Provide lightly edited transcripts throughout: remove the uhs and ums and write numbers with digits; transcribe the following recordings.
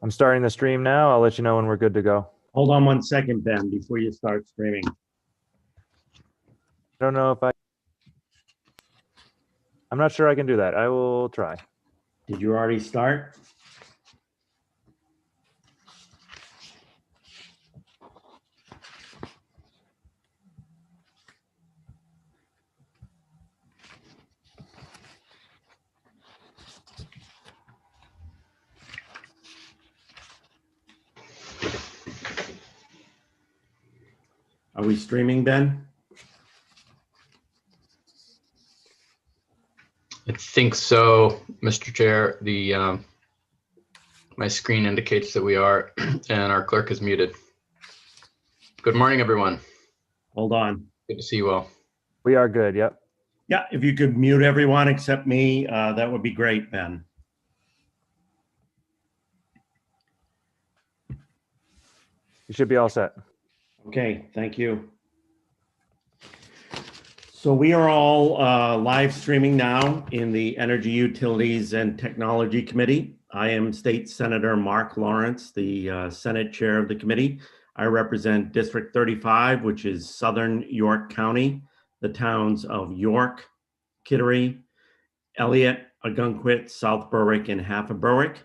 I'm starting the stream now. I'll let you know when we're good to go. Hold on 1 second, Ben, before you start streaming. I don't know if I'm not sure I can do that. I will try. Did you already start? Are we streaming, Ben? I think so, Mr. Chair. My screen indicates that we are, and our clerk is muted. Good morning, everyone. Hold on. Good to see you all. We are good. Yep. Yeah, if you could mute everyone except me, that would be great, Ben. You should be all set. Okay, thank you. So we are all live streaming now in the Energy Utilities and Technology Committee. I am State Senator Mark Lawrence, the Senate Chair of the committee. I represent District 35, which is Southern York County, the towns of York, Kittery, Elliott, Ogunquit, South Berwick, and Half of Berwick.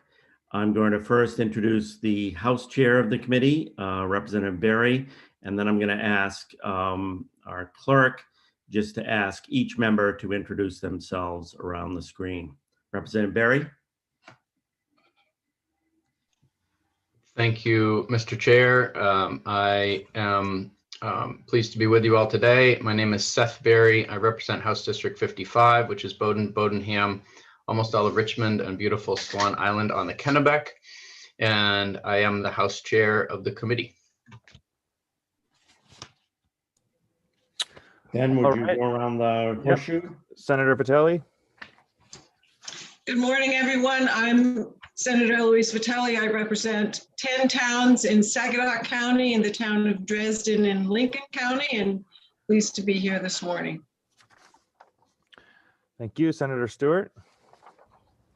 I'm going to first introduce the House Chair of the committee, Representative Berry, and then I'm going to ask our clerk just to ask each member to introduce themselves around the screen. Representative Berry. Thank you, Mr. Chair. I am pleased to be with you all today. My name is Seth Berry. I represent House District 55, which is Bowden, Bodenham, almost all of Richmond, and beautiful Swan Island on the Kennebec. And I am the House Chair of the committee. Ben, would you go around the horseshoe? Yep. Senator Vitelli. Good morning, everyone. I'm Senator Eloise Vitelli. I represent 10 towns in Saginaw County and the town of Dresden in Lincoln County, and pleased to be here this morning. Thank you, Senator Stewart.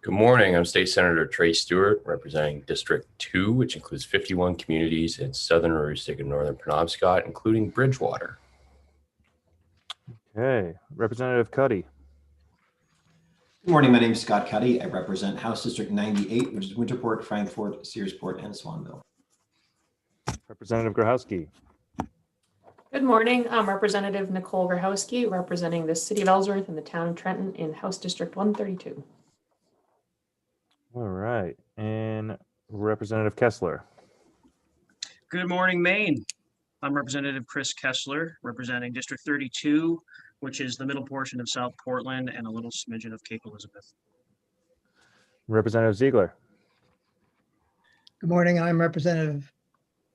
Good morning. I'm State Senator Trey Stewart, representing District 2, which includes 51 communities in southern Aroostook and northern Penobscot, including Bridgewater. Okay, Representative Cuddy. Good morning. My name is Scott Cuddy. I represent House District 98, which is Winterport, Frankfort, Searsport, and Swanville. Representative Grahowski. Good morning. I'm Representative Nicole Grahowski, representing the City of Ellsworth and the town of Trenton in House District 132. All right, and Representative Kessler. Good morning, Maine. I'm Representative Chris Kessler, representing District 32, which is the middle portion of South Portland and a little smidgen of Cape Elizabeth. Representative Ziegler. Good morning. I'm Representative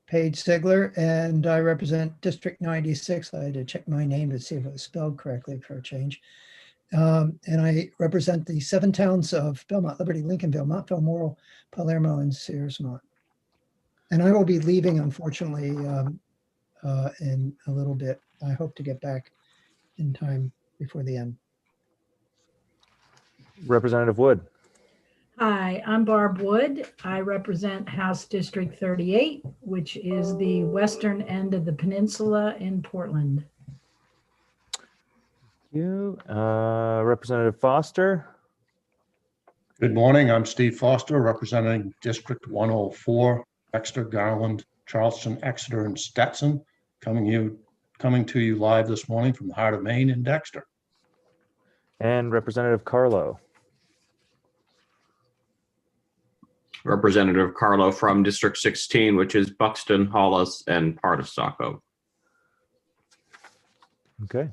Paige Sigler, and I represent District 96. I had to check my name to see if it was spelled correctly for a change. And I represent the 7 towns of Belmont, Liberty, Lincolnville, Montville, Morrill, Palermo, and Searsmont. And I will be leaving, unfortunately, in a little bit. I hope to get back in time before the end. Representative Wood. Hi, I'm Barb Wood. I represent House District 38, which is the western end of the peninsula in Portland. Thank you. Representative Foster. Good morning. I'm Steve Foster, representing District 104, Dexter, Garland, Charleston, Exeter, and Stetson, coming to you live this morning from the heart of Maine in Dexter. And Representative Carlo. Representative Carlo from District 16, which is Buxton, Hollis, and part of Saco. Okay.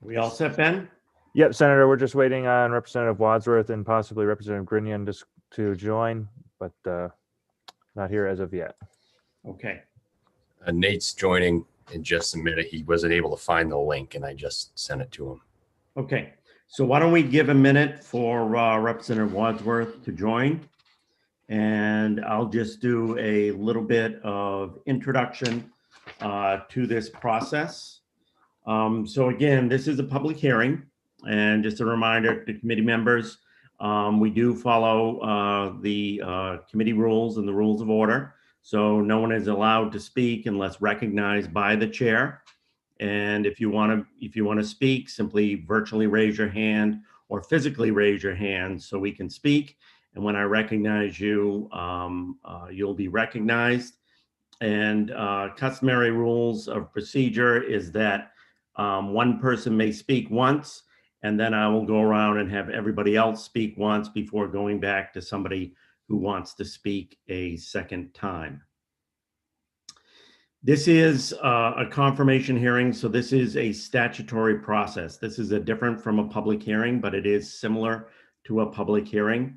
We all set, Ben? Yep, Senator, we're just waiting on Representative Wadsworth and possibly Representative Grinion to join, but not here as of yet. Okay. Nate's joining in just a minute. He wasn't able to find the link, and I just sent it to him. Okay. So why don't we give a minute for Representative Wadsworth to join? And I'll just do a little bit of introduction to this process. So again, this is a public hearing. And just a reminder to committee members, We do follow the committee rules and the rules of order. So no one is allowed to speak unless recognized by the chair. And if you want to speak, simply virtually raise your hand or physically raise your hand so we can speak. And when I recognize you, you'll be recognized. And customary rules of procedure is that one person may speak once, and then I will go around and have everybody else speak once before going back to somebody who wants to speak a second time. This is a confirmation hearing, so this is a statutory process. This is different from a public hearing, but it is similar to a public hearing.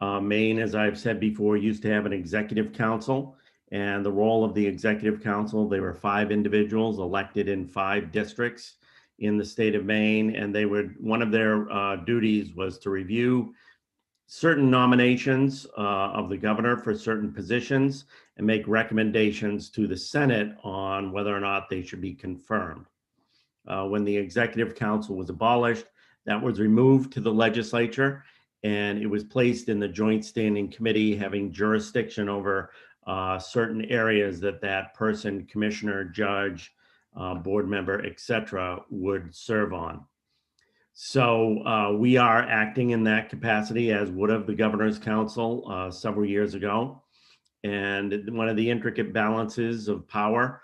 Maine, as I've said before, used to have an executive council, and the role of the executive council, they were 5 individuals elected in 5 districts in the state of Maine, and they would, one of their duties was to review certain nominations of the governor for certain positions and make recommendations to the Senate on whether or not they should be confirmed. When the executive council was abolished, that was removed to the legislature, and it was placed in the joint standing committee having jurisdiction over certain areas that that person, commissioner, judge, board member, etc., would serve on. So we are acting in that capacity, as would have the governor's council several years ago. And one of the intricate balances of power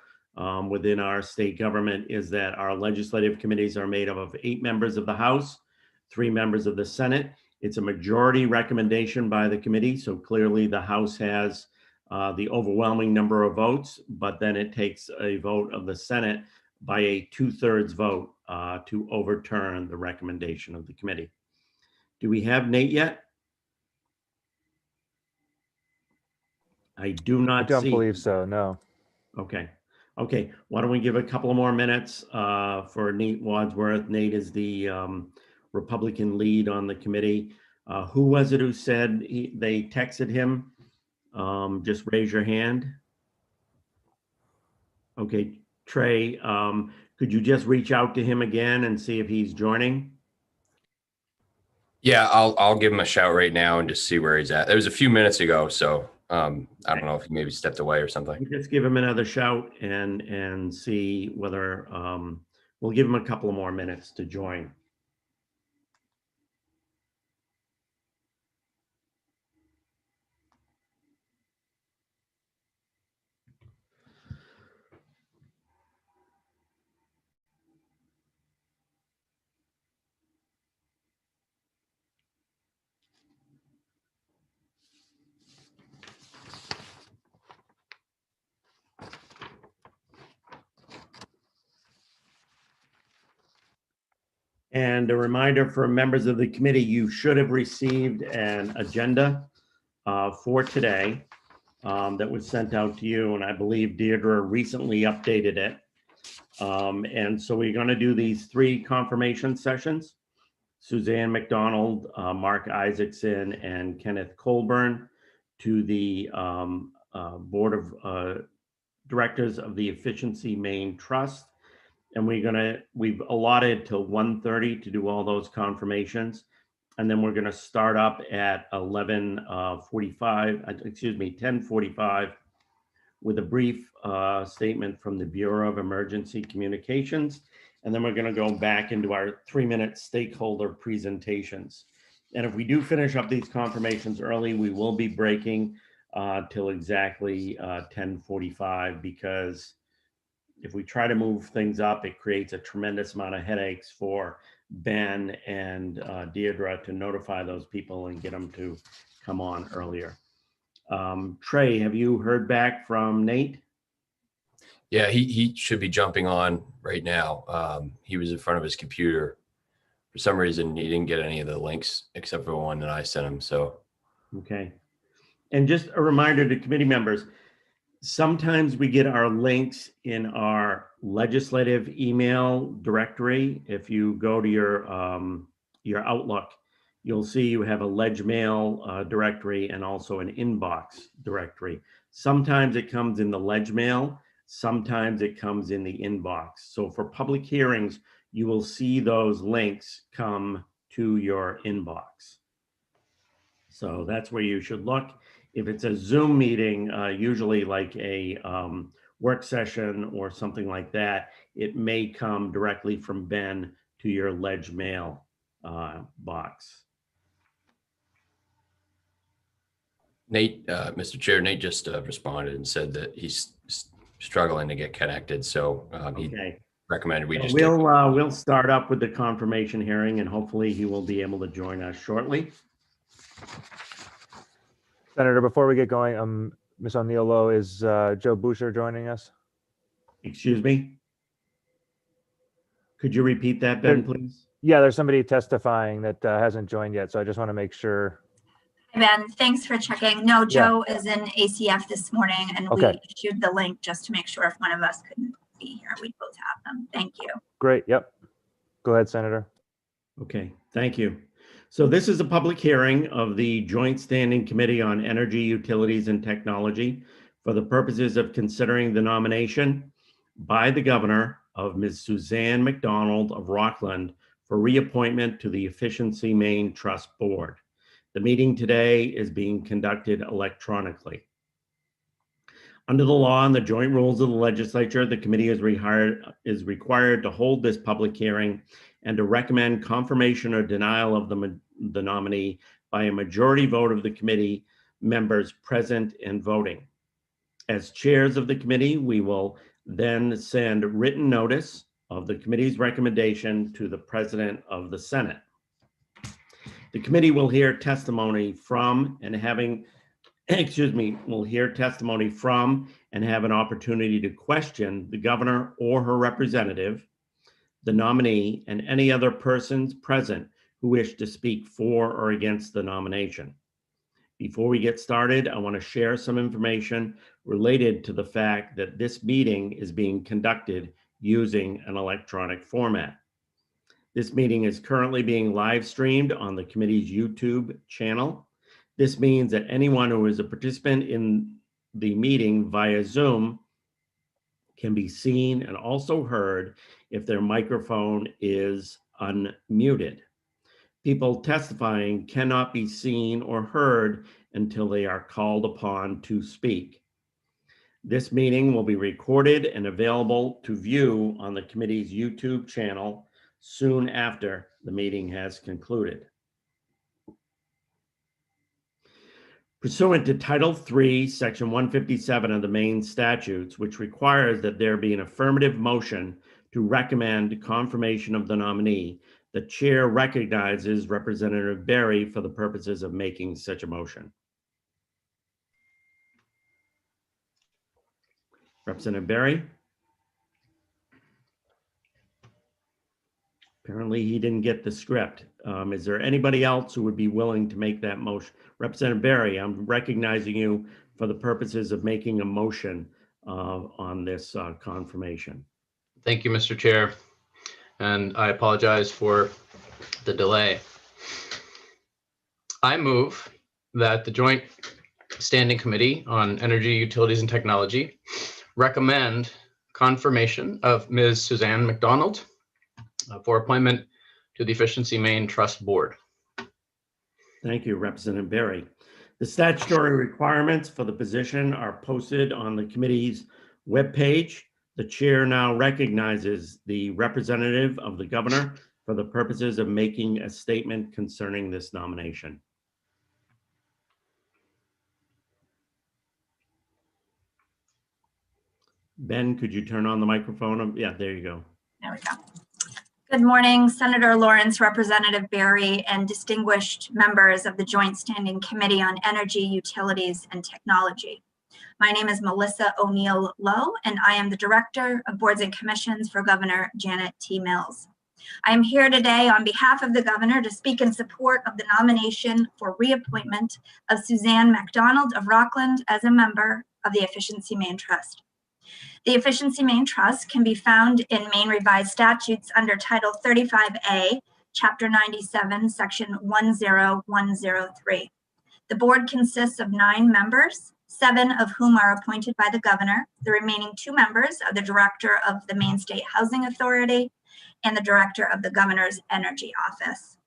within our state government is that our legislative committees are made up of 8 members of the House, 3 members of the Senate. It's a majority recommendation by the committee. So clearly the House has the overwhelming number of votes, but then it takes a vote of the Senate by a 2/3 vote to overturn the recommendation of the committee. Do we have Nate yet? I do not I don't see. believe so, no. Okay. Okay. Why don't we give a couple of more minutes for Nate Wadsworth? Nate is the Republican lead on the committee. Who was it who said they texted him? Just raise your hand. Okay, Trey, could you just reach out to him again and see if he's joining? Yeah, I'll give him a shout right now and just see where he's at. It was a few minutes ago, so I don't know if he maybe stepped away or something. Just give him another shout and see whether we'll give him a couple of more minutes to join. And a reminder for members of the committee, you should have received an agenda for today that was sent out to you. And I believe Deirdre recently updated it. And so we're going to do these 3 confirmation sessions. Suzanne McDonald, Mark Isaacson, and Kenneth Colburn to the Board of Directors of the Efficiency Maine Trust. And we've allotted till 1:30 to do all those confirmations. And then we're going to start up at 10:45 with a brief statement from the Bureau of Emergency Communications. And then we're going to go back into our 3-minute stakeholder presentations. And if we do finish up these confirmations early, we will be breaking till exactly 10:45, because if we try to move things up, it creates a tremendous amount of headaches for Ben and Deirdre to notify those people and get them to come on earlier. Trey, have you heard back from Nate? Yeah, he should be jumping on right now. He was in front of his computer. For some reason, he didn't get any of the links except for the one that I sent him. So, okay. And just a reminder to committee members, sometimes we get our links in our legislative email directory. If you go to your Outlook, you'll see you have a LegMail directory and also an inbox directory. Sometimes it comes in the LegMail, sometimes it comes in the inbox. So for public hearings, you will see those links come to your inbox. So that's where you should look. If it's a Zoom meeting, usually like a work session or something like that, it may come directly from Ben to your ledge mail box. Nate, Mr. Chair, Nate just responded and said that he's struggling to get connected. So he Okay. recommended we just We'll start up with the confirmation hearing, and hopefully he will be able to join us shortly. Senator, before we get going, Ms. O'Neill Lowe, is Joe Boucher joining us? Excuse me? Could you repeat that, Ben, please? Yeah, there's somebody testifying that hasn't joined yet, so I just want to make sure. Hi, Ben, thanks for checking. No, Joe is in ACF this morning, and we issued the link just to make sure if one of us couldn't be here, we'd both have them. Thank you. Great, yep. Go ahead, Senator. Okay, thank you. So this is a public hearing of the Joint Standing Committee on Energy, Utilities, and Technology for the purposes of considering the nomination by the governor of Ms. Suzanne McDonald of Rockland for reappointment to the Efficiency Maine Trust Board. The meeting today is being conducted electronically. Under the law and the joint rules of the legislature, the committee is required to hold this public hearing and to recommend confirmation or denial of the nominee by a majority vote of the committee members present and voting. As chairs of the committee, we will then send written notice of the committee's recommendation to the President of the Senate. The committee will hear testimony from and will hear testimony from and have an opportunity to question the governor or her representative, the nominee, and any other persons present who wish to speak for or against the nomination. Before we get started, I want to share some information related to the fact that this meeting is being conducted using an electronic format. This meeting is currently being live streamed on the committee's YouTube channel. This means that anyone who is a participant in the meeting via Zoom can be seen and also heard if their microphone is unmuted. People testifying cannot be seen or heard until they are called upon to speak. This meeting will be recorded and available to view on the committee's YouTube channel soon after the meeting has concluded. Pursuant to Title III, Section 157 of the Maine statutes, which requires that there be an affirmative motion to recommend confirmation of the nominee, the chair recognizes Representative Berry for the purposes of making such a motion. Representative Berry? Apparently he didn't get the script. Is there anybody else who would be willing to make that motion? Representative Berry, I'm recognizing you for the purposes of making a motion on this confirmation. Thank you, Mr. Chair. And I apologize for the delay. I move that the Joint Standing Committee on Energy, Utilities, and Technology recommend confirmation of Ms. Suzanne McDonald for appointment to the Efficiency Maine Trust Board. Thank you, Representative Berry. The statutory requirements for the position are posted on the committee's webpage. The chair now recognizes the representative of the governor for the purposes of making a statement concerning this nomination. Ben, could you turn on the microphone? Yeah, there you go. There we go. Good morning, Senator Lawrence, Representative Berry, and distinguished members of the Joint Standing Committee on Energy, Utilities, and Technology. My name is Melissa O'Neill Lowe, and I am the Director of Boards and Commissions for Governor Janet T. Mills. I am here today on behalf of the governor to speak in support of the nomination for reappointment of Suzanne McDonald of Rockland as a member of the Efficiency Maine Trust. The Efficiency Maine Trust can be found in Maine Revised Statutes under Title 35A, Chapter 97, Section 10103. The board consists of 9 members, 7 of whom are appointed by the governor. The remaining 2 members are the director of the Maine State Housing Authority and the director of the governor's energy office.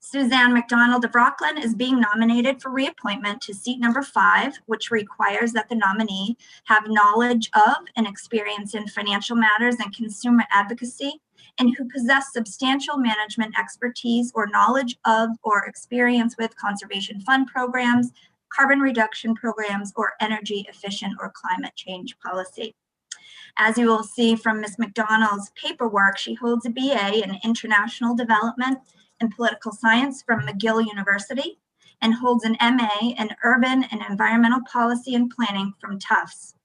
Suzanne McDonald of Rockland is being nominated for reappointment to seat number 5, which requires that the nominee have knowledge of and experience in financial matters and consumer advocacy, and who possess substantial management expertise or knowledge of or experience with conservation fund programs, carbon reduction programs, or energy efficient or climate change policy. As you will see from Ms. McDonald's paperwork, she holds a BA in International Development and Political Science from McGill University and holds an MA in Urban and Environmental Policy and Planning from Tufts.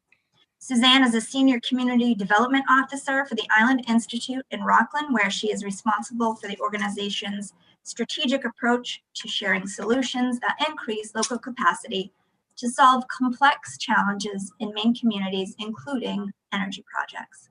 Suzanne is a Senior Community Development Officer for the Island Institute in Rockland, where she is responsible for the organization's strategic approach to sharing solutions that increase local capacity to solve complex challenges in Maine communities, including energy projects.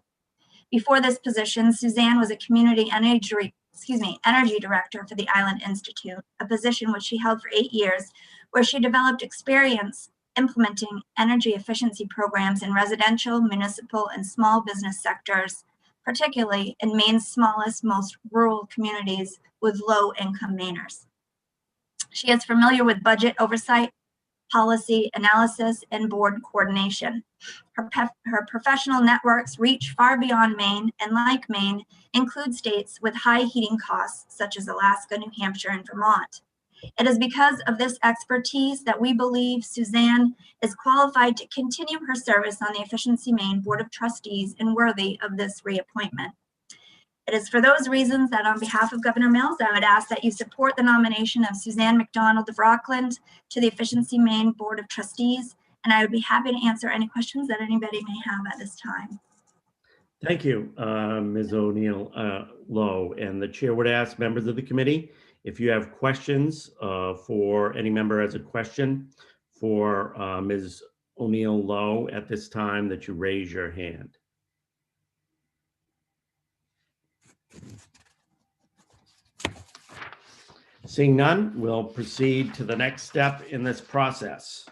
Before this position, Suzanne was a community energy director for the Island Institute, a position which she held for 8 years, where she developed experience implementing energy efficiency programs in residential, municipal, and small business sectors, particularly in Maine's smallest, most rural communities with low-income Mainers. She is familiar with budget oversight, policy analysis, and board coordination. Her professional networks reach far beyond Maine, and like Maine, include states with high heating costs, such as Alaska, New Hampshire, and Vermont. It is because of this expertise that we believe Suzanne is qualified to continue her service on the Efficiency Maine Board of Trustees and worthy of this reappointment. It is for those reasons that on behalf of Governor Mills, I would ask that you support the nomination of Suzanne McDonald of Rockland to the Efficiency Maine Board of Trustees, and I would be happy to answer any questions that anybody may have at this time. Thank you, Ms. O'Neill Lowe. And the chair would ask members of the committee, if you have questions for any member has a question for Ms. O'Neill Lowe at this time, that you raise your hand. Seeing none, we'll proceed to the next step in this process.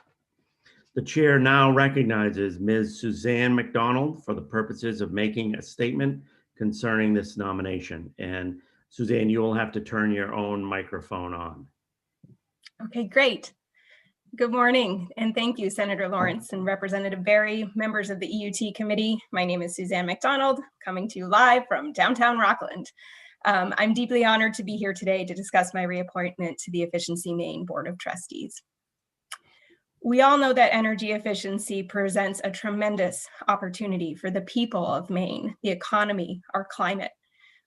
The chair now recognizes Ms. Suzanne McDonald for the purposes of making a statement concerning this nomination. And Suzanne, you will have to turn your own microphone on. Okay, great. Good morning, and thank you, Senator Lawrence and Representative Berry, members of the EUT committee. My name is Suzanne McDonald, coming to you live from downtown Rockland. I'm deeply honored to be here today to discuss my reappointment to the Efficiency Maine Board of Trustees. We all know that energy efficiency presents a tremendous opportunity for the people of Maine, the economy, our climate.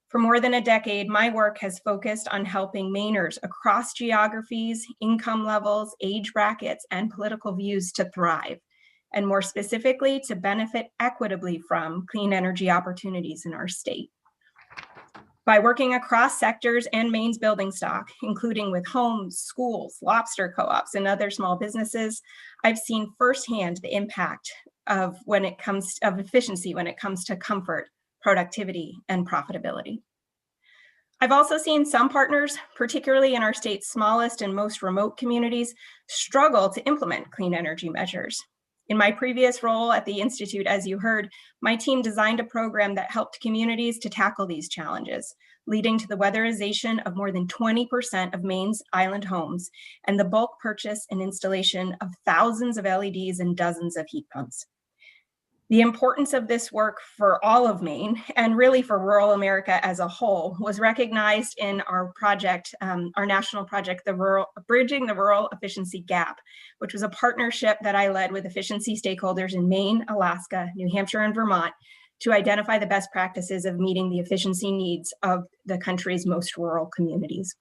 For more than a decade, my work has focused on helping Mainers across geographies, income levels, age brackets, and political views to thrive, and more specifically, to benefit equitably from clean energy opportunities in our state. By working across sectors and Maine's building stock, including with homes, schools, lobster co-ops, and other small businesses, I've seen firsthand the impact of efficiency when it comes to comfort, productivity, and profitability. I've also seen some partners, particularly in our state's smallest and most remote communities, struggle to implement clean energy measures. In my previous role at the Institute, as you heard, my team designed a program that helped communities to tackle these challenges, leading to the weatherization of more than 20% of Maine's island homes and the bulk purchase and installation of thousands of LEDs and dozens of heat pumps. The importance of this work for all of Maine, and really for rural America as a whole, was recognized in our project, our national project, Bridging the Rural Efficiency Gap, which was a partnership that I led with efficiency stakeholders in Maine, Alaska, New Hampshire, and Vermont to identify the best practices of meeting the efficiency needs of the country's most rural communities.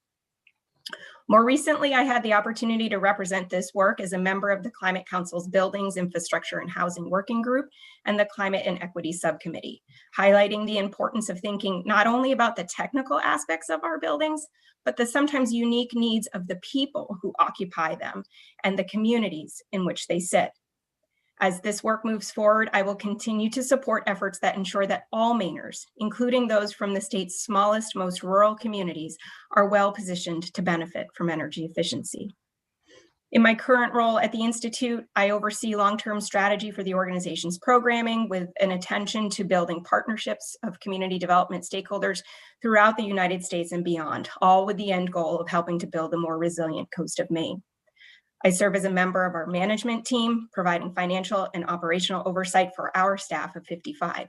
More recently, I had the opportunity to represent this work as a member of the Climate Council's Buildings, Infrastructure, and Housing Working Group and the Climate and Equity Subcommittee, highlighting the importance of thinking not only about the technical aspects of our buildings, but the sometimes unique needs of the people who occupy them and the communities in which they sit. As this work moves forward, I will continue to support efforts that ensure that all Mainers, including those from the state's smallest, most rural communities, are well positioned to benefit from energy efficiency. In my current role at the Institute, I oversee long-term strategy for the organization's programming with an attention to building partnerships of community development stakeholders throughout the United States and beyond, all with the end goal of helping to build a more resilient coast of Maine. I serve as a member of our management team, providing financial and operational oversight for our staff of 55.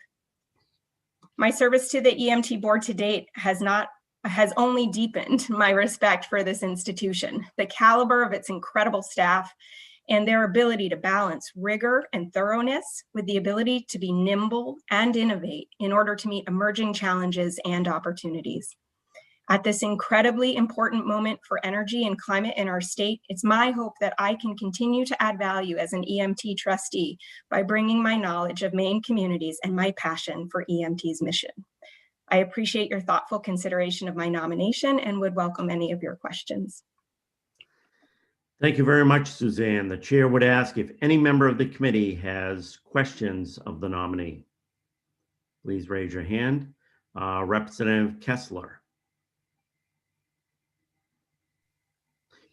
My service to the EMT board to date has only deepened my respect for this institution, the caliber of its incredible staff, and their ability to balance rigor and thoroughness with the ability to be nimble and innovate in order to meet emerging challenges and opportunities. At this incredibly important moment for energy and climate in our state, it's my hope that I can continue to add value as an EMT trustee by bringing my knowledge of Maine communities and my passion for EMT's mission. I appreciate your thoughtful consideration of my nomination and would welcome any of your questions. Thank you very much, Suzanne. The chair would ask if any member of the committee has questions of the nominee. Please raise your hand. Representative Kessler.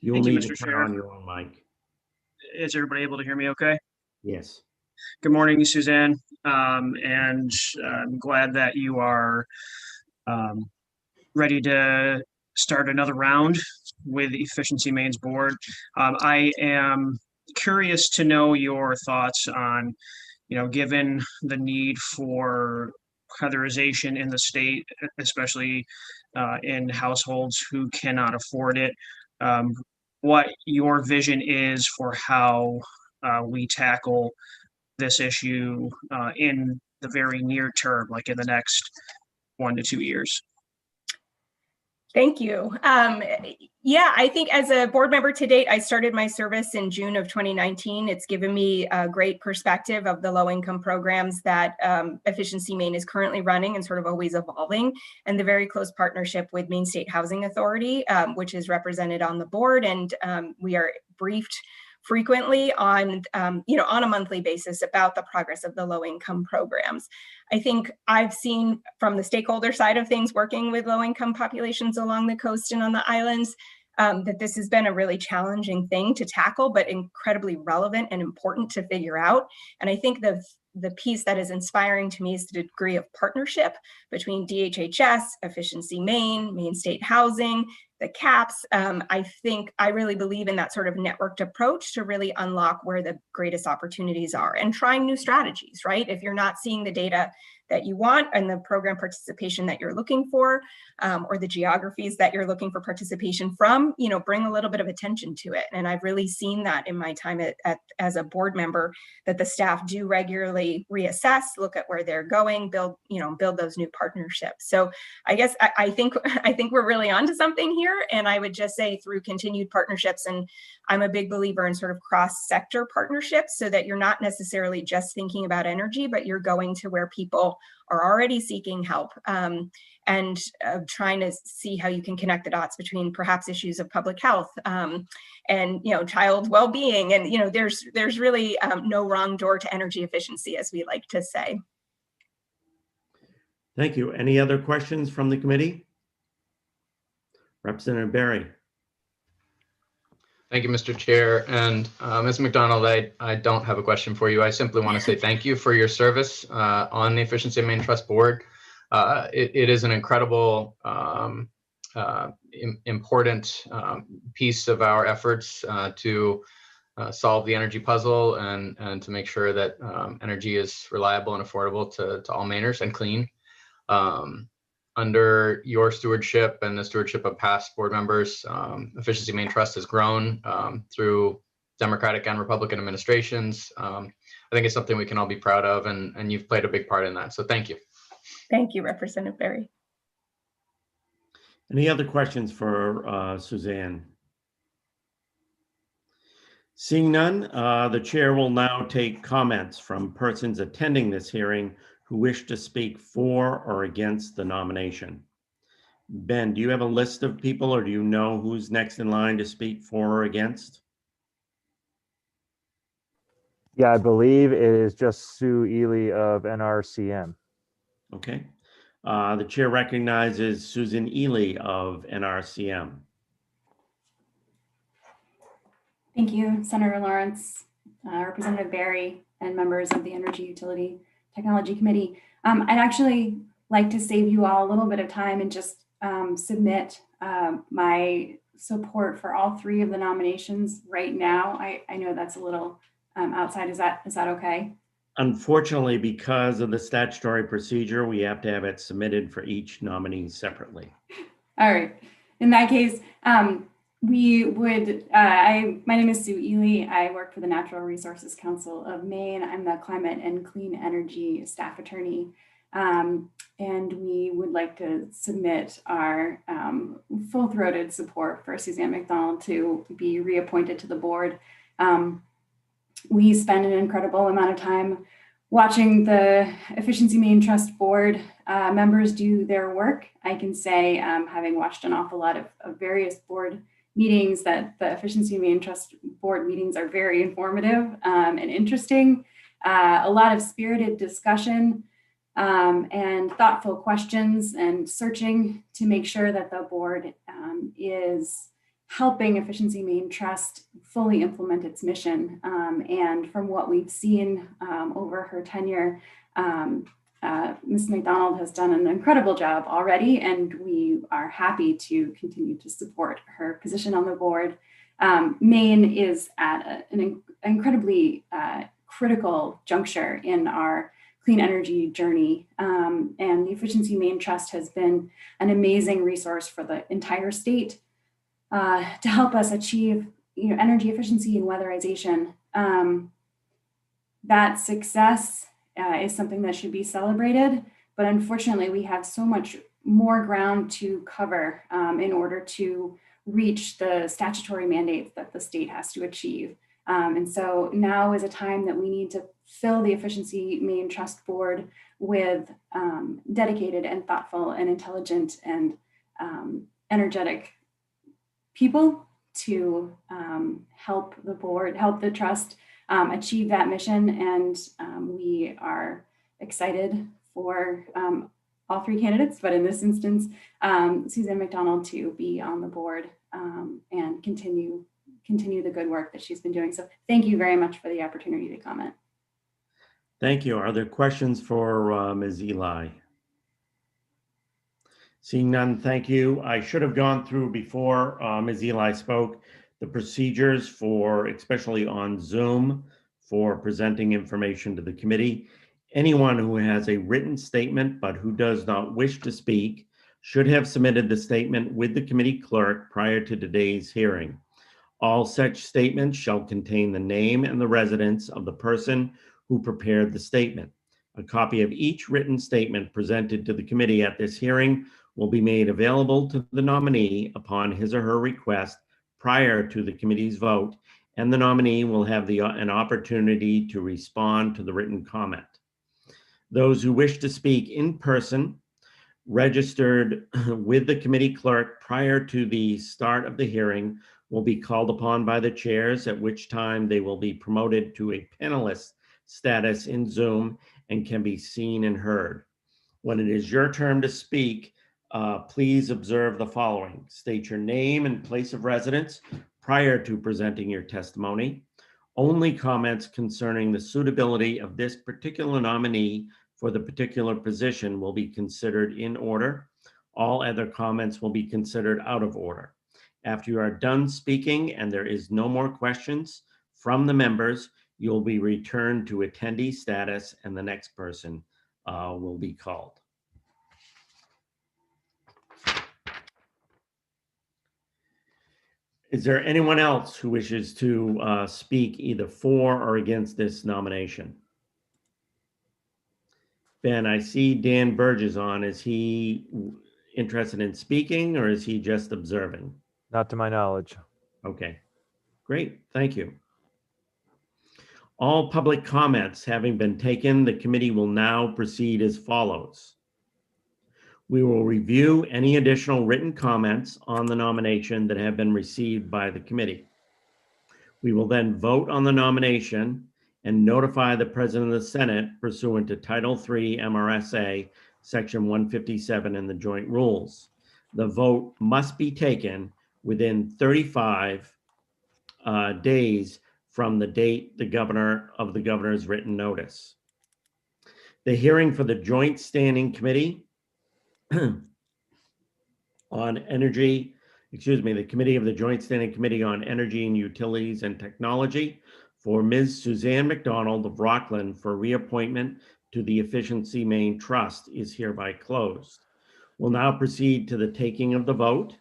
You will Thank you, need Mr. to turn Chair. on your own mic. Is everybody able to hear me okay? Yes. Good morning, Suzanne. I'm glad that you are ready to start another round with Efficiency Maine's board. I am curious to know your thoughts on, given the need for weatherization in the state, especially in households who cannot afford it, what your vision is for how we tackle this issue in the very near term, like in the next 1 to 2 years. Thank you. Yeah, I think as a board member to date, I started my service in June of 2019. It's given me a great perspective of the low-income programs that Efficiency Maine is currently running and sort of always evolving, and the very close partnership with Maine State Housing Authority, which is represented on the board, and we are briefed frequently on, on a monthly basis about the progress of the low-income programs. I think I've seen from the stakeholder side of things, working with low-income populations along the coast and on the islands, that this has been a really challenging thing to tackle, but incredibly relevant and important to figure out. And I think the piece that is inspiring to me is the degree of partnership between DHHS, Efficiency Maine, Maine State Housing, the CAPS. I really believe in that sort of networked approach to really unlock where the greatest opportunities are and trying new strategies, right? If you're not seeing the data that you want and the program participation that you're looking for, or the geographies that you're looking for participation from, bring a little bit of attention to it. And I've really seen that in my time as a board member, that the staff do regularly reassess, look at where they're going, build those new partnerships. So I guess I think we're really onto something here. And I would just say through continued partnerships, and I'm a big believer in sort of cross-sector partnerships, so that you're not necessarily just thinking about energy, but you're going to where people are already seeking help, and trying to see how you can connect the dots between perhaps issues of public health and child well-being, and there's really no wrong door to energy efficiency, as we like to say. Thank you. Any other questions from the committee? Representative Barry. Thank you, Mr. Chair. And Ms. McDonald, I don't have a question for you. I simply want to say thank you for your service on the Efficiency Maine Trust Board. It is an incredible, important piece of our efforts to solve the energy puzzle and to make sure that energy is reliable and affordable to all Mainers and clean. Under your stewardship and the stewardship of past board members, Efficiency Maine Trust has grown through Democratic and Republican administrations. I think it's something we can all be proud of, and you've played a big part in that. So thank you. Thank you, Representative Barry. Any other questions for Suzanne? Seeing none, the chair will now take comments from persons attending this hearing who wish to speak for or against the nomination. Ben, do you have a list of people, or do you know who's next in line to speak for or against? Yeah, I believe it is just Sue Ely of NRCM. Okay. The chair recognizes Susan Ely of NRCM. Thank you, Senator Lawrence, Representative Barry, and members of the Energy Utility Technology Committee. I'd actually like to save you all a little bit of time and just submit my support for all three of the nominations right now. I know that's a little outside. Is that okay? Unfortunately, because of the statutory procedure, we have to have it submitted for each nominee separately. All right. In that case, we would, my name is Sue Ely. I work for the Natural Resources Council of Maine. I'm the Climate and Clean Energy Staff Attorney. And we would like to submit our full-throated support for Suzanne McDonald to be reappointed to the board. We spend an incredible amount of time watching the Efficiency Maine Trust Board members do their work. I can say, having watched an awful lot of various board meetings, that the Efficiency Maine Trust Board meetings are very informative and interesting. A lot of spirited discussion and thoughtful questions and searching to make sure that the board is helping Efficiency Maine Trust fully implement its mission. And from what we've seen over her tenure, Ms. McDonald has done an incredible job already, and we are happy to continue to support her position on the board. Maine is at an incredibly critical juncture in our clean energy journey. And the Efficiency Maine Trust has been an amazing resource for the entire state to help us achieve energy efficiency and weatherization. That success is something that should be celebrated, but unfortunately we have so much more ground to cover in order to reach the statutory mandates that the state has to achieve. And so now is a time that we need to fill the Efficiency Maine Trust Board with dedicated and thoughtful and intelligent and energetic people to help the board, help the trust achieve that mission. And we are excited for all three candidates, but in this instance, Suzanne McDonald to be on the board and continue the good work that she's been doing. So thank you very much for the opportunity to comment. Thank you. Are there questions for Ms. Ely? Seeing none, thank you. I should have gone through before Ms. Ely spoke the procedures for, especially on Zoom, for presenting information to the committee. Anyone who has a written statement but who does not wish to speak should have submitted the statement with the committee clerk prior to today's hearing. All such statements shall contain the name and the residence of the person who prepared the statement. A copy of each written statement presented to the committee at this hearing will be made available to the nominee upon his or her request prior to the committee's vote, and the nominee will have an opportunity to respond to the written comment. Those who wish to speak in person registered with the committee clerk prior to the start of the hearing will be called upon by the chairs, at which time they will be promoted to a panelist status in Zoom and can be seen and heard. When it is your turn to speak, please observe the following. State your name and place of residence prior to presenting your testimony. Only comments concerning the suitability of this particular nominee for the particular position will be considered in order. All other comments will be considered out of order. After you are done speaking and there is no more questions from the members, you'll be returned to attendee status and the next person will be called. Is there anyone else who wishes to speak either for or against this nomination? Ben, I see Dan Burgess on. Is he interested in speaking or is he just observing? Not to my knowledge. Okay, great, thank you. All public comments having been taken, the committee will now proceed as follows. We will review any additional written comments on the nomination that have been received by the committee. We will then vote on the nomination and notify the President of the Senate pursuant to Title III MRSA, Section 157 in the joint rules. The vote must be taken within 35 days from the date the governor's written notice. The hearing for the Joint Standing Committee on Energy, the Committee of the Joint Standing Committee on Energy and Utilities and Technology for Ms. Suzanne McDonald of Rockland for reappointment to the Efficiency Maine Trust is hereby closed. We'll now proceed to the taking of the vote.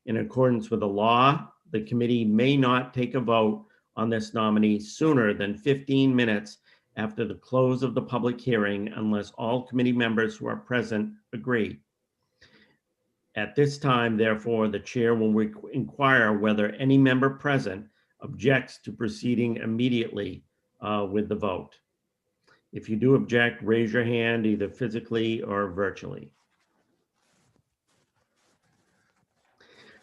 In accordance with the law, the committee may not take a vote on this nominee sooner than 15 minutes after the close of the public hearing unless all committee members who are present agree. At this time, therefore, the chair will inquire whether any member present objects to proceeding immediately with the vote. If you do object, raise your hand either physically or virtually.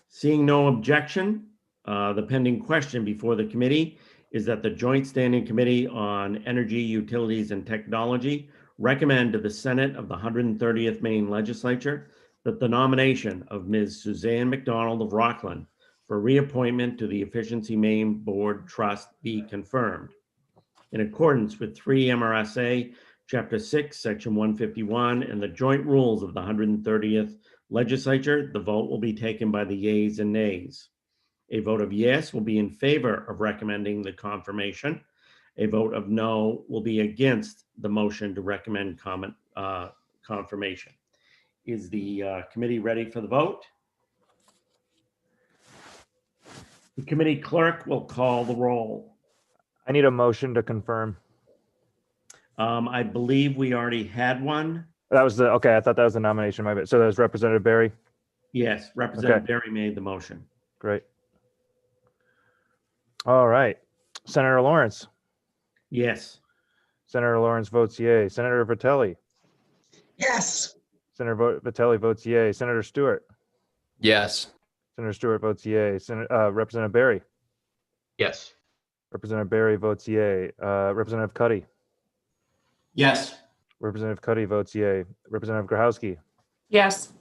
Seeing no objection, the pending question before the committee is that the Joint Standing Committee on Energy, Utilities, and Technology recommend to the Senate of the 130th Maine Legislature that the nomination of Ms. Suzanne McDonald of Rockland for reappointment to the Efficiency Maine Board Trust be confirmed. In accordance with 3 MRSA Chapter 6, Section 151, and the joint rules of the 130th Legislature, the vote will be taken by the yeas and nays. A vote of yes will be in favor of recommending the confirmation. A vote of no will be against the motion to recommend confirmation. Is the committee ready for the vote? The committee clerk will call the roll. I need a motion to confirm. I believe we already had one. That was okay. I thought that was the nomination. My bad. So that was Representative Barry. Yes, Representative Barry made the motion. Great. All right. Senator Lawrence. Yes. Senator Lawrence votes yay. Senator Vitelli. Yes. Senator Vitelli votes yay. Senator Stewart. Yes. Senator Stewart votes yay. Representative Barry. Yes. Representative Barry votes yay. Representative Cuddy. Yes. Representative Cuddy votes yay. Representative Grahowski. Yes.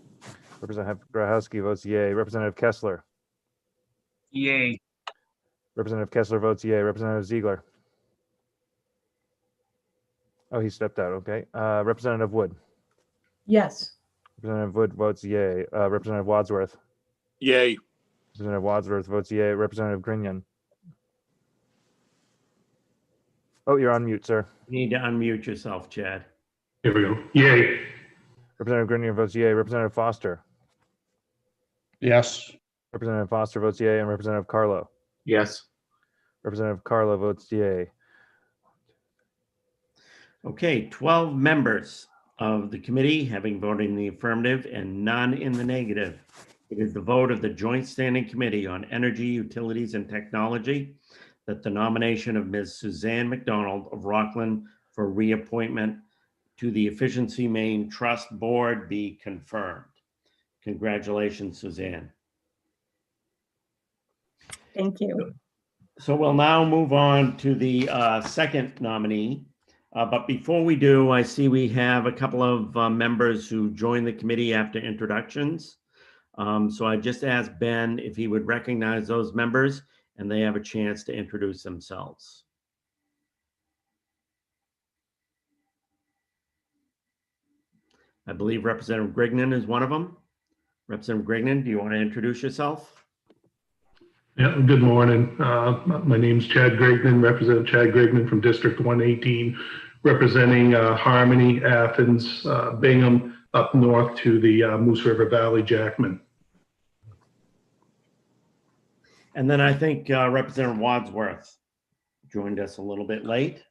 Representative Grahowski votes yay. Representative Kessler. Yay. Representative Kessler votes yay. Representative Ziegler. Oh, he stepped out. Okay. Representative Wood. Yes. Representative Wood votes yay. Representative Wadsworth. Yay. Representative Wadsworth votes yay. Representative Grinion. Oh, you're on mute, sir. You need to unmute yourself, Chad. Here we go. Yay. Representative Grinion votes yay. Representative Foster. Yes. Representative Foster votes yay, and Representative Carlo. Yes. Representative Carlo votes yay. Okay, 12 members of the committee having voted in the affirmative and none in the negative. It is the vote of the Joint Standing Committee on Energy, Utilities, and Technology that the nomination of Ms. Suzanne McDonald of Rockland for reappointment to the Efficiency Maine Trust Board be confirmed. Congratulations, Suzanne. Thank you. So we'll now move on to the second nominee. But before we do, I see we have a couple of members who joined the committee after introductions. So I just asked Ben if he would recognize those members and they have a chance to introduce themselves. I believe Representative Grignan is one of them. Representative Grignan, do you want to introduce yourself? Yeah, good morning. My name's Chad Grignan, Representative Chad Grignan from District 118, representing Harmony, Athens, Bingham, up north to the Moose River Valley, Jackman. And then I think Representative Wadsworth joined us a little bit late.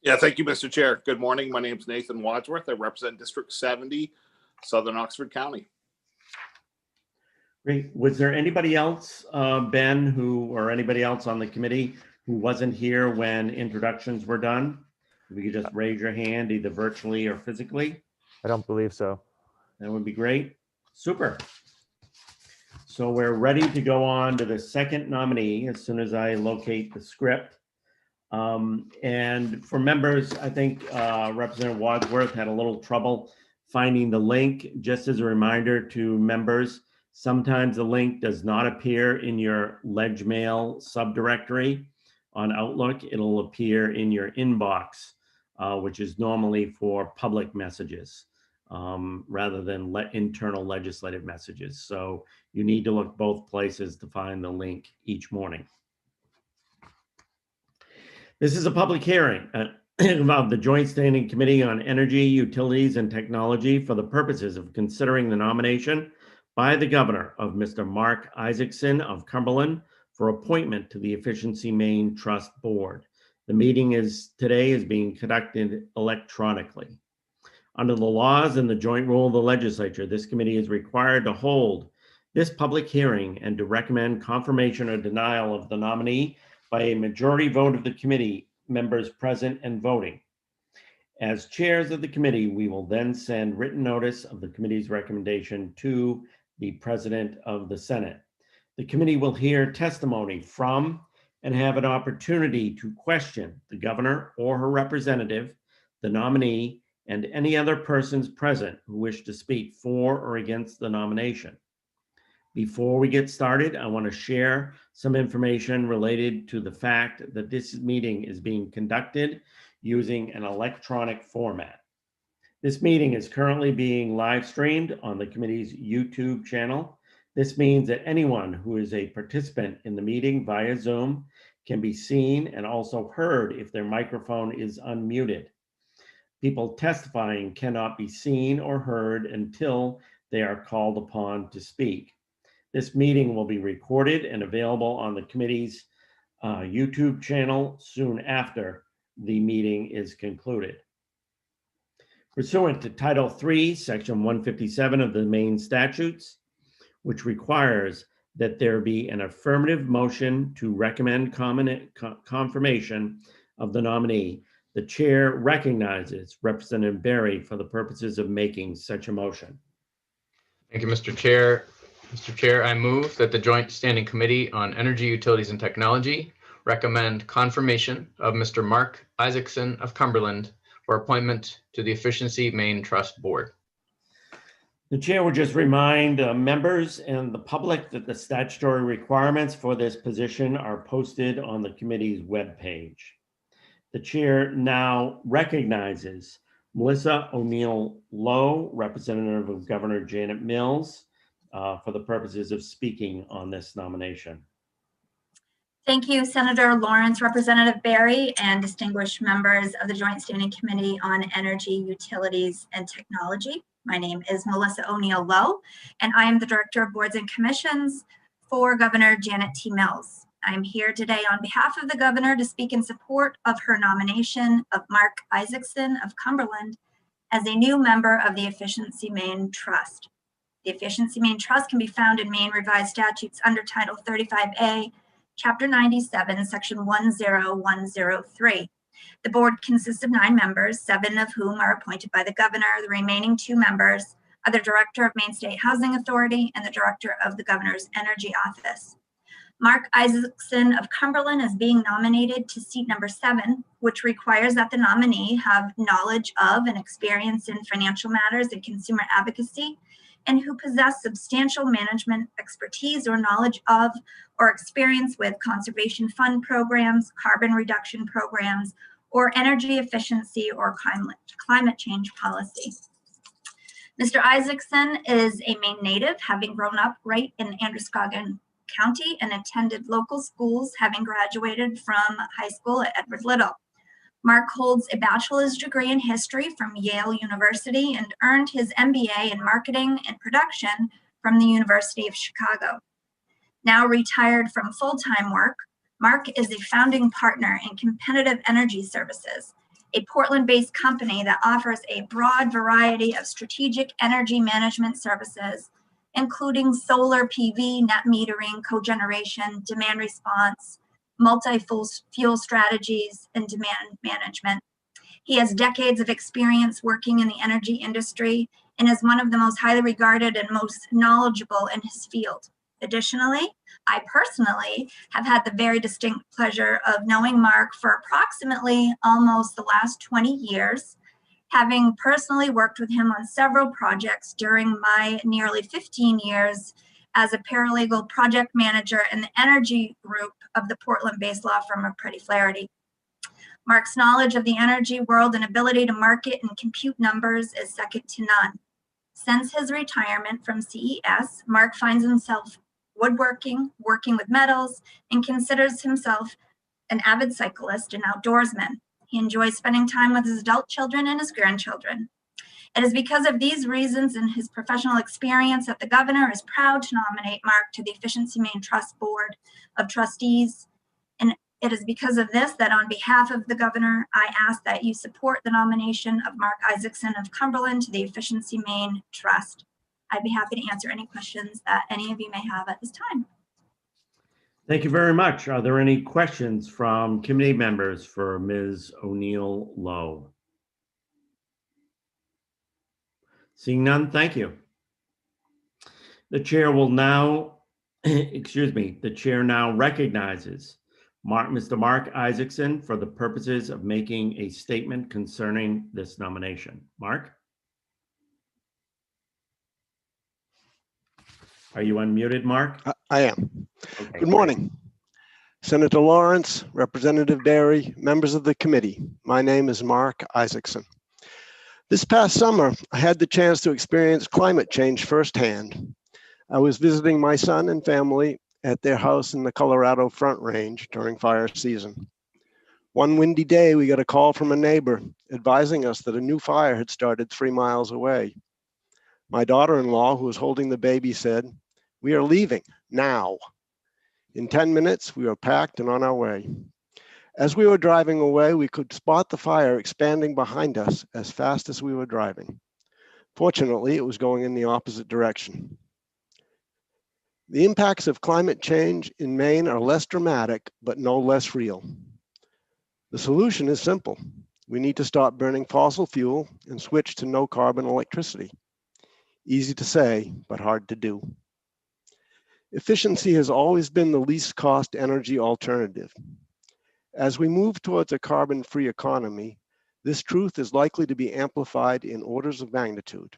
Yeah, thank you, Mr. Chair. Good morning. My name's Nathan Wadsworth. I represent District 70, Southern Oxford County. Great. Was there anybody else, Ben, or anybody else on the committee who wasn't here when introductions were done? If you could just raise your hand, either virtually or physically. I don't believe so. That would be great. Super. So we're ready to go on to the second nominee as soon as I locate the script. And for members, I think Representative Wadsworth had a little trouble finding the link. Just as a reminder to members, Sometimes the link does not appear in your LegMail subdirectory on Outlook. It'll appear in your inbox, which is normally for public messages rather than internal legislative messages. So you need to look both places to find the link each morning. This is a public hearing of the Joint Standing Committee on Energy, Utilities, and Technology for the purposes of considering the nomination by the governor of Mr. Mark Isaacson of Cumberland for appointment to the Efficiency Maine Trust Board. The meeting today is being conducted electronically. Under the laws and the joint rule of the legislature, this committee is required to hold this public hearing and to recommend confirmation or denial of the nominee by a majority vote of the committee members present and voting. As chairs of the committee, we will then send written notice of the committee's recommendation to the President of the Senate. The committee will hear testimony from and have an opportunity to question the governor or her representative, the nominee, and any other persons present who wish to speak for or against the nomination. Before we get started, I want to share some information related to the fact that this meeting is being conducted using an electronic format. This meeting is currently being live streamed on the committee's YouTube channel. This means that anyone who is a participant in the meeting via Zoom can be seen and also heard if their microphone is unmuted. People testifying cannot be seen or heard until they are called upon to speak. This meeting will be recorded and available on the committee's YouTube channel soon after the meeting is concluded. Pursuant to Title III, Section 157 of the Maine statutes, which requires that there be an affirmative motion to recommend confirmation of the nominee, the chair recognizes Representative Berry for the purposes of making such a motion. Thank you, Mr. Chair. Mr. Chair, I move that the Joint Standing Committee on Energy, Utilities, and Technology recommend confirmation of Mr. Mark Isaacson of Cumberland for appointment to the Efficiency Maine Trust Board. The chair would just remind members and the public that the statutory requirements for this position are posted on the committee's webpage. The chair now recognizes Melissa O'Neill Lowe, representative of Governor Janet Mills, for the purposes of speaking on this nomination. Thank you, Senator Lawrence, Representative Berry, and distinguished members of the Joint Standing Committee on Energy, Utilities, and Technology. My name is Melissa O'Neill Lowe, and I am the Director of Boards and Commissions for Governor Janet T. Mills. I am here today on behalf of the governor to speak in support of her nomination of Mark Isaacson of Cumberland as a new member of the Efficiency Maine Trust. The Efficiency Maine Trust can be found in Maine Revised Statutes under Title 35A, Chapter 97, Section 10103. The board consists of 9 members, 7 of whom are appointed by the governor. The remaining 2 members are the Director of Maine State Housing Authority and the Director of the Governor's Energy Office. Mark Isaacson of Cumberland is being nominated to seat number 7, which requires that the nominee have knowledge of and experience in financial matters and consumer advocacy, and who possess substantial management expertise or knowledge of or experience with conservation fund programs, carbon reduction programs, or energy efficiency or climate change policy. Mr. Isaacson is a Maine native, having grown up right in Androscoggin County and attended local schools, having graduated from high school at Edward Little. Mark holds a bachelor's degree in history from Yale University and earned his MBA in marketing and production from the University of Chicago. Now retired from full-time work, Mark is a founding partner in Competitive Energy Services, a Portland-based company that offers a broad variety of strategic energy management services, including solar PV, net metering, cogeneration, demand response, multi-fuel strategies, and demand management. He has decades of experience working in the energy industry and is one of the most highly regarded and most knowledgeable in his field. Additionally, I personally have had the very distinct pleasure of knowing Mark for approximately almost the last 20 years, having personally worked with him on several projects during my nearly 15 years as a paralegal project manager in the energy group of the Portland-based law firm of Pretty Flaherty. Mark's knowledge of the energy world and ability to market and compute numbers is second to none. Since his retirement from CES, Mark finds himself woodworking, working with metals, and considers himself an avid cyclist and outdoorsman. He enjoys spending time with his adult children and his grandchildren. It is because of these reasons and his professional experience that the governor is proud to nominate Mark to the Efficiency Maine Trust Board of Trustees. And it is because of this that on behalf of the governor, I ask that you support the nomination of Mark Isaacson of Cumberland to the Efficiency Maine Trust. I'd be happy to answer any questions that any of you may have at this time. Thank you very much. Are there any questions from committee members for Ms. O'Neill Lowe? Seeing none, thank you. The chair will now, the chair now recognizes Mr. Mark Isaacson for the purposes of making a statement concerning this nomination. Mark? Are you unmuted, Mark? I am. Okay, Good morning. Senator Lawrence, Representative Barry, members of the committee. My name is Mark Isaacson. This past summer, I had the chance to experience climate change firsthand. I was visiting my son and family at their house in the Colorado Front Range during fire season. One windy day, we got a call from a neighbor advising us that a new fire had started 3 miles away. My daughter-in-law, who was holding the baby, said, "We are leaving now." In 10 minutes, we were packed and on our way. As we were driving away, we could spot the fire expanding behind us as fast as we were driving. Fortunately, it was going in the opposite direction. The impacts of climate change in Maine are less dramatic, but no less real. The solution is simple. We need to stop burning fossil fuel and switch to no carbon electricity. Easy to say, but hard to do. Efficiency has always been the least cost energy alternative. As we move towards a carbon-free economy, this truth is likely to be amplified in orders of magnitude.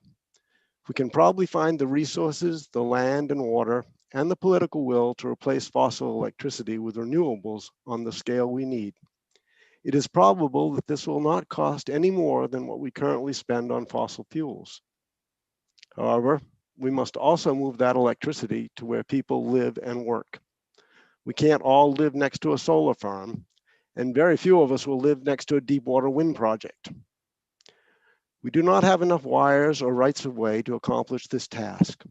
We can probably find the resources, the land and water, and the political will to replace fossil electricity with renewables on the scale we need. It is probable that this will not cost any more than what we currently spend on fossil fuels. However, we must also move that electricity to where people live and work. We can't all live next to a solar farm, and very few of us will live next to a deep water wind project. We do not have enough wires or rights of way to accomplish this task.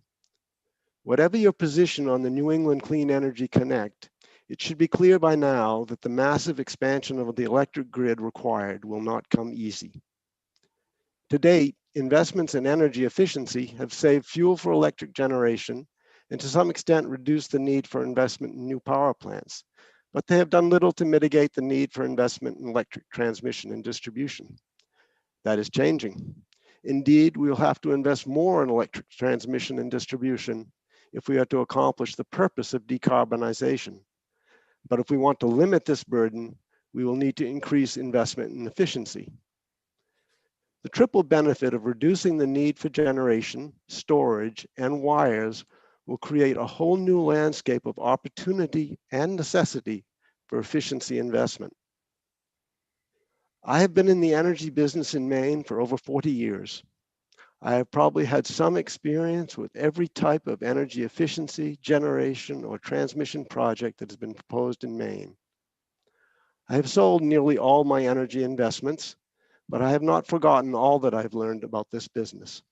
Whatever your position on the New England Clean Energy Connect, it should be clear by now that the massive expansion of the electric grid required will not come easy. To date, investments in energy efficiency have saved fuel for electric generation and to some extent reduced the need for investment in new power plants, but they have done little to mitigate the need for investment in electric transmission and distribution. That is changing. Indeed, we will have to invest more in electric transmission and distribution if we are to accomplish the purpose of decarbonization. But if we want to limit this burden, we will need to increase investment in efficiency. The triple benefit of reducing the need for generation, storage, and wires will create a whole new landscape of opportunity and necessity for efficiency investment. I have been in the energy business in Maine for over 40 years. I have probably had some experience with every type of energy efficiency, generation, or transmission project that has been proposed in Maine. I have sold nearly all my energy investments, but I have not forgotten all that I've learned about this business.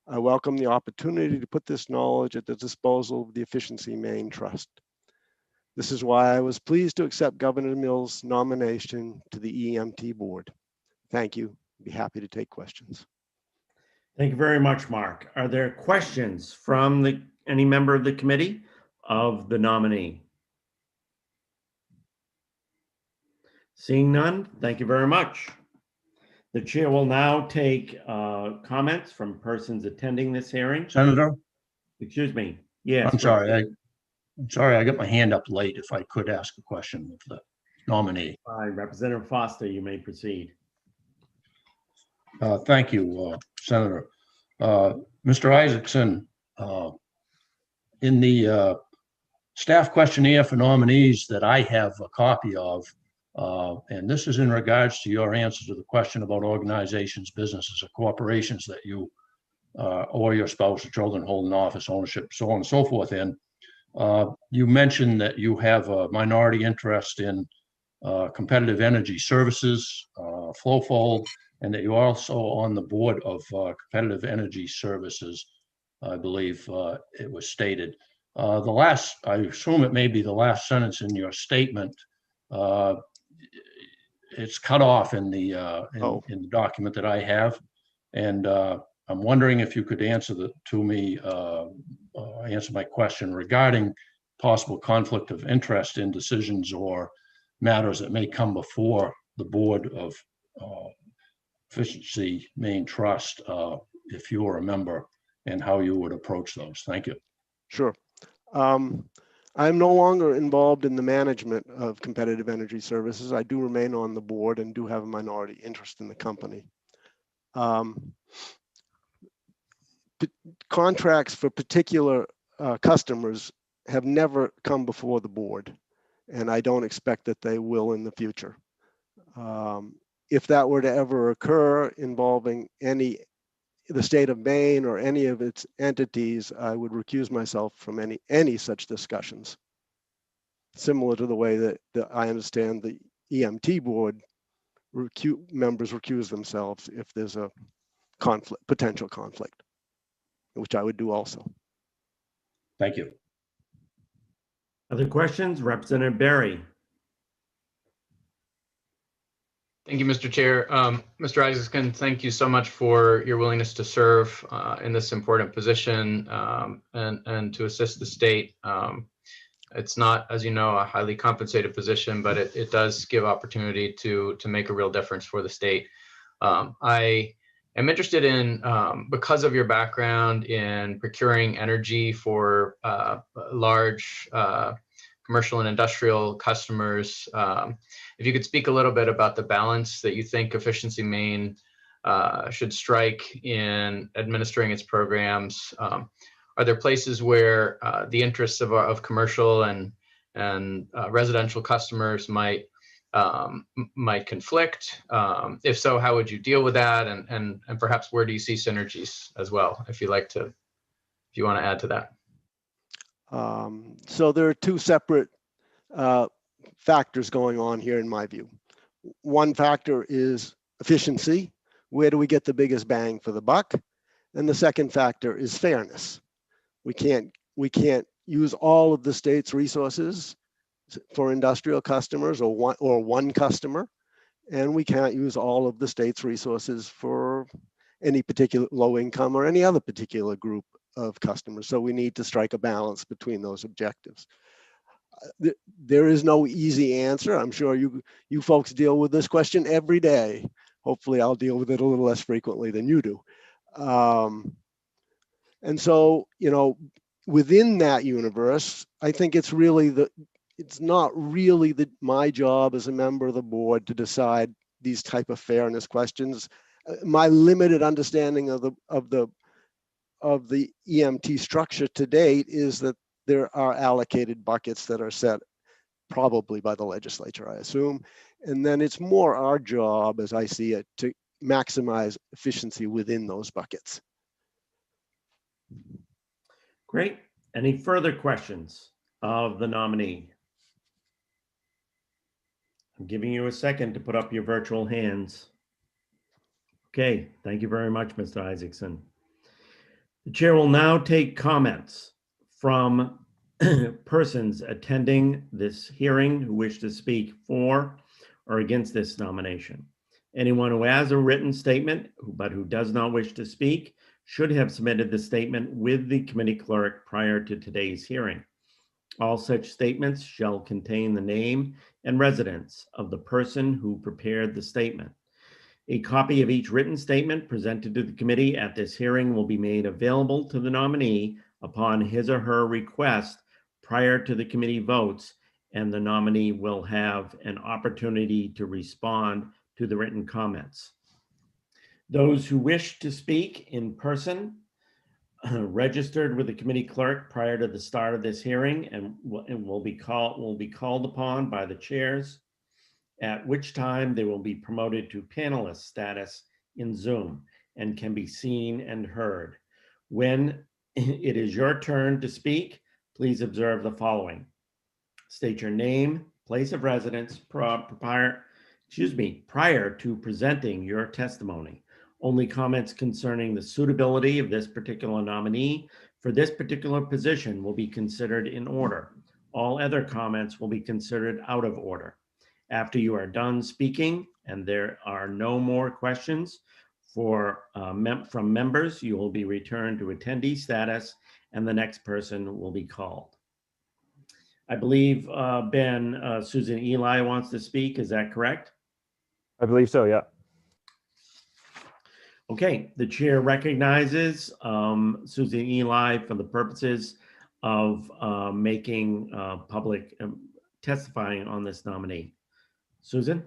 I welcome the opportunity to put this knowledge at the disposal of the Efficiency Maine Trust. This is why I was pleased to accept Governor Mills' nomination to the EMT board. Thank you. I'd be happy to take questions. Thank you very much, Mark. Are there questions from any member of the committee of the nominee? Seeing none, thank you very much. The chair will now take comments from persons attending this hearing. Senator? Excuse me. Yes. I'm sorry. I'm sorry, I got my hand up late. If I could ask a question of the nominee. Representative Foster, you may proceed. Thank you, Senator. Mr. Isaacson, In the staff questionnaire for nominees that I have a copy of, and this is in regards to your answer to the question about organizations, businesses, or corporations that you or your spouse or children hold an office, ownership, so on and so forth in. You mentioned that you have a minority interest in competitive energy services, Flowfold, and that you're also on the board of competitive energy services, I believe it was stated. The last, I assume it may be the last sentence in your statement. It's cut off in the in the document that I have, and I'm wondering if you could answer answer my question regarding possible conflict of interest in decisions or matters that may come before the board of Efficiency Maine Trust, if you were a member, and how you would approach those. Thank you. Sure. I'm no longer involved in the management of competitive energy services. I do remain on the board and do have a minority interest in the company. Contracts for particular customers have never come before the board, and I don't expect that they will in the future. If that were to ever occur involving the state of Maine or any of its entities, I would recuse myself from any such discussions. Similar to the way that I understand the EMT board members recuse themselves if there's a potential conflict, which I would do also. Thank you. Other questions? Representative Barry. Thank you, Mr. Chair. Mr. Isaacson, thank you so much for your willingness to serve in this important position and to assist the state. It's not, as you know, a highly compensated position, but it does give opportunity to make a real difference for the state. I am interested in, because of your background in procuring energy for large commercial and industrial customers, if you could speak a little bit about the balance that you think Efficiency Maine should strike in administering its programs. Are there places where the interests of commercial and residential customers might conflict? If so, how would you deal with that? And perhaps where do you see synergies as well? If you want to add to that. So there are two separate factors going on here in my view. One factor is efficiency. Where do we get the biggest bang for the buck? And the second factor is fairness. We can't use all of the state's resources for industrial customers or one customer, and we can't use all of the state's resources for any particular low income or any other particular group of customers. So we need to strike a balance between those objectives. There is no easy answer. I'm sure you folks deal with this question every day. Hopefully I'll deal with it a little less frequently than you do. And so, within that universe, I think it's not really my job as a member of the board to decide these type of fairness questions. My limited understanding of the EMT structure to date is that there are allocated buckets that are set probably by the legislature, I assume. And then it's more our job, as I see it, to maximize efficiency within those buckets. Great. Any further questions of the nominee? I'm giving you a second to put up your virtual hands. Okay, thank you very much, Mr. Isaacson. The chair will now take comments from persons attending this hearing who wish to speak for or against this nomination. Anyone who has a written statement but who does not wish to speak should have submitted the statement with the committee clerk prior to today's hearing. All such statements shall contain the name and residence of the person who prepared the statement. A copy of each written statement presented to the committee at this hearing will be made available to the nominee upon his or her request prior to the committee votes, and the nominee will have an opportunity to respond to the written comments. Those who wish to speak in person registered with the committee clerk prior to the start of this hearing and will be called upon by the chairs, at which time they will be promoted to panelist status in Zoom and can be seen and heard. When it is your turn to speak, please observe the following. State your name, place of residence prior to presenting your testimony. Only comments concerning the suitability of this particular nominee for this particular position will be considered in order. All other comments will be considered out of order. After you are done speaking and there are no more questions from members, you will be returned to attendee status and the next person will be called. I believe, Ben, Susan Eli wants to speak. Is that correct? I believe so, yeah. Okay, the chair recognizes Susan Eli for the purposes of making public testifying on this nominee. Susan?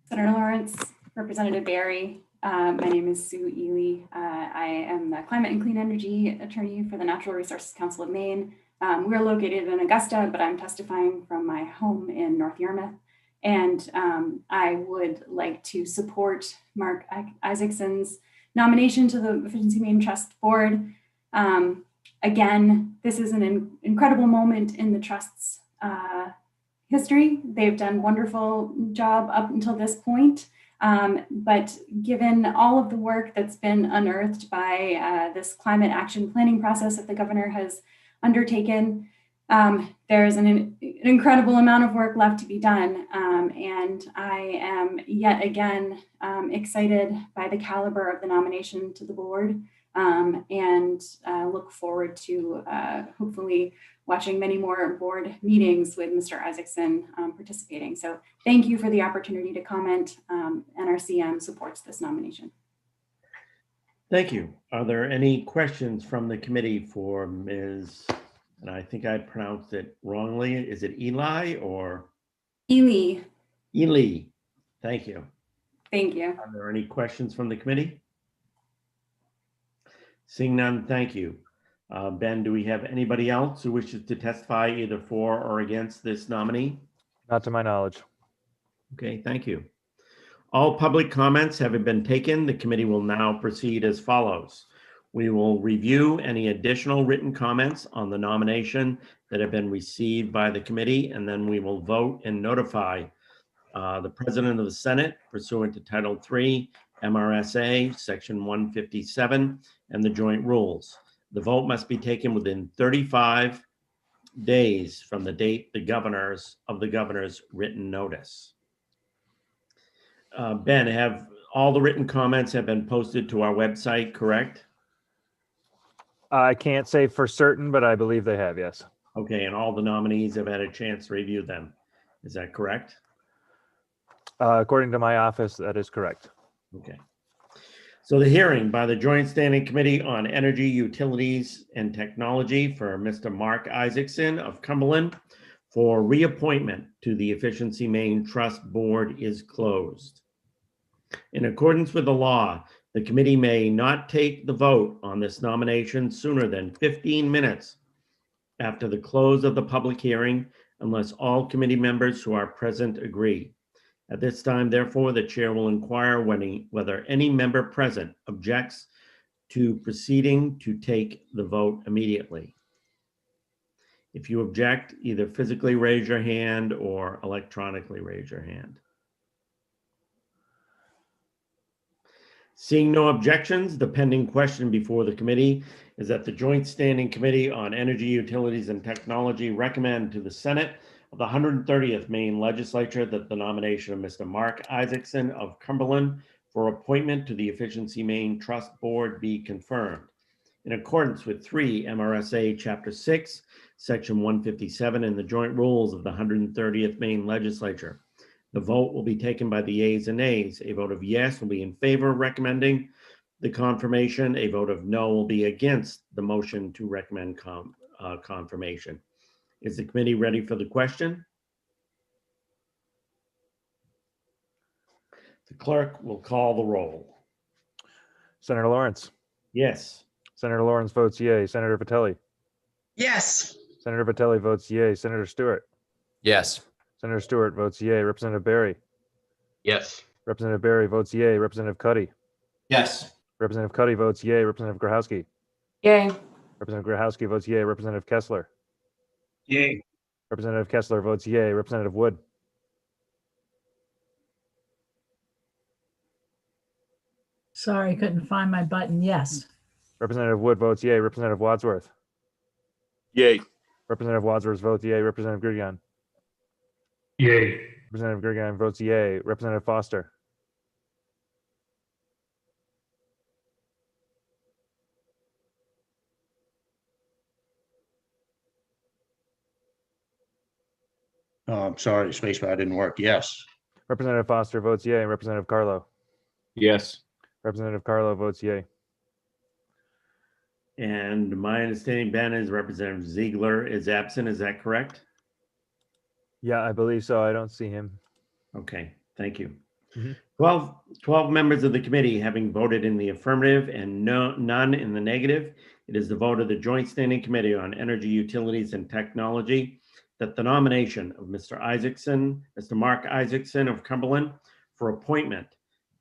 Senator Lawrence, Representative Barry, my name is Sue Ely. I am the Climate and Clean Energy Attorney for the Natural Resources Council of Maine. We're located in Augusta, but I'm testifying from my home in North Yarmouth. And I would like to support Mark Isaacson's nomination to the Efficiency Maine Trust Board. Again, this is an incredible moment in the Trust's history. They've done a wonderful job up until this point. But given all of the work that's been unearthed by this climate action planning process that the governor has undertaken, there's an incredible amount of work left to be done. And I am yet again excited by the caliber of the nomination to the board and look forward to hopefully watching many more board meetings with Mr. Isaacson participating. So thank you for the opportunity to comment. NRCM supports this nomination. Thank you. Are there any questions from the committee for Ms., and I think I pronounced it wrongly. Is it Eli or? Ely. Ely. Thank you. Thank you. Are there any questions from the committee? Seeing none, thank you. Ben, do we have anybody else who wishes to testify either for or against this nominee? Not to my knowledge. Okay, thank you. All public comments having been taken, the committee will now proceed as follows. We will review any additional written comments on the nomination that have been received by the committee, and then we will vote and notify the President of the Senate pursuant to Title III, MRSA, Section 157, and the joint rules. The vote must be taken within 35 days from the date the governor's written notice. Ben, have all the written comments have been posted to our website, correct? I can't say for certain, but I believe they have, yes. Okay, and all the nominees have had a chance to review them. Is that correct? According to my office, that is correct. Okay. So the hearing by the Joint Standing Committee on Energy, Utilities, and Technology for Mr. Mark Isaacson of Cumberland for reappointment to the Efficiency Maine Trust Board is closed. In accordance with the law, the committee may not take the vote on this nomination sooner than 15 minutes after the close of the public hearing, unless all committee members who are present agree. At this time, therefore, the chair will inquire whether any member present objects to proceeding to take the vote immediately. If you object, either physically raise your hand or electronically raise your hand. Seeing no objections, the pending question before the committee is that the Joint Standing Committee on Energy, Utilities, and Technology recommend to the Senate of the 130th Maine Legislature that the nomination of Mr. Mark Isaacson of Cumberland for appointment to the Efficiency Maine Trust Board be confirmed. In accordance with 3 MRSA Chapter 6, Section 157, and the joint rules of the 130th Maine Legislature. The vote will be taken by the yeas and nays. A vote of yes will be in favor of recommending the confirmation. A vote of no will be against the motion to recommend confirmation. Is the committee ready for the question? The clerk will call the roll. Senator Lawrence. Yes. Senator Lawrence votes yay. Senator Vitelli. Yes. Senator Vitelli votes yay. Senator Stewart. Yes. Senator Stewart votes yay. Representative Barry. Yes. Representative Barry votes yay. Representative Cuddy. Yes. Representative Cuddy votes yay. Representative Grahowski. Yay. Representative Grahowski votes yay. Representative Kessler. Yay. Representative Kessler votes yay. Representative Wood. Sorry, couldn't find my button. Yes. Representative Wood votes yay. Representative Wadsworth. Yay. Representative Wadsworth votes yay. Representative Grigion. Yay. Representative Grigion votes yay. Representative Foster. Sorry, spacebar didn't work. Yes. Representative Foster votes yay. Representative Carlo. Yes. Representative Carlo votes yay. And my understanding, Ben, is Representative Ziegler is absent. Is that correct? Yeah, I believe so. I don't see him. Okay, thank you. Mhm. 12 members of the committee having voted in the affirmative and none in the negative, it is the vote of the Joint Standing Committee on Energy, Utilities, and Technology that the nomination of Mr. Mark Isaacson of Cumberland for appointment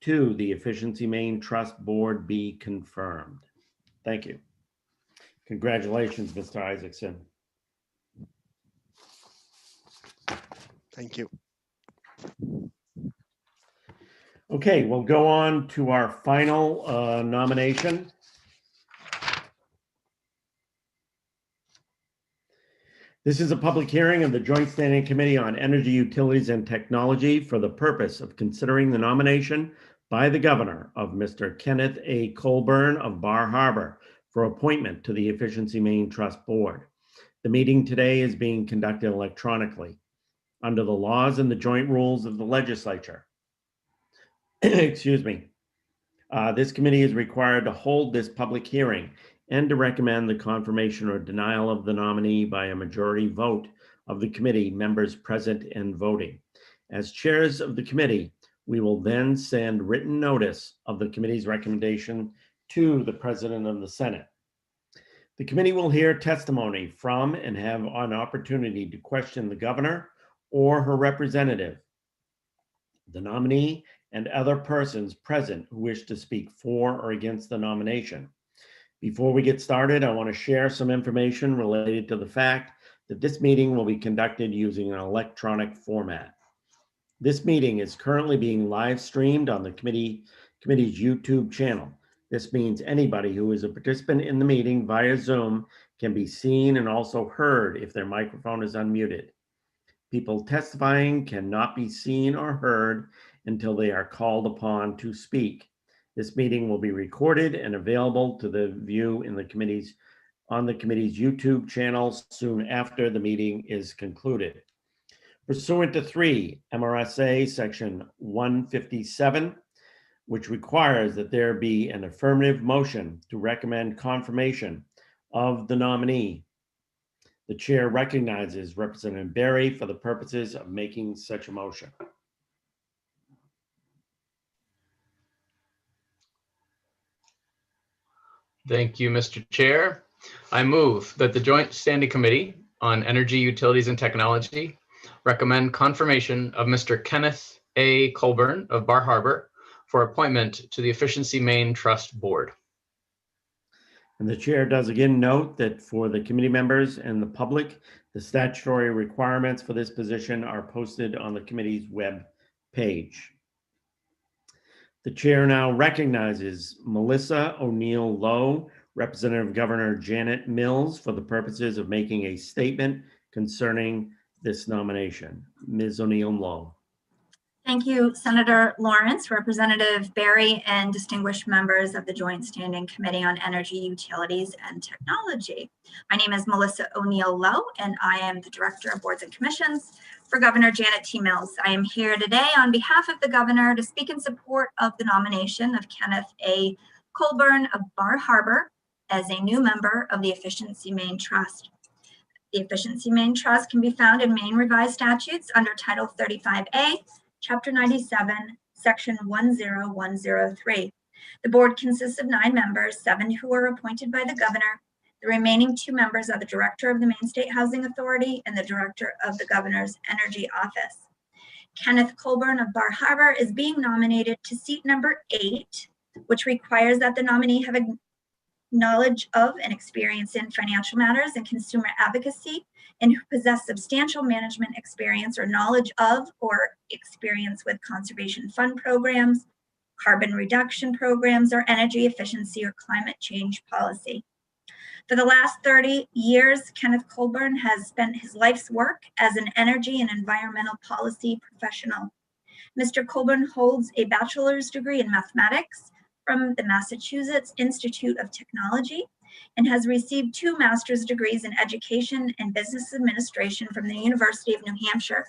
to the Efficiency Maine Trust Board be confirmed. Thank you. Congratulations, Mr. Isaacson. Thank you. Okay, we'll go on to our final nomination. This is a public hearing of the Joint Standing Committee on Energy, Utilities, and Technology for the purpose of considering the nomination by the governor of Mr. Kenneth A. Colburn of Bar Harbor for appointment to the Efficiency Maine Trust Board. The meeting today is being conducted electronically under the laws and the joint rules of the legislature. Excuse me. This committee is required to hold this public hearing and to recommend the confirmation or denial of the nominee by a majority vote of the committee members present and voting. As chairs of the committee, we will then send written notice of the committee's recommendation to the President of the Senate. The committee will hear testimony from and have an opportunity to question the governor or her representative, the nominee, and other persons present who wish to speak for or against the nomination. Before we get started, I want to share some information related to the fact that this meeting will be conducted using an electronic format. This meeting is currently being live streamed on the committee's YouTube channel. This means anybody who is a participant in the meeting via Zoom can be seen and also heard if their microphone is unmuted. People testifying cannot be seen or heard until they are called upon to speak. This meeting will be recorded and available to the view in the committee's YouTube channel soon after the meeting is concluded. Pursuant to 3 MRSA section 157, which requires that there be an affirmative motion to recommend confirmation of the nominee, the chair recognizes Representative Barry for the purposes of making such a motion. Thank you, Mr. Chair. I move that the Joint Standing Committee on Energy, Utilities, and Technology recommend confirmation of Mr. Kenneth A. Colburn of Bar Harbor for appointment to the Efficiency Maine Trust Board. And the chair does again note that for the committee members and the public, the statutory requirements for this position are posted on the committee's web page. The chair now recognizes Melissa O'Neill Lowe, Representative Governor Janet Mills, for the purposes of making a statement concerning this nomination. Ms. O'Neill Lowe. Thank you, Senator Lawrence, Representative Barry, and distinguished members of the Joint Standing Committee on Energy, Utilities, and Technology. My name is Melissa O'Neill Lowe, and I am the Director of Boards and Commissions for Governor Janet T. Mills. I am here today on behalf of the governor to speak in support of the nomination of Kenneth A. Colburn of Bar Harbor as a new member of the Efficiency Maine Trust. The Efficiency Maine Trust can be found in Maine Revised Statutes under Title 35A, Chapter 97, Section 10103. The board consists of 9 members, 7 who are appointed by the governor. The remaining 2 members are the director of the Maine State Housing Authority and the director of the governor's energy office. Kenneth Colburn of Bar Harbor is being nominated to seat number 8, which requires that the nominee have a knowledge of and experience in financial matters and consumer advocacy, and who possess substantial management experience or knowledge of or experience with conservation fund programs, carbon reduction programs, or energy efficiency or climate change policy. For the last 30 years, Kenneth Colburn has spent his life's work as an energy and environmental policy professional. Mr. Colburn holds a bachelor's degree in mathematics from the Massachusetts Institute of Technology and has received 2 master's degrees in education and business administration from the University of New Hampshire.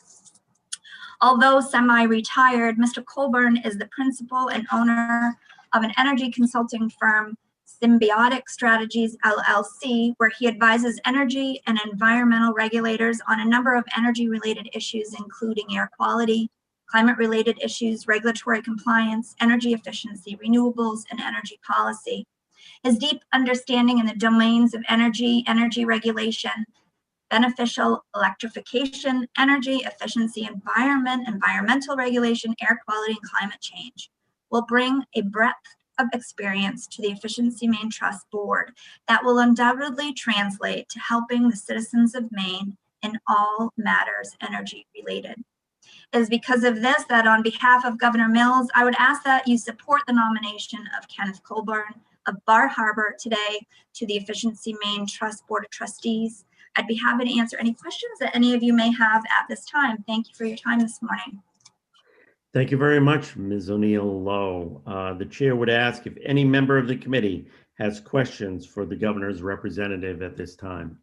Although semi-retired, Mr. Colburn is the principal and owner of an energy consulting firm, Symbiotic Strategies LLC, where he advises energy and environmental regulators on a number of energy-related issues, including air quality, climate-related issues, regulatory compliance, energy efficiency, renewables, and energy policy. His deep understanding in the domains of energy, energy regulation, beneficial electrification, energy efficiency, environment, environmental regulation, air quality, and climate change will bring a breadth of experience to the Efficiency Maine Trust Board that will undoubtedly translate to helping the citizens of Maine in all matters energy related. It is because of this that on behalf of Governor Mills, I would ask that you support the nomination of Kenneth Colburn of Bar Harbor today to the Efficiency Maine Trust Board of Trustees. I'd be happy to answer any questions that any of you may have at this time. Thank you for your time this morning. Thank you very much, Ms. O'Neill Lowe. The chair would ask if any member of the committee has questions for the governor's representative at this time.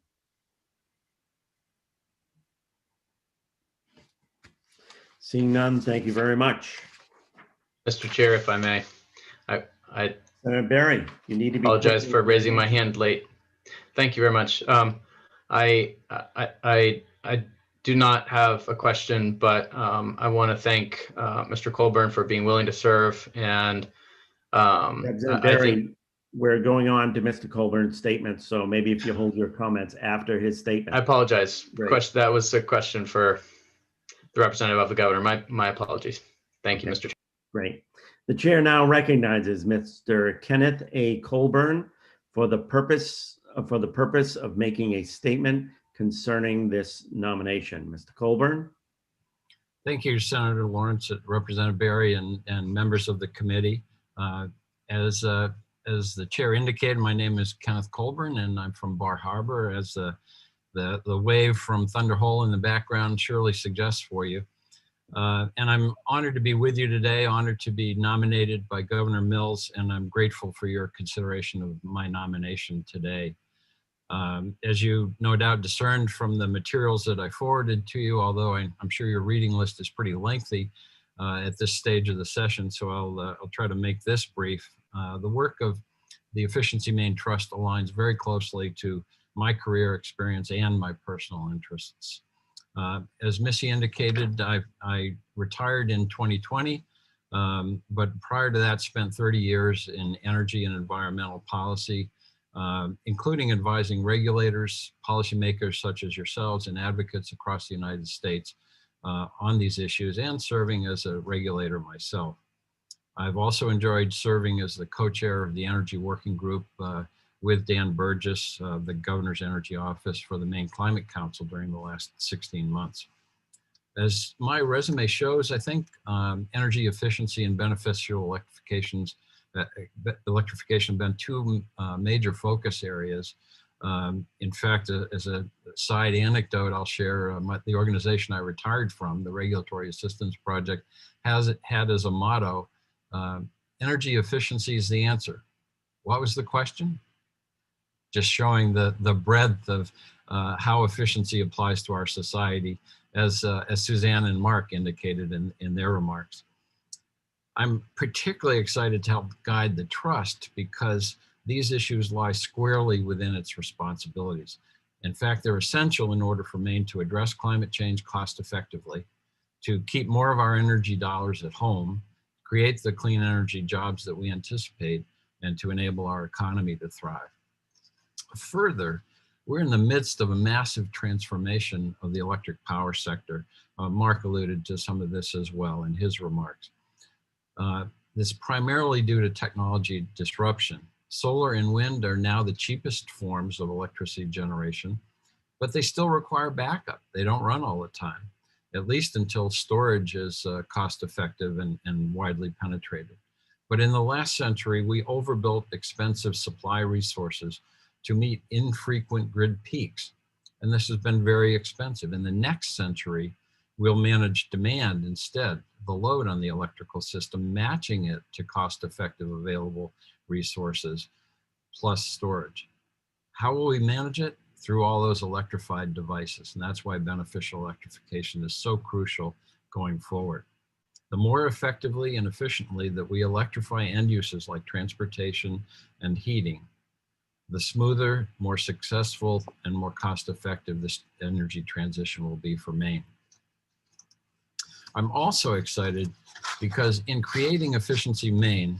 Seeing none, thank you very much. Mr. Chair, if I may, I Senator Barry, you need to be. Apologize for raising my hand late. Thank you very much. I do not have a question, but I want to thank Mr. Colburn for being willing to serve. And Barry, we're going on to Mr. Colburn's statement, so maybe if you hold your comments after his statement. I apologize. Great. That was a question for the representative of the governor. My apologies. Thank you, Mr. Chair. Great. The chair now recognizes Mr. Kenneth A. Colburn for the purpose of making a statement concerning this nomination. Mr. Colburn. Thank you, Senator Lawrence, Representative Barry, and members of the committee. As the chair indicated, my name is Kenneth Colburn, and I'm from Bar Harbor, as the wave from Thunder Hole in the background surely suggests for you. And I'm honored to be with you today, honored to be nominated by Governor Mills, and I'm grateful for your consideration of my nomination today. As you no doubt discerned from the materials that I forwarded to you, although I'm sure your reading list is pretty lengthy at this stage of the session, so I'll try to make this brief. The work of the Efficiency Maine Trust aligns very closely to my career experience and my personal interests. As Missy indicated, I retired in 2020, but prior to that spent 30 years in energy and environmental policy, including advising regulators, policymakers such as yourselves, and advocates across the United States on these issues, and serving as a regulator myself. I've also enjoyed serving as the co-chair of the Energy Working Group with Dan Burgess, the Governor's Energy Office for the Maine Climate Council during the last 16 months. As my resume shows, I think energy efficiency and beneficial electrification have been 2 major focus areas. In fact, as a side anecdote, I'll share the organization I retired from, the Regulatory Assistance Project, had as a motto, energy efficiency is the answer. What was the question? Just showing the breadth of how efficiency applies to our society, as Suzanne and Mark indicated in their remarks. I'm particularly excited to help guide the trust because these issues lie squarely within its responsibilities. In fact, they're essential in order for Maine to address climate change cost effectively, to keep more of our energy dollars at home, create the clean energy jobs that we anticipate, and to enable our economy to thrive. Further, we're in the midst of a massive transformation of the electric power sector. Mark alluded to some of this as well in his remarks. This is primarily due to technology disruption. Solar and wind are now the cheapest forms of electricity generation, but they still require backup. They don't run all the time, at least until storage is cost effective and widely penetrated. But in the last century, we overbuilt expensive supply resources to meet infrequent grid peaks. And this has been very expensive. In the next century, we'll manage demand instead, the load on the electrical system, matching it to cost-effective available resources plus storage. How will we manage it? Through all those electrified devices. And that's why beneficial electrification is so crucial going forward. The more effectively and efficiently that we electrify end uses like transportation and heating, the smoother, more successful, and more cost-effective this energy transition will be for Maine. I'm also excited because in creating Efficiency Maine,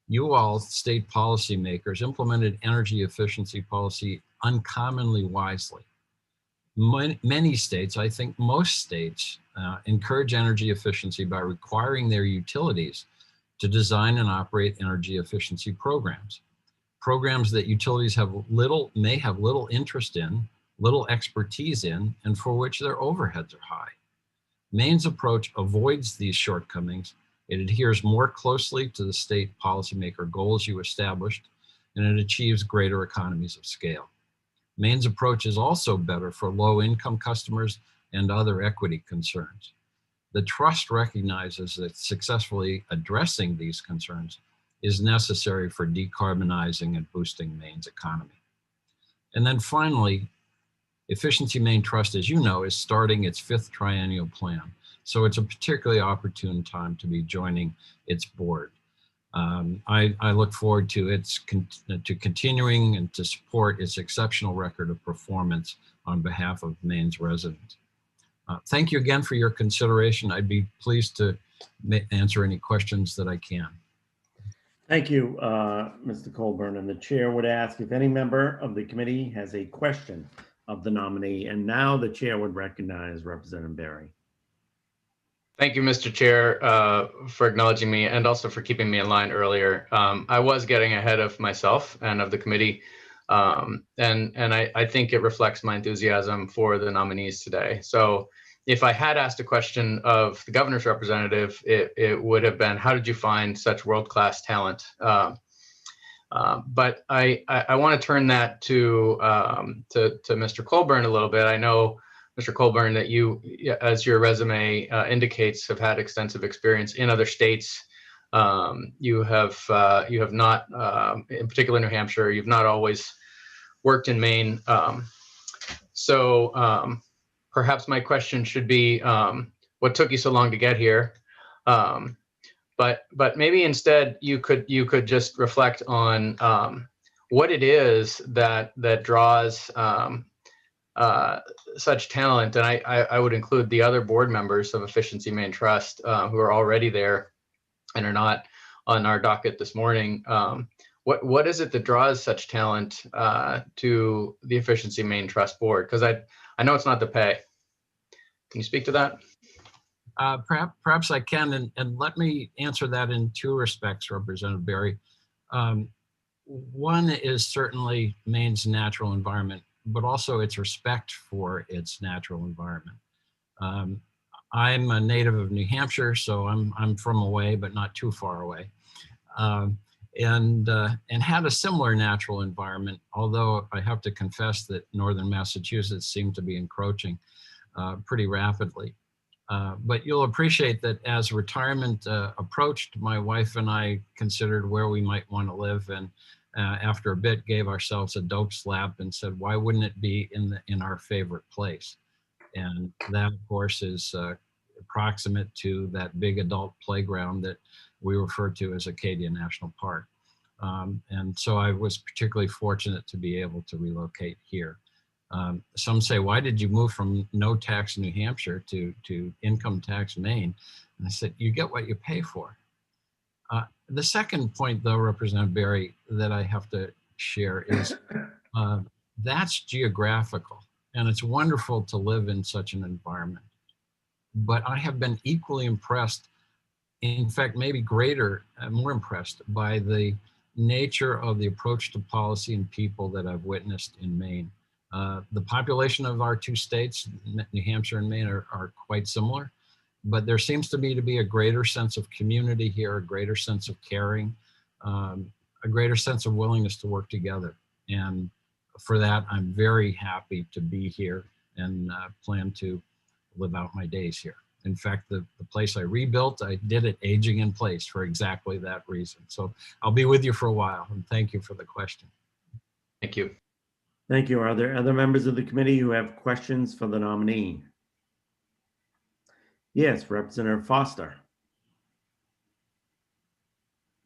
you all, state policymakers, implemented energy efficiency policy uncommonly wisely. Many states, I think most states, encourage energy efficiency by requiring their utilities to design and operate energy efficiency programs. Programs that utilities may have little interest in, little expertise in, and for which their overheads are high. Maine's approach avoids these shortcomings. It adheres more closely to the state policymaker goals you established, and it achieves greater economies of scale. Maine's approach is also better for low-income customers and other equity concerns. The trust recognizes that successfully addressing these concerns is necessary for decarbonizing and boosting Maine's economy. And then finally, Efficiency Maine Trust, as you know, is starting its 5th triennial plan. So it's a particularly opportune time to be joining its board. I look forward to continuing and to support its exceptional record of performance on behalf of Maine's residents. Thank you again for your consideration. I'd be pleased to answer any questions that I can. Thank you, Mr. Colburn. And the chair would ask if any member of the committee has a question of the nominee. And now the chair would recognize Representative Berry. Thank you, Mr. Chair, for acknowledging me and also for keeping me in line earlier. I was getting ahead of myself and of the committee, and I think it reflects my enthusiasm for the nominees today. So if I had asked a question of the governor's representative, it would have been, how did you find such world-class talent? But I want to turn that to Mr. Colburn a little bit. I know, Mr. Colburn, that you, as your resume indicates, have had extensive experience in other states. You have not, in particular New Hampshire, you've not always worked in Maine. So perhaps my question should be, what took you so long to get here? But maybe instead you could just reflect on what it is that draws such talent, and I would include the other board members of Efficiency Maine Trust who are already there and are not on our docket this morning. What is it that draws such talent to the Efficiency Maine Trust board? Because I know it's not the pay. Can you speak to that? Perhaps I can, and let me answer that in 2 respects, Representative Berry. One is certainly Maine's natural environment, but also its respect for its natural environment. I'm a native of New Hampshire, so I'm from away, but not too far away, and had a similar natural environment, although I have to confess that northern Massachusetts seemed to be encroaching pretty rapidly. But you'll appreciate that as retirement approached, my wife and I considered where we might want to live, and after a bit gave ourselves a dope slap and said, why wouldn't it be in our favorite place? And that, of course, is proximate to that big adult playground that we refer to as Acadia National Park. And so I was particularly fortunate to be able to relocate here. Some say, why did you move from no tax New Hampshire to income tax Maine? And I said, you get what you pay for. The second point, though, Representative Barry, that I have to share is that's geographical, and it's wonderful to live in such an environment. But I have been equally impressed, in fact, maybe greater, more impressed by the nature of the approach to policy and people that I've witnessed in Maine. The population of our two states, New Hampshire and Maine, are quite similar, but there seems to be a greater sense of community here, a greater sense of caring, a greater sense of willingness to work together. And for that, I'm very happy to be here and plan to live out my days here. In fact, the place I rebuilt, I did it aging in place for exactly that reason. So I'll be with you for a while, and thank you for the question. Thank you. Thank you. Are there other members of the committee who have questions for the nominee? Yes, Representative Foster.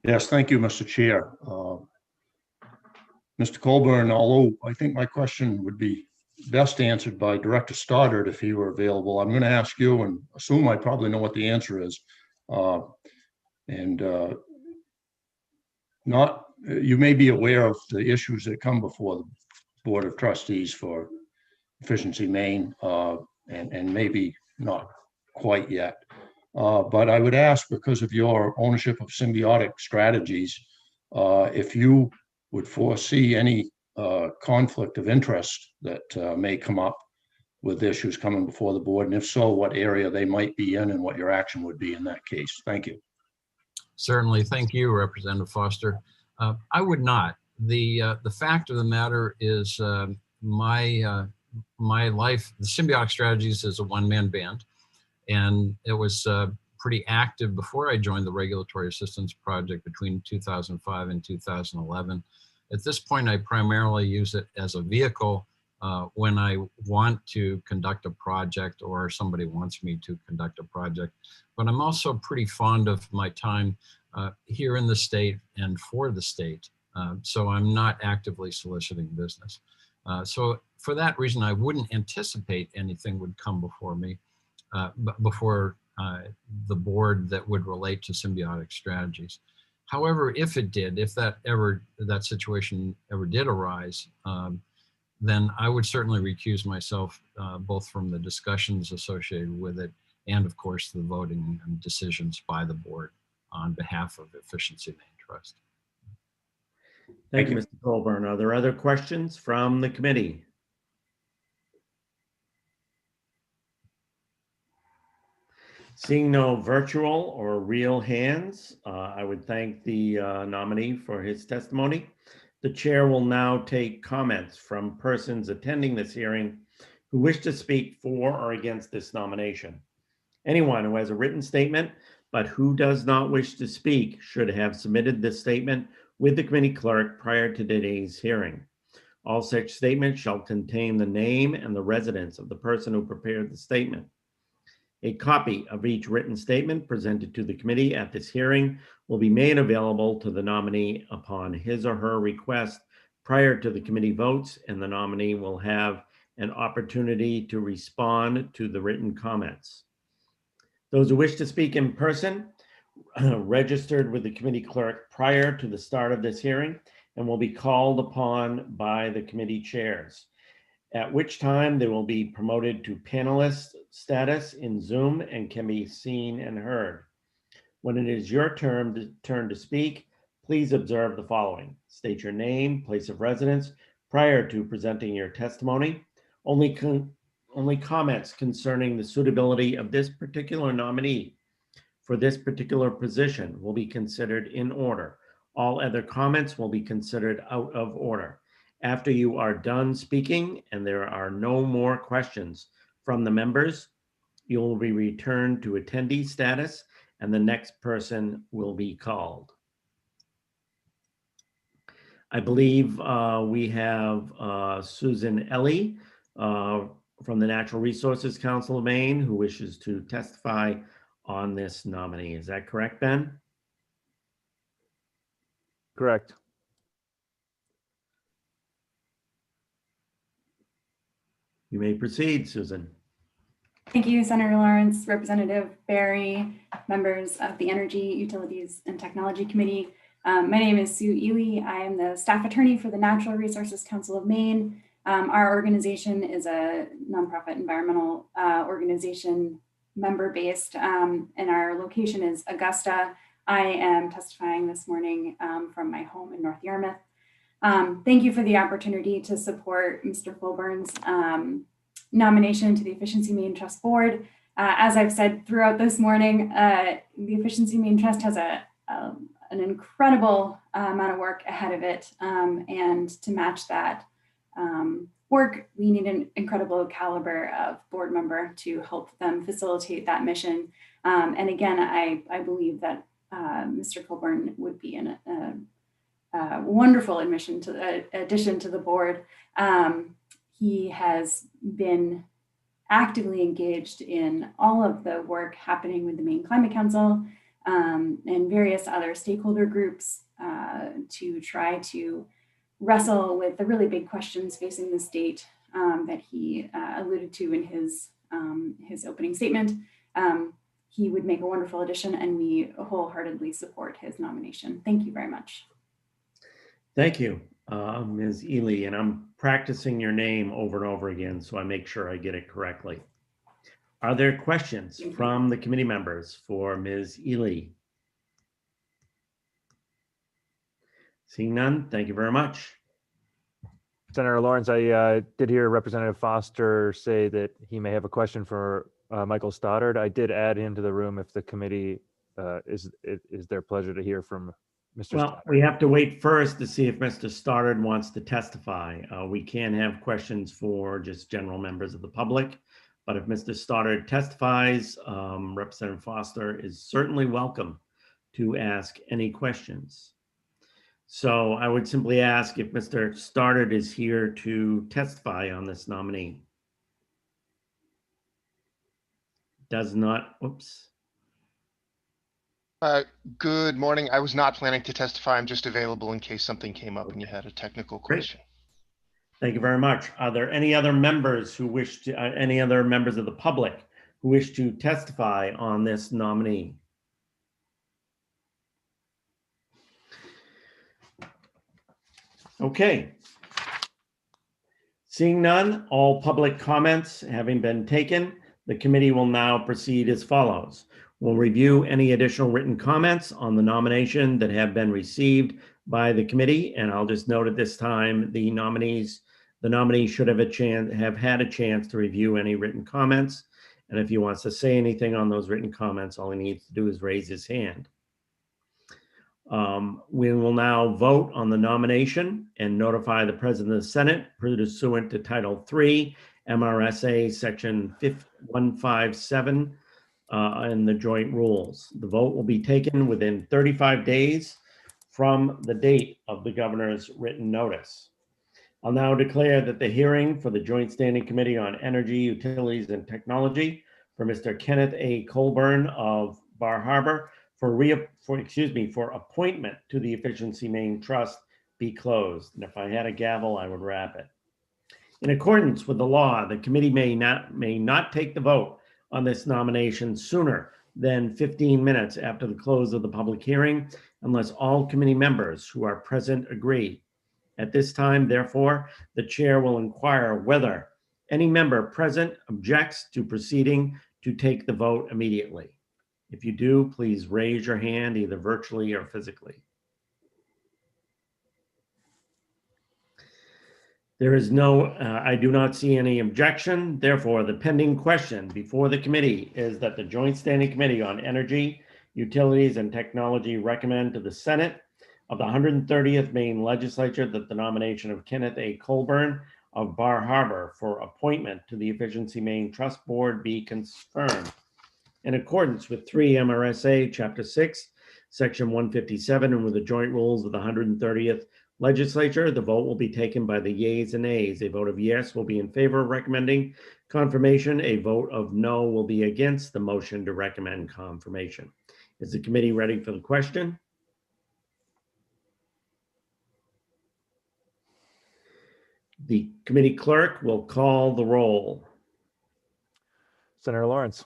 Yes, thank you, Mr. Chair. Mr. Colburn, although I think my question would be best answered by Director Stoddard if he were available, I'm going to ask you and assume I probably know what the answer is. You may be aware of the issues that come before the Board of Trustees for Efficiency Maine, and maybe not quite yet. But I would ask, because of your ownership of Symbiotic Strategies, if you would foresee any conflict of interest that may come up with issues coming before the board, and if so, what area they might be in and what your action would be in that case. Thank you. Certainly. Thank you, Representative Foster. I would not. The fact of the matter is my life, the Symbiotic Strategies is a one-man band, and it was pretty active before I joined the Regulatory Assistance Project between 2005 and 2011. At this point, I primarily use it as a vehicle when I want to conduct a project or somebody wants me to conduct a project. But I'm also pretty fond of my time here in the state and for the state. So I'm not actively soliciting business. So for that reason, I wouldn't anticipate anything would come before me, before the board that would relate to Symbiotic Strategies. However, if it did, if that situation ever did arise, then I would certainly recuse myself both from the discussions associated with it and, of course, the voting and decisions by the board on behalf of Efficiency Maine Trust. Thank you, Mr. Colburn. Are there other questions from the committee? Seeing no virtual or real hands, I would thank the nominee for his testimony. The chair will now take comments from persons attending this hearing who wish to speak for or against this nomination. Anyone who has a written statement but who does not wish to speak should have submitted this statement with the committee clerk prior to today's hearing. All such statements shall contain the name and the residence of the person who prepared the statement. A copy of each written statement presented to the committee at this hearing will be made available to the nominee upon his or her request prior to the committee votes, and the nominee will have an opportunity to respond to the written comments. Those who wish to speak in person registered with the committee clerk prior to the start of this hearing and will be called upon by the committee chairs, at which time they will be promoted to panelist status in Zoom and can be seen and heard. When it is your turn to speak, please observe the following. State your name, place of residence prior to presenting your testimony. Only comments concerning the suitability of this particular nominee for this particular position will be considered in order. All other comments will be considered out of order. After you are done speaking and there are no more questions from the members, you will be returned to attendee status and the next person will be called. I believe we have Susan Ellie from the Natural Resources Council of Maine who wishes to testify on this nominee. Is that correct, Ben? Correct. You may proceed, Susan. Thank you, Senator Lawrence, Representative Barry, members of the Energy, Utilities, and Technology Committee. My name is Sue Ely. I am the staff attorney for the Natural Resources Council of Maine. Our organization is a nonprofit environmental organization, member-based, and our location is Augusta. I am testifying this morning from my home in North Yarmouth. Thank you for the opportunity to support Mr. Colburn's nomination to the Efficiency Maine Trust Board. As I've said throughout this morning, the Efficiency Maine Trust has an incredible amount of work ahead of it. And to match that work, we need an incredible caliber of board member to help them facilitate that mission. And again, I believe that Mr. Colburn would be a wonderful addition to the board. He has been actively engaged in all of the work happening with the Maine Climate Council and various other stakeholder groups to try to wrestle with the really big questions facing the state that he alluded to in his opening statement. He would make a wonderful addition, and we wholeheartedly support his nomination. Thank you very much. Thank you, Ms. Ely, and I'm practicing your name over and over again so I make sure I get it correctly. Are there questions from the committee members for Ms. Ely? Seeing none, thank you very much. Senator Lawrence, I did hear Representative Foster say that he may have a question for Michael Stoddard. I did add him to the room if the committee is their pleasure to hear from Mr. Well, Stoddard. we have to wait first to see if Mr. Stoddard wants to testify. We can have questions for just general members of the public, but if Mr. Stoddard testifies, Representative Foster is certainly welcome to ask any questions. So I would simply ask if Mr. Stoddard is here to testify on this nominee. Does not, oops. Good morning. I was not planning to testify. I'm just available in case something came up and you had a technical question. Great. Thank you very much. Are there any other members who wish to, any other members of the public who wish to testify on this nominee? Okay. Seeing none, all public comments having been taken, the committee will now proceed as follows. We'll review any additional written comments on the nomination that have been received by the committee. And I'll just note at this time, the nominee should have had a chance to review any written comments. And if he wants to say anything on those written comments, all he needs to do is raise his hand. We will now vote on the nomination and notify the President of the Senate pursuant to Title III, MRSA Section 157 and the joint rules. The vote will be taken within 35 days from the date of the governor's written notice. I'll now declare that the hearing for the Joint Standing Committee on Energy, Utilities, and Technology for Mr. Kenneth A. Colburn of Bar Harbor for appointment to the Efficiency Maine Trust be closed. And if I had a gavel, I would wrap it. In accordance with the law, the committee may not take the vote on this nomination sooner than 15 minutes after the close of the public hearing, unless all committee members who are present agree. At this time, therefore, the chair will inquire whether any member present objects to proceeding to take the vote immediately. If you do, please raise your hand either virtually or physically. There is no, I do not see any objection. Therefore, the pending question before the committee is that the Joint Standing Committee on Energy, Utilities, and Technology recommend to the Senate of the 130th Maine Legislature that the nomination of Kenneth A. Colburn of Bar Harbor for appointment to the Efficiency Maine Trust Board be confirmed. In accordance with 3 MRSA Chapter 6, Section 157, and with the joint rules of the 130th Legislature, the vote will be taken by the yeas and nays. A vote of yes will be in favor of recommending confirmation. A vote of no will be against the motion to recommend confirmation. Is the committee ready for the question? The committee clerk will call the roll. Senator Lawrence.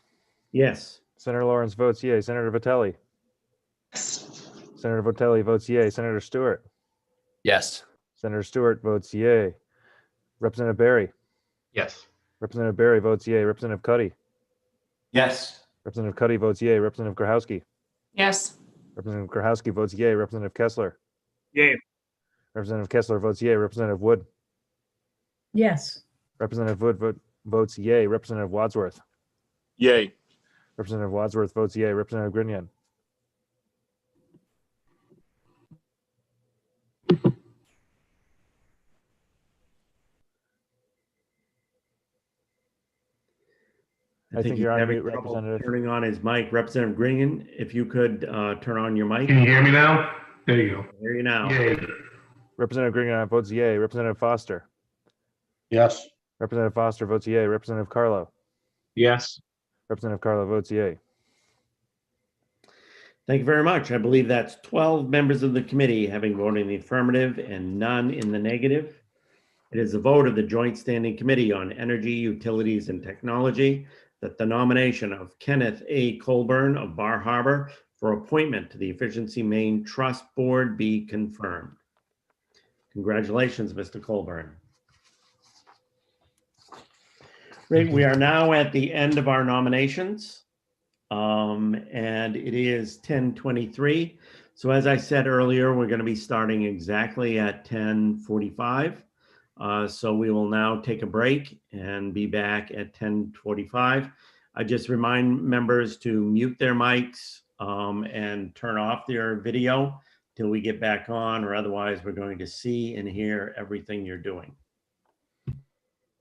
Yes. Senator Lawrence votes yea. Senator Vitelli. Senator Vitelli votes yea. Senator Stewart. Yes. Senator Stewart votes yea. Representative Barry. Yes. Representative Barry votes yea. Representative Cuddy. Yes. Representative Cuddy votes yea. Representative Grahowski. Yes. Representative Grahowski votes yea. Representative Kessler. Yay. Representative Kessler votes yea. Representative Wood. Yes. Representative Wood votes yea. Representative Wadsworth. Yay. Representative Wadsworth votes yea. Representative Grinion. I think he's you're on having mute, trouble Representative. turning on his mic. Representative Green, if you could turn on your mic. Can you hear me now? There you go. I hear you now. Yay. Representative Grinion votes yea. Representative Foster. Yes. Representative Foster votes yea. Representative Carlo. Yes. Representative Carlo votes yea. Thank you very much. I believe that's 12 members of the committee having voted in the affirmative and none in the negative. It is the vote of the Joint Standing Committee on Energy, Utilities, and Technology that the nomination of Kenneth A. Colburn of Bar Harbor for appointment to the Efficiency Maine Trust Board be confirmed. Congratulations, Mr. Colburn. Great. We are now at the end of our nominations. And it is 10:23. So as I said earlier, we're going to be starting exactly at 10:45. So we will now take a break and be back at 10:45. I just remind members to mute their mics and turn off their video till we get back on, or otherwise we're going to see and hear everything you're doing.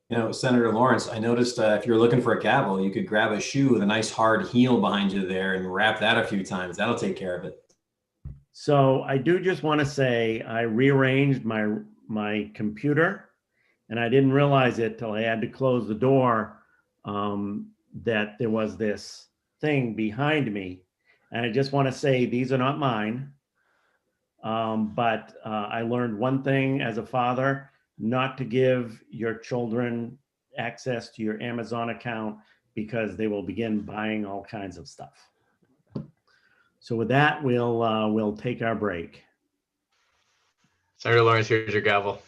You know, Senator Lawrence, I noticed if you're looking for a gavel, you could grab a shoe with a nice hard heel behind you there and wrap that a few times. That'll take care of it. So I do just want to say I rearranged my computer, and I didn't realize it till I had to close the door that there was this thing behind me. And I just want to say these are not mine. But I learned one thing as a father: not to give your children access to your Amazon account because they will begin buying all kinds of stuff. So with that, we'll take our break. Senator Lawrence, here's your gavel.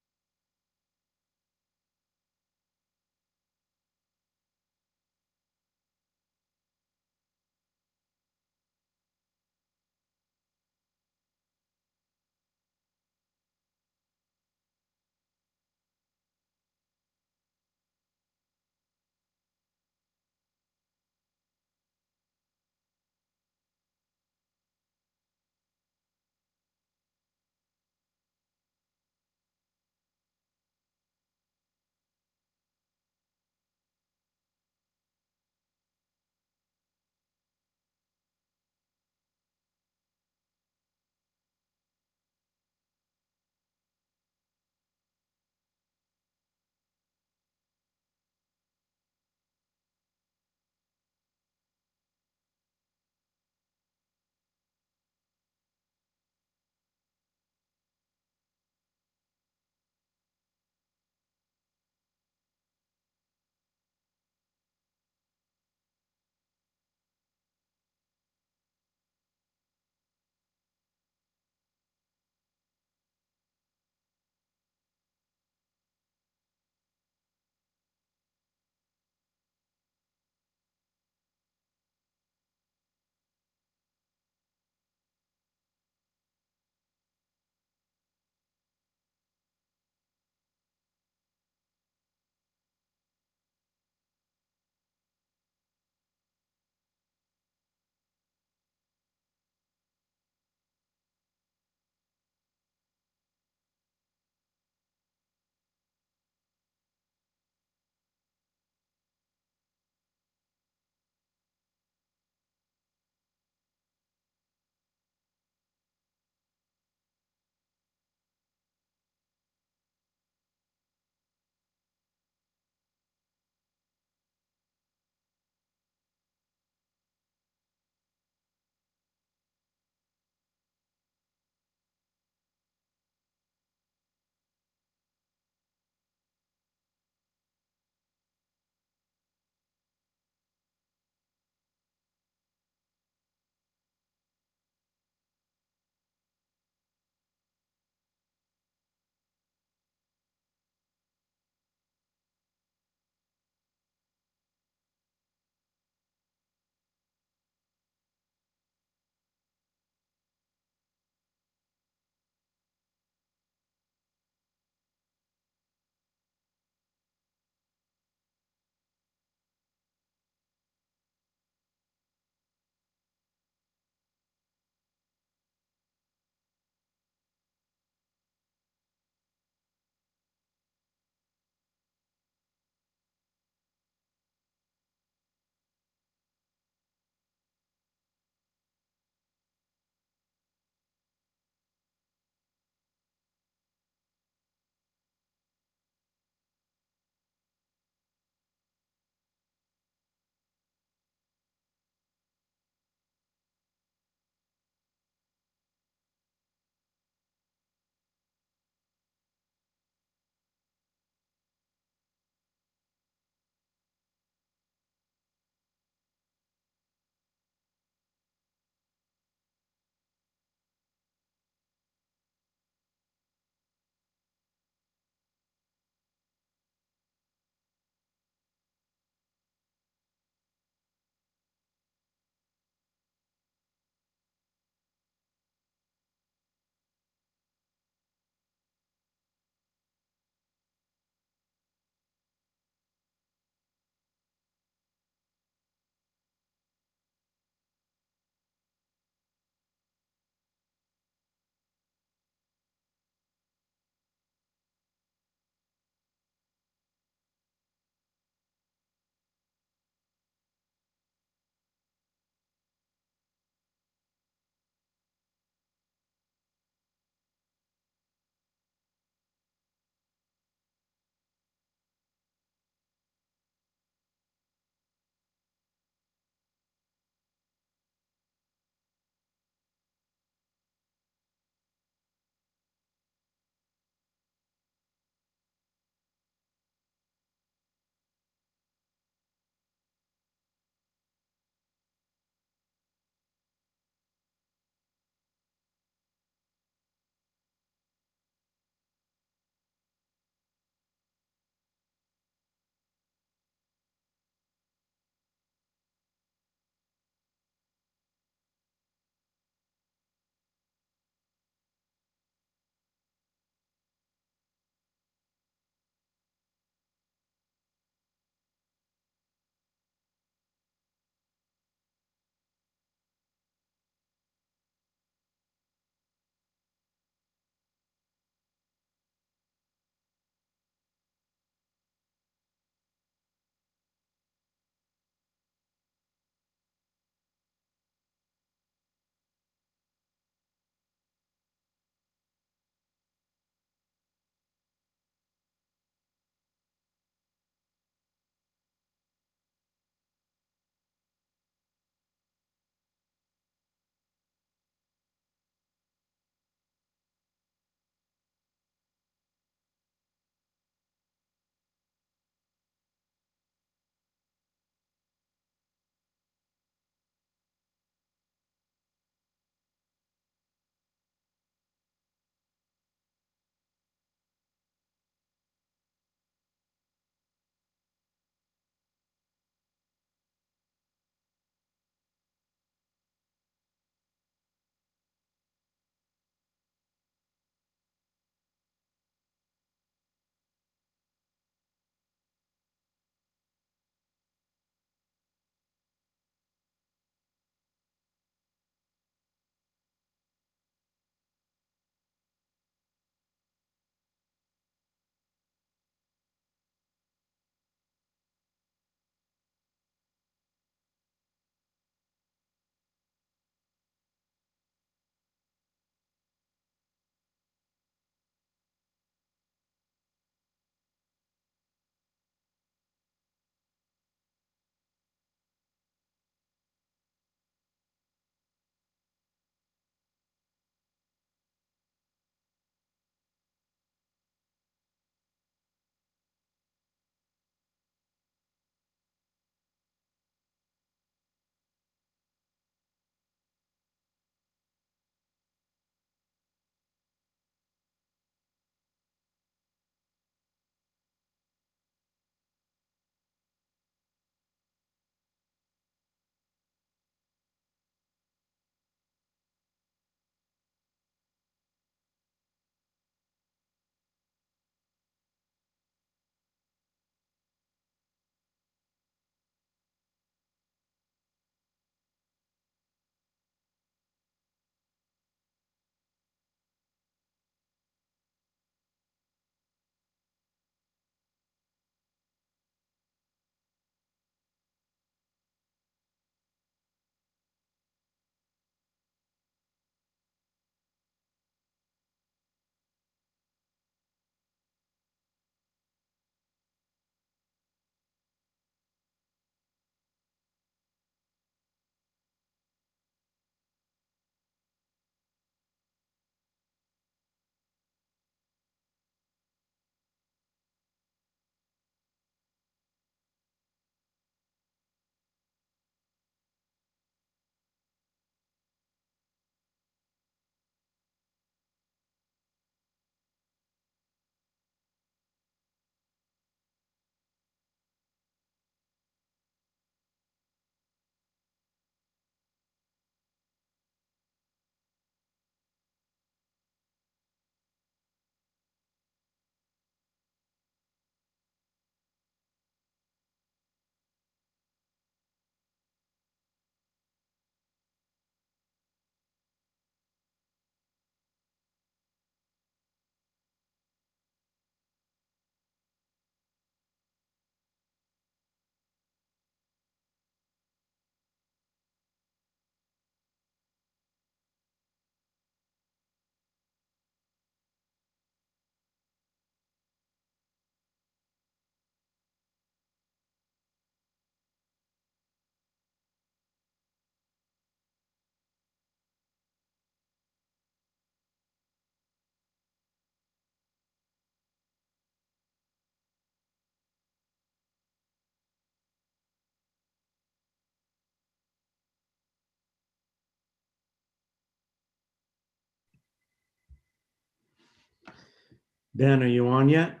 Ben, are you on yet?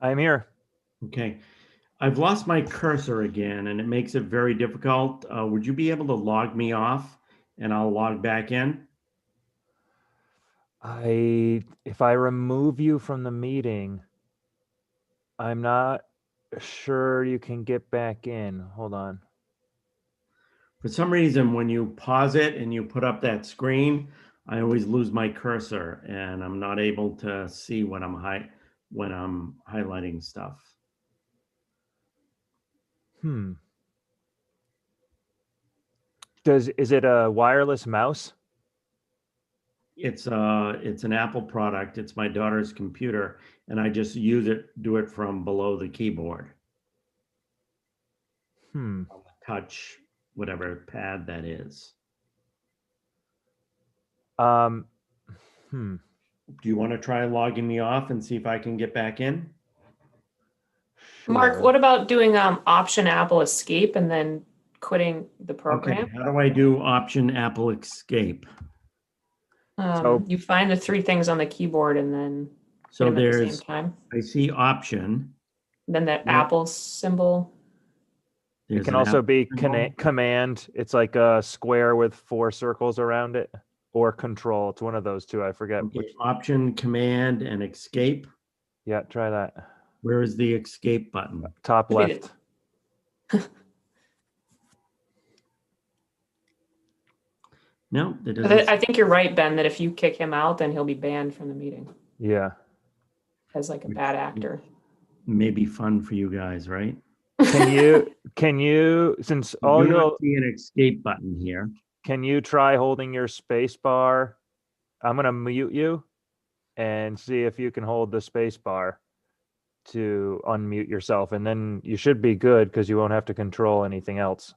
I'm here. Okay. I've lost my cursor again and it makes it very difficult. Would you be able to log me off and I'll log back in? If I remove you from the meeting, I'm not sure you can get back in. Hold on. For some reason, when you pause it and you put up that screen, I always lose my cursor and I'm not able to see when I'm highlighting stuff. Is it a wireless mouse? It's an Apple product. It's my daughter's computer, and I just do it from below the keyboard. Touch whatever pad that is. Do you want to try logging me off and see if I can get back in? Mark, what about doing Option Apple Escape and then quitting the program? Okay, how do I do Option Apple Escape? You find the three things on the keyboard and then So hit them at the there's, same time. I see Option. Then the Apple symbol. It can also be Command. It's like a square with 4 circles around it, or Control. It's one of those two. I forget Okay, which. Option, Command, and Escape. Yeah, try that. Where is the Escape button? Top left. No, that doesn't. I think you're right, Ben, that if you kick him out, then he'll be banned from the meeting Yeah. as like a bad actor. Maybe fun for you guys, right? Can you since You all do not you'll see an escape button here. can you try holding your space bar? I'm gonna mute you and see if you can hold the space bar to unmute yourself, and then you should be good because you won't have to control anything else.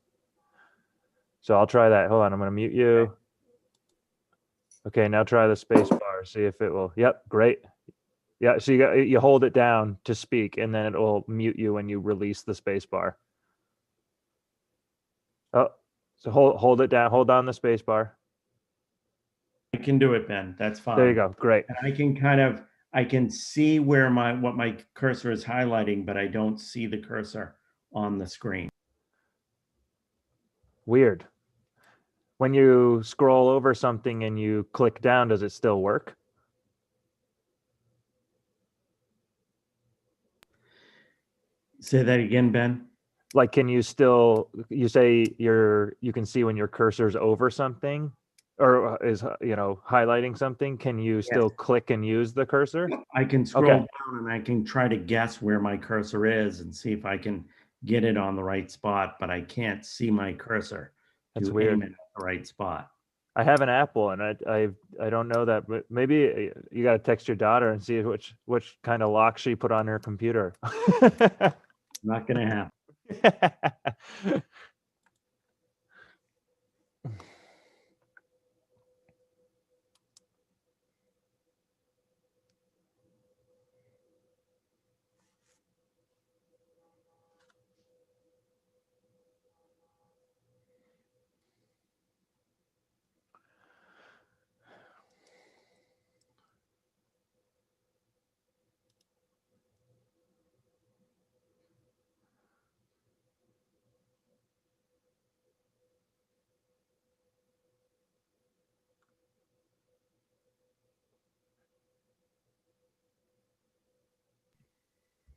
So I'll try that. Hold on, I'm gonna mute you. Okay, now try the space bar. See if it will. Yep, great. Yeah, so you hold it down to speak, and then it will mute you when you release the space bar. Oh, so hold it down. Hold down the space bar. I can do it, Ben. That's fine. There you go. Great. And I can see where what my cursor is highlighting, but I don't see the cursor on the screen. Weird. When you scroll over something and you click down, does it still work? Say that again, Ben. Like, can you still, you say you can see when your cursor's over something or is, highlighting something, can you still click and use the cursor? I can scroll down and I can try to guess where my cursor is and see if I can get it on the right spot, but I can't see my cursor. That's to weird. aim it at the right spot. I have an Apple and I don't know that, but maybe you got to text your daughter and see which kind of lock she put on her computer. Not gonna happen.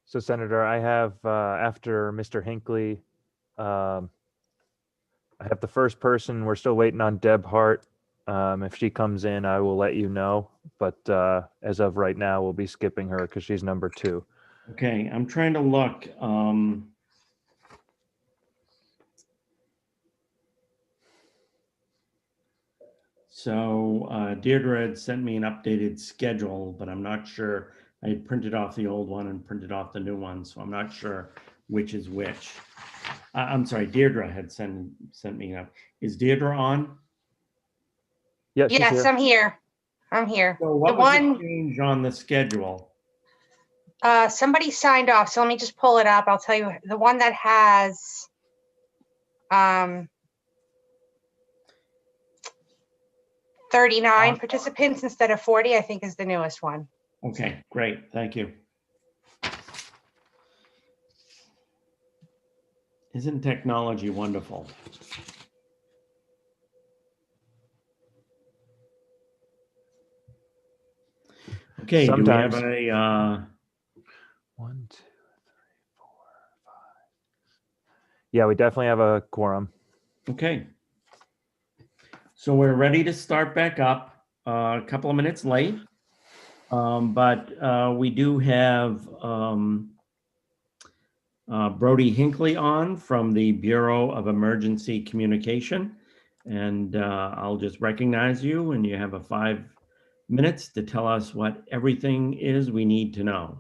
So, Senator, I have, after Mr. Hinckley, I have the first person. We're still waiting on Deb Hart. If she comes in, I will let you know. But as of right now, we'll be skipping her because she's number 2. Okay, I'm trying to look. So Deirdre had sent me an updated schedule, but I'm not sure. I had printed off the old one and printed off the new one, so I'm not sure which is which. I'm sorry, Deirdre had sent me up. Is Deirdre on? Yeah, yes, I'm here. I'm here. So what was the change on the schedule? Somebody signed off, so let me just pull it up. I'll tell you the one that has 39 participants instead of 40, I think is the newest one. Okay, great. Thank you. Isn't technology wonderful? Okay, Sometimes. do we have a 1, 2, 3, 4, 5. Yeah, we definitely have a quorum. okay. So we're ready to start back up, a couple of minutes late. But we do have Brody Hinckley on from the Bureau of Emergency Communication. And I'll just recognize you, and you have 5 minutes to tell us what everything is we need to know.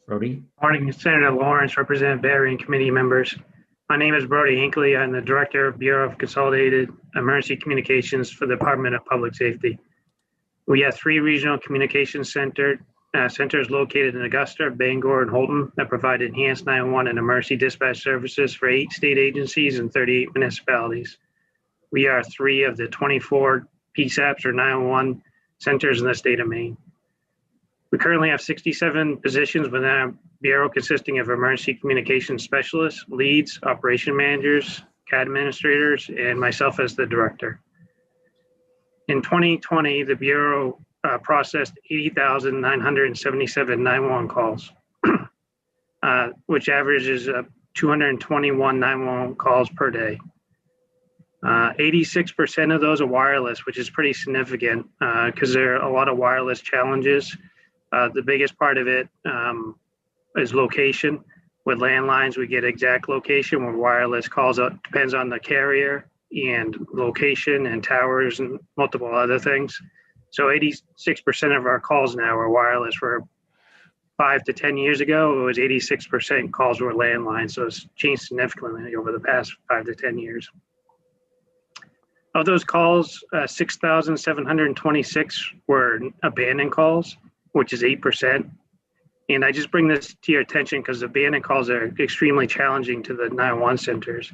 Brody? Morning, Senator Lawrence, Representative Barry, and committee members. My name is Brody Hinckley. I'm the Director of Bureau of Consolidated Emergency Communications for the Department of Public Safety. We have 3 regional communications centers located in Augusta, Bangor, and Holton that provide enhanced 911 and emergency dispatch services for 8 state agencies and 38 municipalities. We are 3 of the 24 PSAPs or 911 centers in the state of Maine. We currently have 67 positions within our bureau consisting of emergency communications specialists, leads, operation managers, CAD administrators, and myself as the director. In 2020, the Bureau processed 80,977 911 calls, which averages 221 911 calls per day. 86% of those are wireless, which is pretty significant because there are a lot of wireless challenges. The biggest part of it is location. With landlines, we get exact location. With wireless calls, depends on the carrier and location and towers and multiple other things. So 86% of our calls now are wireless. Where 5 to 10 years ago, it was 86% calls were landline. So it's changed significantly over the past 5 to 10 years. Of those calls, 6,726 were abandoned calls, which is 8%. And I just bring this to your attention because abandoned calls are extremely challenging to the 911 centers.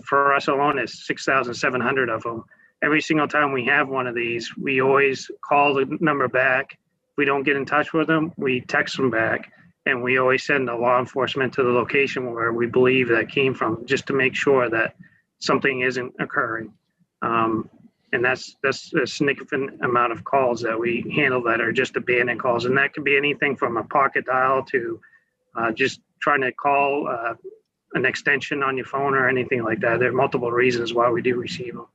For us alone, it's 6,700 of them. Every single time we have one of these, we always call the number back. If we don't get in touch with them, we text them back. And we always send a law enforcement to the location where we believe that came from, just to make sure that something isn't occurring. And that's a significant amount of calls that we handle that are just abandoned calls. And that could be anything from a pocket dial to just trying to call an extension on your phone or anything like that. There are multiple reasons why we do receive them.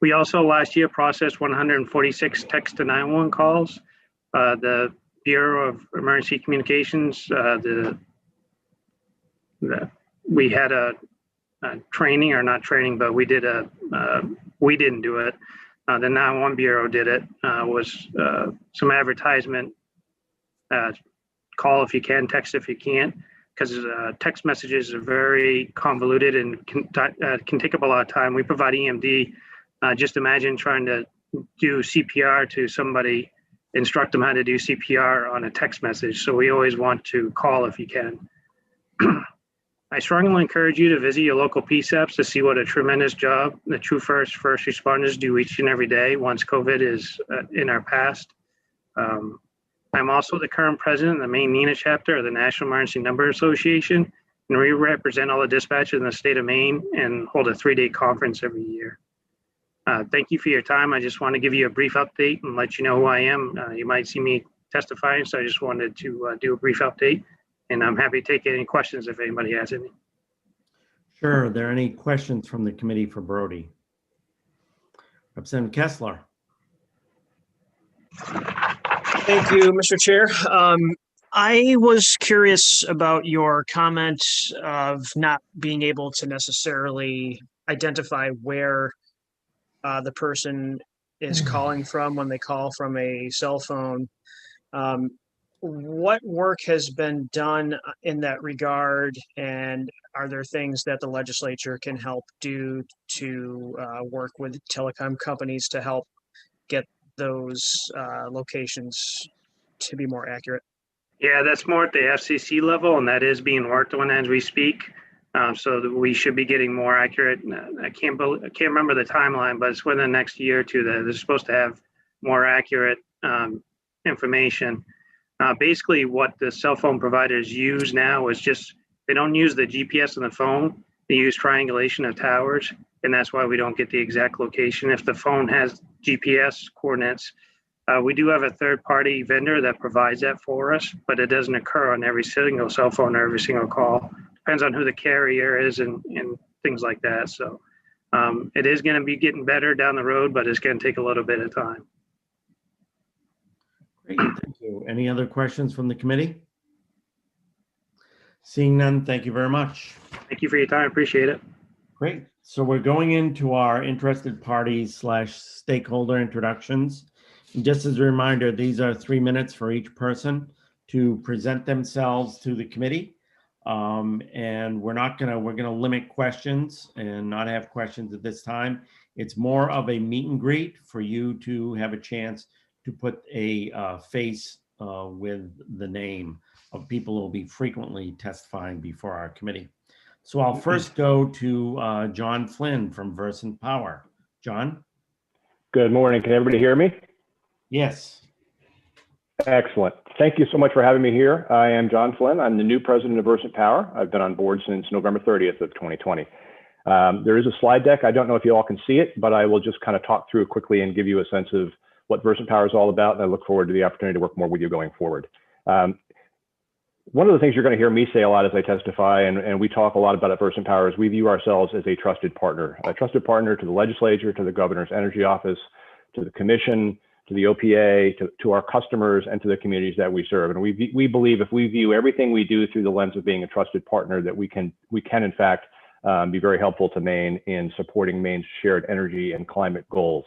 We also last year processed 146 text to 911 calls. The Bureau of Emergency Communications, we had a training, or not training, but we did we didn't do it. The 911 Bureau did it. Was some advertisement, call if you can, text if you can't, because text messages are very convoluted and can take up a lot of time. We provide EMD. Just imagine trying to do CPR to somebody, instruct them how to do CPR on a text message. So we always want to call if you can. I strongly encourage you to visit your local PSAPs to see what a tremendous job the True First responders do each and every day once COVID is in our past. I'm also the current president of the Maine NENA chapter of the National Emergency Number Association, and we represent all the dispatchers in the state of Maine and hold a 3-day conference every year. Thank you for your time. I just want to give you a brief update and let you know who I am. You might see me testifying, so I just wanted to do a brief update. And I'm happy to take any questions if anybody has any. Sure. Are there any questions from the committee for Brody? Representative Kessler. Thank you, Mr. Chair. I was curious about your comments of not being able to necessarily identify where the person is calling from when they call from a cell phone. What work has been done in that regard, and are there things that the legislature can help do to work with telecom companies to help get those locations to be more accurate? Yeah, that's more at the FCC level, and that is being worked on as we speak. So that we should be getting more accurate. I can't remember the timeline, but it's within the next year or two that they're supposed to have more accurate information. Basically, what the cell phone providers use now is just, they don't use the GPS on the phone. They use triangulation of towers, and that's why we don't get the exact location. If the phone has GPS coordinates, we do have a third-party vendor that provides that for us, but it doesn't occur on every single cell phone or every single call. Depends on who the carrier is and things like that. So it is going to be getting better down the road, but it's going to take a little bit of time. Great, thank you. Any other questions from the committee? Seeing none, thank you very much. Thank you for your time. Appreciate it. Great. So we're going into our interested parties / stakeholder introductions. And just as a reminder, these are 3 minutes for each person to present themselves to the committee. And we're gonna limit questions and not have questions at this time. It's more of a meet and greet for you to have a chance to put a face with the name of people who will be frequently testifying before our committee. So I'll first go to John Flynn from Versant Power. John? Good morning. Can everybody hear me? Yes. Excellent. Thank you so much for having me here. I am John Flynn. I'm the new president of Versant Power. I've been on board since November 30th of 2020. There is a slide deck. I don't know if you all can see it, but I will just kind of talk through quickly and give you a sense of what Versant Power is all about. And I look forward to the opportunity to work more with you going forward. One of the things you're going to hear me say a lot as I testify, and we talk a lot about at Versant Power, is we view ourselves as a trusted partner to the legislature, to the governor's energy office, to the commission, to the OPA, to our customers, and to the communities that we serve. And we believe if we view everything we do through the lens of being a trusted partner, that we can in fact be very helpful to Maine in supporting Maine's shared energy and climate goals.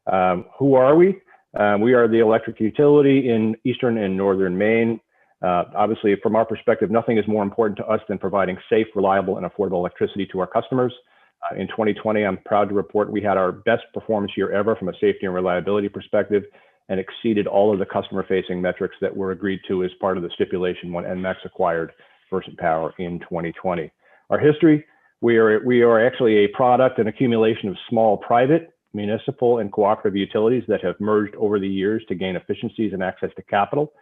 Who are we? We are the electric utility in eastern and northern Maine. Obviously, from our perspective, nothing is more important to us than providing safe, reliable, and affordable electricity to our customers. In 2020, I'm proud to report we had our best performance year ever from a safety and reliability perspective, and exceeded all of the customer-facing metrics that were agreed to as part of the stipulation when NMAX acquired Versant Power in 2020. Our history, we are actually a product and accumulation of small private, municipal, and cooperative utilities that have merged over the years to gain efficiencies and access to capital.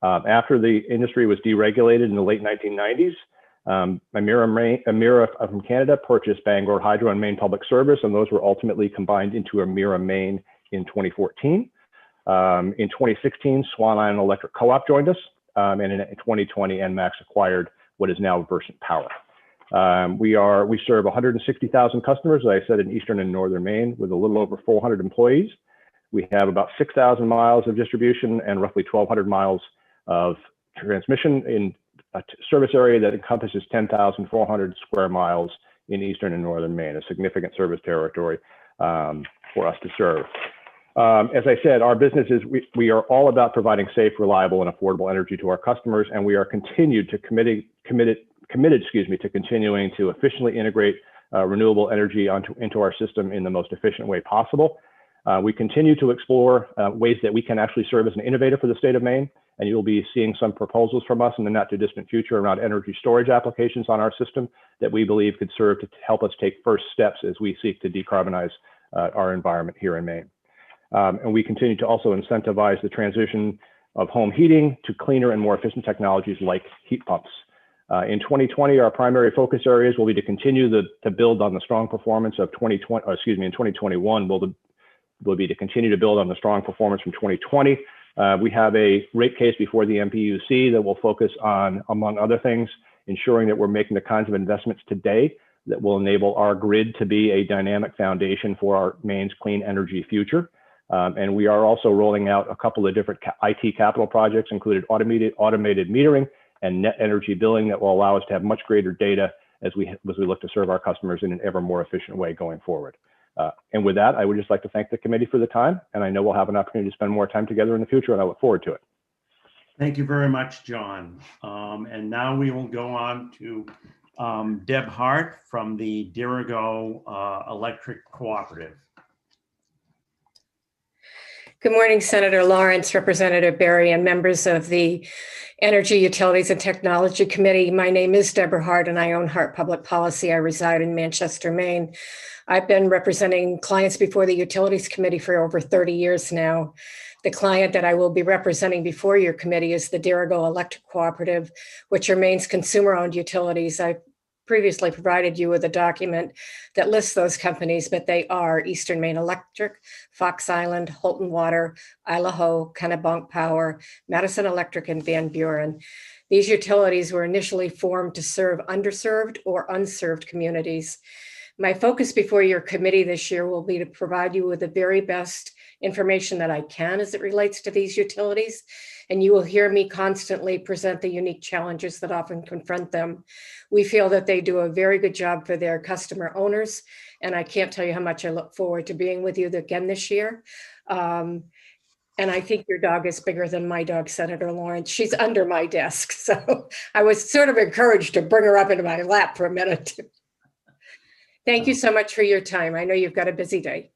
After the industry was deregulated in the late 1990s, Emera from Canada purchased Bangor Hydro and Maine Public Service, and those were ultimately combined into Emera Maine in 2014. In 2016, Swan Island Electric Co-op joined us, and in 2020, NMAX acquired what is now Versant Power. We serve 160,000 customers, as I said, in eastern and northern Maine, with a little over 400 employees. We have about 6,000 miles of distribution and roughly 1,200 miles of transmission in a service area that encompasses 10,400 square miles in eastern and northern Maine, a significant service territory for us to serve. As I said, our business is, we are all about providing safe, reliable, and affordable energy to our customers, and we are committed to continuing to efficiently integrate renewable energy into our system in the most efficient way possible. We continue to explore ways that we can actually serve as an innovator for the state of Maine, and you'll be seeing some proposals from us in the not too distant future around energy storage applications on our system that we believe could serve to help us take first steps as we seek to decarbonize our environment here in Maine. And we continue to also incentivize the transition of home heating to cleaner and more efficient technologies like heat pumps. In 2020, our primary focus areas will be to continue to build on the strong performance of 2020, in 2021, will be to continue to build on the strong performance from 2020. We have a rate case before the MPUC that will focus on, among other things, ensuring that we're making the kinds of investments today that will enable our grid to be a dynamic foundation for our Maine's clean energy future. And we are also rolling out a couple of different IT capital projects, including automated metering and net energy billing, that will allow us to have much greater data as we look to serve our customers in an ever more efficient way going forward. And with that, I would just like to thank the committee for the time, and I know we'll have an opportunity to spend more time together in the future, and I look forward to it. Thank you very much, John. And now we will go on to Deb Hart from the Dirigo Electric Cooperative. Good morning, Senator Lawrence, Representative Berry, and members of the Energy, Utilities, and Technology Committee. My name is Deborah Hart, and I own Hart Public Policy. I reside in Manchester, Maine. I've been representing clients before the Utilities Committee for over 30 years now. The client that I will be representing before your committee is the Dirigo Electric Cooperative, which are Maine's consumer-owned utilities. I previously provided you with a document that lists those companies, but they are Eastern Maine Electric, Fox Island, Holton Water, Idaho, Kennebunk Power, Madison Electric, and Van Buren. These utilities were initially formed to serve underserved or unserved communities. My focus before your committee this year will be to provide you with the very best information that I can as it relates to these utilities, and you will hear me constantly present the unique challenges that often confront them. We feel that they do a very good job for their customer owners, and I can't tell you how much I look forward to being with you again this year. And I think your dog is bigger than my dog, Senator Lawrence. She's under my desk, so I was sort of encouraged to bring her up into my lap for a minute. Thank you so much for your time. I know you've got a busy day.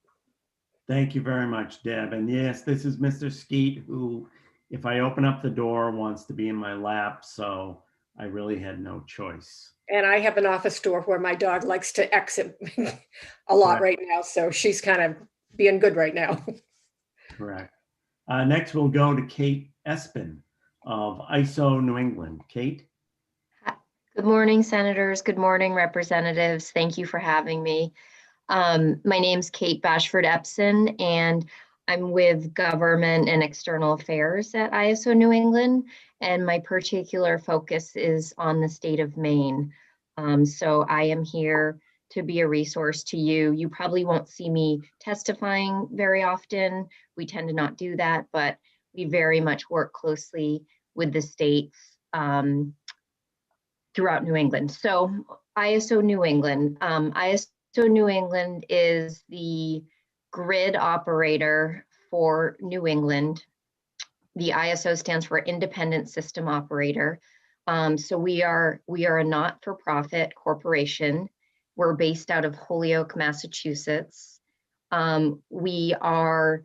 Thank you very much, Deb. And yes, this is Mr. Skeet, who, if I open up the door, wants to be in my lap. So I really had no choice. And I have an office door where my dog likes to exit a lot right now. So she's kind of being good right now. Correct. Next, we'll go to Kate Espin of ISO New England. Kate? Good morning, senators. Good morning, representatives. Thank you for having me. My name's Kate Bashford Epson, and I'm with Government and External Affairs at ISO New England, and my particular focus is on the state of Maine. So I am here to be a resource to you. You probably won't see me testifying very often. We tend to not do that, but we very much work closely with the states throughout New England. So ISO New England. ISO New England is the grid operator for New England. The ISO stands for Independent System Operator. So we are a not-for-profit corporation. We're based out of Holyoke, Massachusetts. We are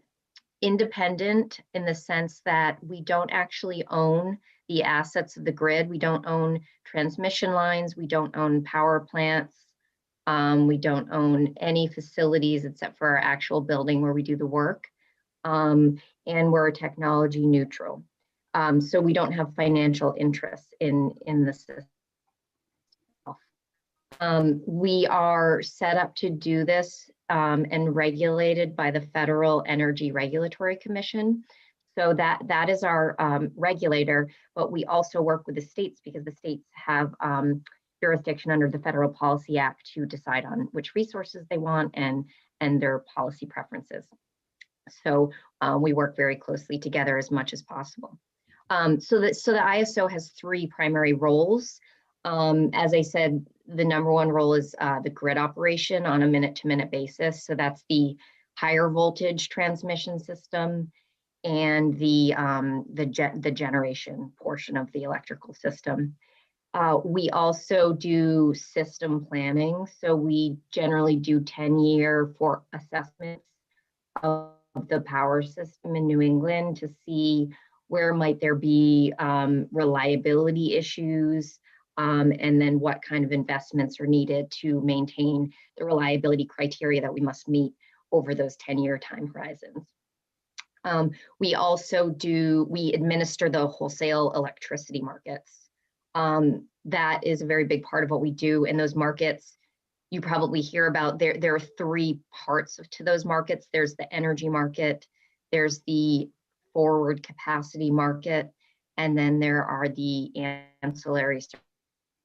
independent in the sense that we don't actually own the assets of the grid. We don't own transmission lines. We don't own power plants. We don't own any facilities except for our actual building where we do the work. And we're technology neutral. So we don't have financial interests in the system. We are set up to do this and regulated by the Federal Energy Regulatory Commission. So that is our regulator, but we also work with the states because the states have jurisdiction under the Federal Policy Act to decide on which resources they want and their policy preferences. So we work very closely together as much as possible. So the ISO has three primary roles. As I said, the number one role is the grid operation on a minute-to-minute basis. So that's the higher voltage transmission system and the generation portion of the electrical system. We also do system planning. So we generally do 10-year for assessments of the power system in New England to see where might there be reliability issues, and then what kind of investments are needed to maintain the reliability criteria that we must meet over those 10-year time horizons. We also administer the wholesale electricity markets. That is a very big part of what we do in those markets. You probably hear about, there are three parts to those markets. There's the energy market, there's the forward capacity market, and then there are the ancillary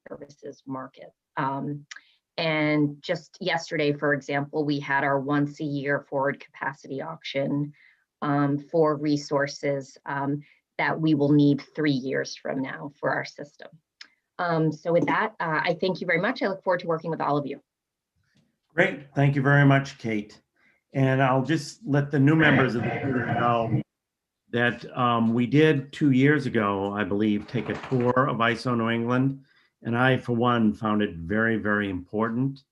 services market. And just yesterday, for example, we had our once a year forward capacity auction for resources that we will need 3 years from now for our system. So with that, I thank you very much. I look forward to working with all of you. Great. Thank you very much, Kate. And I'll just let the new members of the committee know that we did 2 years ago, I believe, take a tour of ISO New England. And I, for one, found it very, very important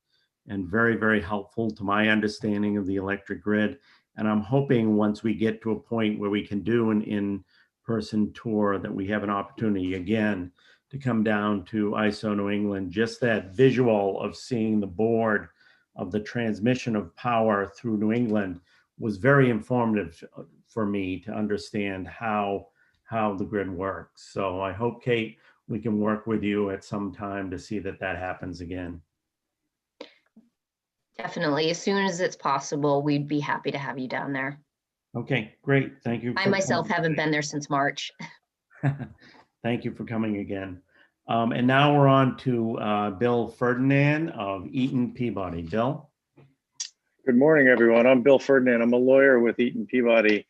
and very, very helpful to my understanding of the electric grid. And I'm hoping once we get to a point where we can do an in-person tour, that we have an opportunity again to come down to ISO New England. Just that visual of seeing the board of the transmission of power through New England was very informative for me to understand how the grid works. So I hope, Kate, we can work with you at some time to see that that happens again. Definitely. As soon as it's possible, we'd be happy to have you down there. Okay, great. Thank you. I myself haven't been there since March. Thank you for coming again. And now we're on to Bill Ferdinand of Eaton Peabody. Bill? Good morning, everyone. I'm Bill Ferdinand. I'm a lawyer with Eaton Peabody,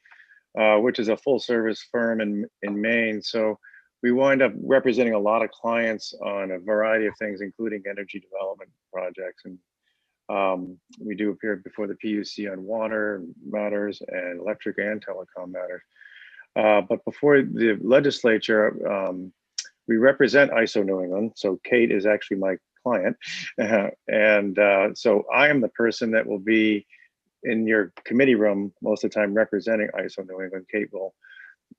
which is a full-service firm in Maine. So we wind up representing a lot of clients on a variety of things, including energy development projects. And we do appear before the PUC on water matters and electric and telecom matters. But before the legislature, we represent ISO New England. So Kate is actually my client. So I am the person that will be in your committee room most of the time representing ISO New England. Kate will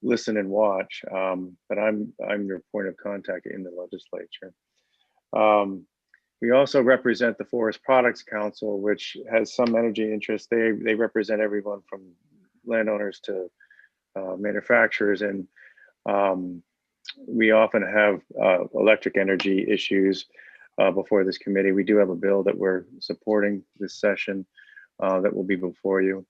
listen and watch, but I'm your point of contact in the legislature. We also represent the Forest Products Council, which has some energy interests. They represent everyone from landowners to manufacturers, and we often have electric energy issues before this committee. We do have a bill that we're supporting this session that will be before you.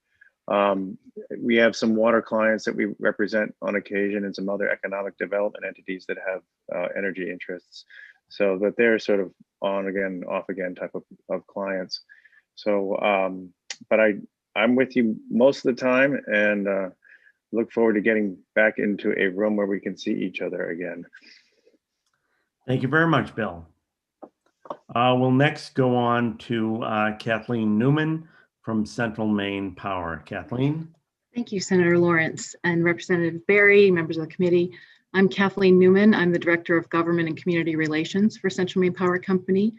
We have some water clients that we represent on occasion, and some other economic development entities that have energy interests. So that they're sort of on again, off again type of clients. So, but I'm with you most of the time, and look forward to getting back into a room where we can see each other again. Thank you very much, Bill. We'll next go on to Kathleen Newman from Central Maine Power. Kathleen. Thank you, Senator Lawrence and Representative Berry, members of the committee. I'm Kathleen Newman. I'm the Director of Government and Community Relations for Central Maine Power Company.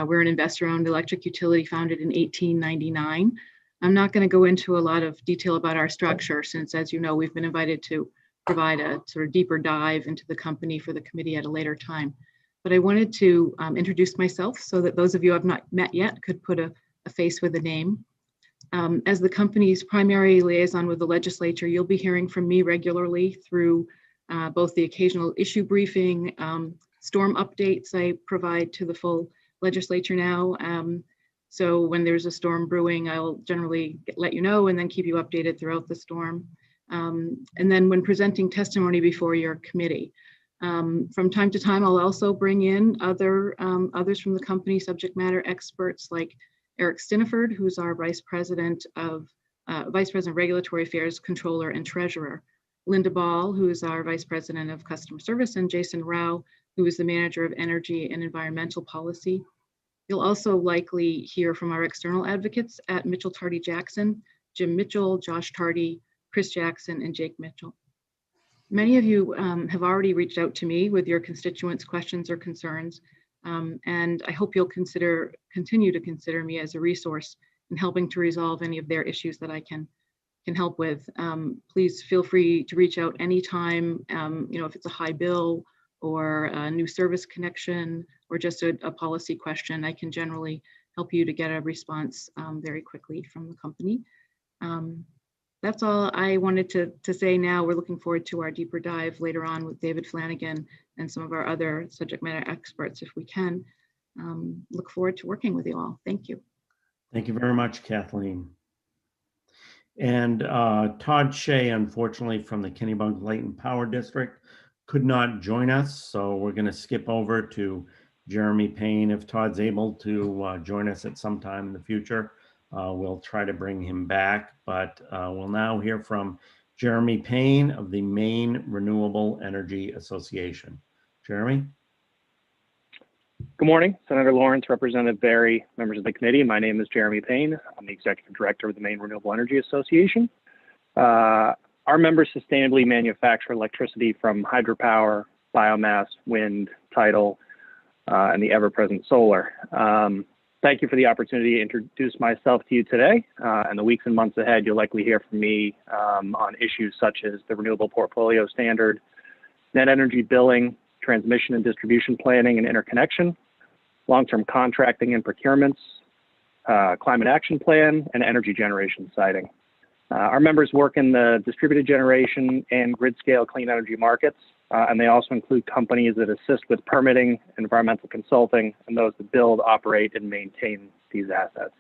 We're an investor-owned electric utility founded in 1899. I'm not going to go into a lot of detail about our structure since, as you know, we've been invited to provide a sort of deeper dive into the company for the committee at a later time. But I wanted to introduce myself so that those of you I've not met yet could put a face with a name. As the company's primary liaison with the legislature, you'll be hearing from me regularly through both the occasional issue briefing, storm updates I provide to the full legislature now. So when there's a storm brewing, I'll generally let you know and then keep you updated throughout the storm. And then when presenting testimony before your committee, from time to time, I'll also bring in others from the company, subject matter experts like Eric Stiniford, who's our Vice President of Regulatory Affairs, Controller, and Treasurer. Linda Ball, who is our Vice President of Customer Service, and Jason Rao, who is the Manager of Energy and Environmental Policy. You'll also likely hear from our external advocates at Mitchell Tardy Jackson, Jim Mitchell, Josh Tardy, Chris Jackson, and Jake Mitchell. Many of you have already reached out to me with your constituents' questions or concerns, and I hope you'll continue to consider me as a resource in helping to resolve any of their issues that I can help with. Please feel free to reach out anytime, if it's a high bill or a new service connection or just a policy question. I can generally help you to get a response very quickly from the company. That's all I wanted to say now. We're looking forward to our deeper dive later on with David Flanagan and some of our other subject matter experts if we can. Look forward to working with you all. Thank you. Thank you very much, Kathleen. And Todd Shea, unfortunately, from the Kennebunk-Layton Power District, could not join us. So we're going to skip over to Jeremy Payne. If Todd's able to join us at some time in the future, we'll try to bring him back. But we'll now hear from Jeremy Payne of the Maine Renewable Energy Association. Jeremy? Good morning, Senator Lawrence, Representative Berry, members of the committee. My name is Jeremy Payne. I'm the Executive Director of the Maine Renewable Energy Association. Our members sustainably manufacture electricity from hydropower, biomass, wind, tidal, and the ever-present solar. Thank you for the opportunity to introduce myself to you today. And the weeks and months ahead, you'll likely hear from me on issues such as the Renewable Portfolio Standard, net energy billing, transmission and distribution planning and interconnection, long-term contracting and procurements, climate action plan, and energy generation siting. Our members work in the distributed generation and grid scale clean energy markets, and they also include companies that assist with permitting, environmental consulting, and those that build, operate, and maintain these assets.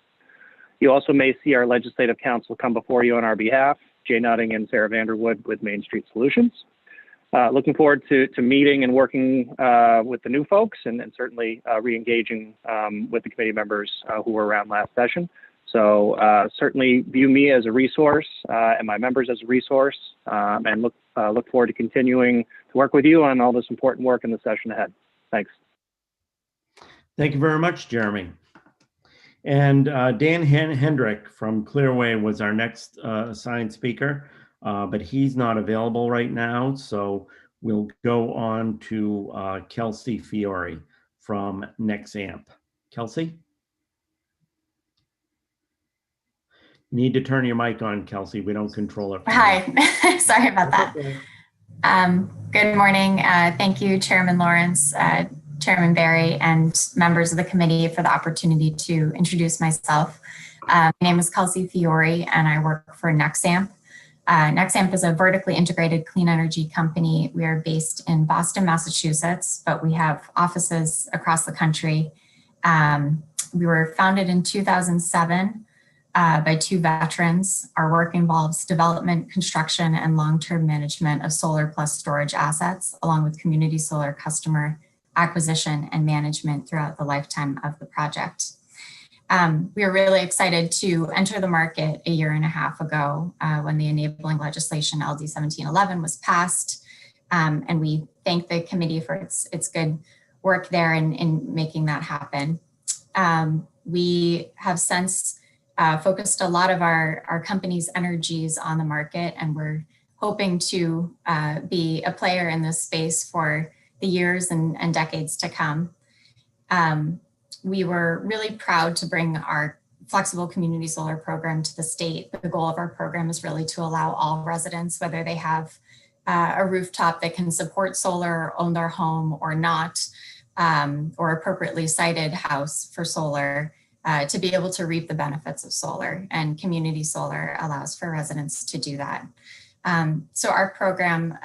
You also may see our legislative counsel come before you on our behalf, Jay Nutting and Sarah Vanderwood with Main Street Solutions. Looking forward to meeting and working with the new folks and certainly re-engaging with the committee members who were around last session. So certainly view me as a resource and my members as a resource, and look forward to continuing to work with you on all this important work in the session ahead. Thanks. Thank you very much, Jeremy. And Dan Hendrick from Clearway was our next assigned speaker, but he's not available right now. So we'll go on to Kelsey Fiore from Nexamp. Kelsey? Need to turn your mic on, Kelsey. We don't control it. Hi, sorry about that. Good morning. Thank you, Chairman Lawrence, Chairman Barry, and members of the committee for the opportunity to introduce myself. My name is Kelsey Fiore, and I work for Nexamp. Nexamp is a vertically integrated clean energy company. We are based in Boston, Massachusetts, but we have offices across the country. We were founded in 2007. By two veterans. Our work involves development, construction, and long-term management of solar plus storage assets, along with community solar customer acquisition and management throughout the lifetime of the project. We are really excited to enter the market a year and a half ago when the enabling legislation LD 1711 was passed. And we thank the committee for its good work there in making that happen. We have since focused a lot of our company's energies on the market, and we're hoping to be a player in this space for the years and decades to come. We were really proud to bring our flexible community solar program to the state. The goal of our program is really to allow all residents, whether they have a rooftop that can support solar, own their home or not, or appropriately sited house for solar, to be able to reap the benefits of solar, and community solar allows for residents to do that. So our program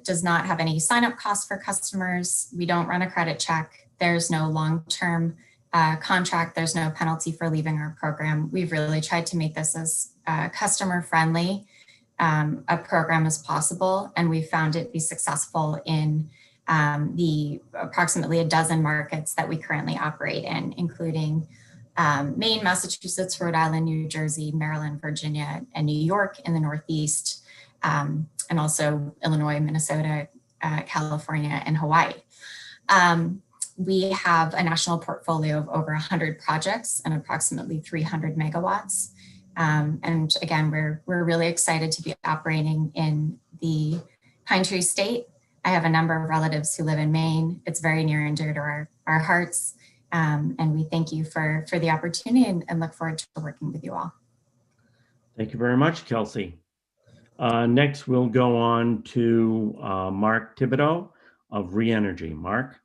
does not have any sign-up costs for customers. We don't run a credit check. There's no long-term contract. There's no penalty for leaving our program. We've really tried to make this as customer-friendly a program as possible, and we found it be successful in the approximately a dozen markets that we currently operate in, including Maine, Massachusetts, Rhode Island, New Jersey, Maryland, Virginia, and New York in the Northeast, and also Illinois, Minnesota, California, and Hawaii. We have a national portfolio of over 100 projects and approximately 300 megawatts. And again, we're really excited to be operating in the Pine Tree State. I have a number of relatives who live in Maine. It's very near and dear to our hearts. And we thank you for the opportunity and look forward to working with you all. Thank you very much, Kelsey. Next, we'll go on to Mark Thibodeau of Reenergy. Mark.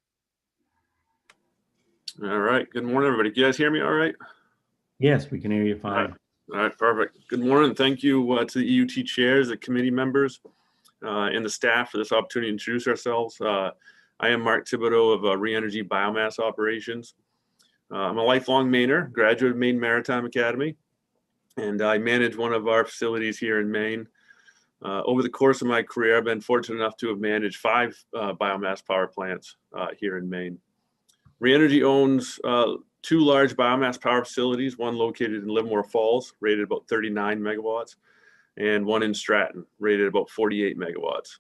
All right. Good morning, everybody. Can you guys hear me all right? Yes, we can hear you fine. All right, perfect. Good morning. Thank you to the EUT chairs, the committee members, and the staff for this opportunity to introduce ourselves. I am Mark Thibodeau of Reenergy Biomass Operations. I'm a lifelong Mainer, graduate of Maine Maritime Academy, and I manage one of our facilities here in Maine. Over the course of my career, I've been fortunate enough to have managed 5 biomass power plants here in Maine. Reenergy owns 2 large biomass power facilities, one located in Livermore Falls, rated about 39 megawatts, and one in Stratton, rated about 48 megawatts.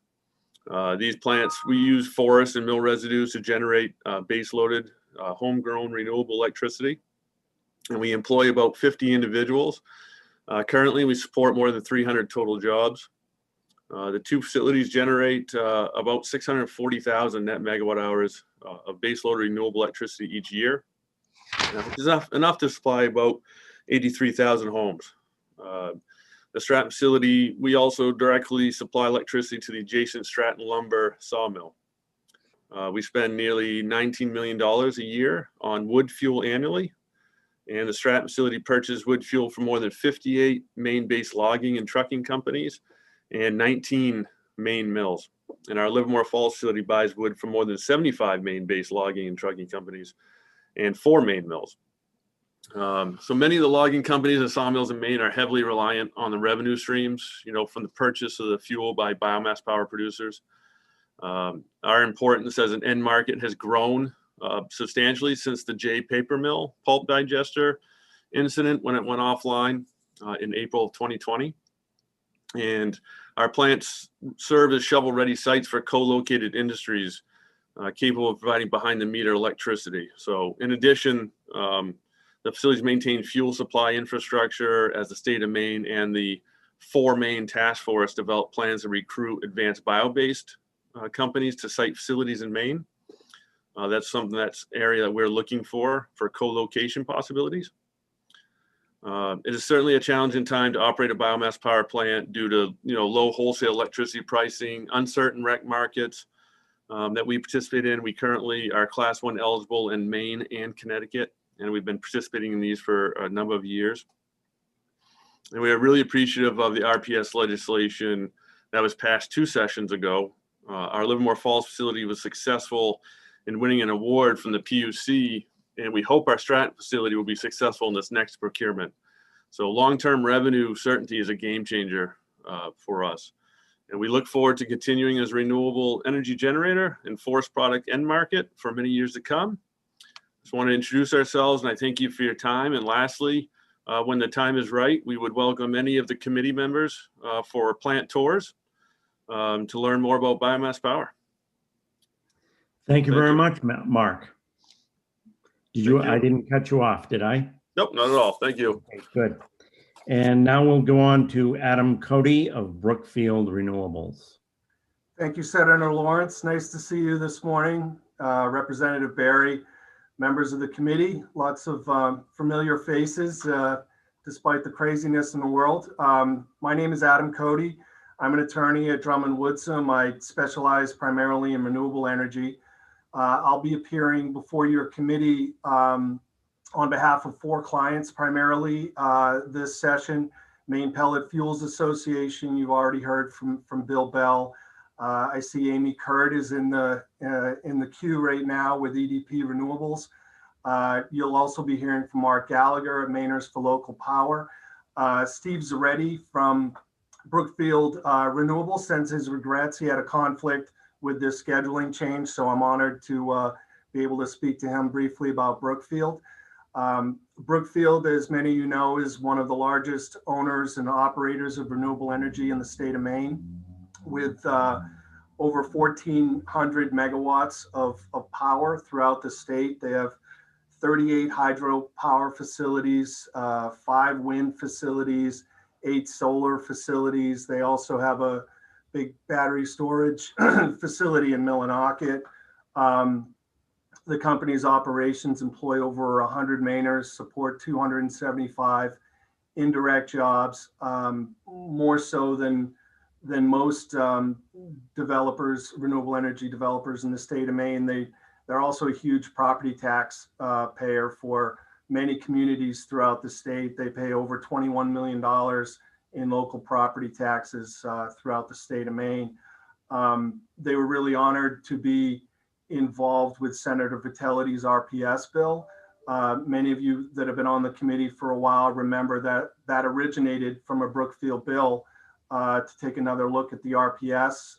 These plants, we use forest and mill residues to generate base-loaded, homegrown renewable electricity, and we employ about 50 individuals. Currently, we support more than 300 total jobs. The 2 facilities generate about 640,000 net megawatt hours of baseload renewable electricity each year. which is enough to supply about 83,000 homes. The Stratton facility, we also directly supply electricity to the adjacent Stratton lumber sawmill. We spend nearly $19 million a year on wood fuel annually, and the Stratton facility purchases wood fuel from more than 58 Maine-based logging and trucking companies and 19 Maine mills. And our Livermore Falls facility buys wood from more than 75 Maine-based logging and trucking companies and 4 Maine mills. So many of the logging companies and sawmills in Maine are heavily reliant on the revenue streams, from the purchase of the fuel by biomass power producers. Our importance as an end market has grown substantially since the Jay Paper Mill pulp digester incident when it went offline in April of 2020. And our plants serve as shovel-ready sites for co-located industries capable of providing behind-the-meter electricity. So in addition, the facilities maintain fuel supply infrastructure as the state of Maine and the 4 Maine task force develop plans to recruit advanced bio-based companies to site facilities in Maine. That's area that we're looking for co-location possibilities. It is certainly a challenging time to operate a biomass power plant due to low wholesale electricity pricing, uncertain rec markets that we participate in. We currently are Class 1 eligible in Maine and Connecticut, and we've been participating in these for a number of years. And we are really appreciative of the RPS legislation that was passed 2 sessions ago. Our Livermore Falls facility was successful in winning an award from the PUC, and we hope our Stratton facility will be successful in this next procurement. So long-term revenue certainty is a game changer for us. And we look forward to continuing as a renewable energy generator and forest product end market for many years to come. Just want to introduce ourselves, and I thank you for your time. And lastly, when the time is right, we would welcome any of the committee members for plant tours to learn more about biomass power. Thank you very much, Mark. I didn't cut you off, did I? Nope, not at all. Thank you. Okay, good. And now we'll go on to Adam Cody of Brookfield Renewables. Thank you, Senator Lawrence. Nice to see you this morning. Representative Barry, members of the committee, lots of familiar faces despite the craziness in the world. My name is Adam Cody. I'm an attorney at Drummond Woodsum. I specialize primarily in renewable energy. I'll be appearing before your committee on behalf of 4 clients, primarily this session. Maine Pellet Fuels Association, you've already heard from Bill Bell. I see Amy Curd is in the queue right now with EDP Renewables. You'll also be hearing from Mark Gallagher at Mainers for Local Power. Steve Zaretti from Brookfield Renewables sends his regrets. He had a conflict with this scheduling change, so I'm honored to be able to speak to him briefly about Brookfield. Brookfield, as many of you know, is one of the largest owners and operators of renewable energy in the state of Maine, with over 1,400 megawatts of power throughout the state. They have 38 hydropower facilities, 5 wind facilities, 8 solar facilities. They also have a big battery storage facility in Millinocket. The company's operations employ over 100 Mainers, support 275 indirect jobs, more so than most developers, renewable energy developers in the state of Maine. They're also a huge property tax payer for many communities throughout the state. They pay over $21 million in local property taxes throughout the state of Maine. They were really honored to be involved with Senator Vitellity's RPS bill. Many of you that have been on the committee for a while remember that originated from a Brookfield bill to take another look at the RPS.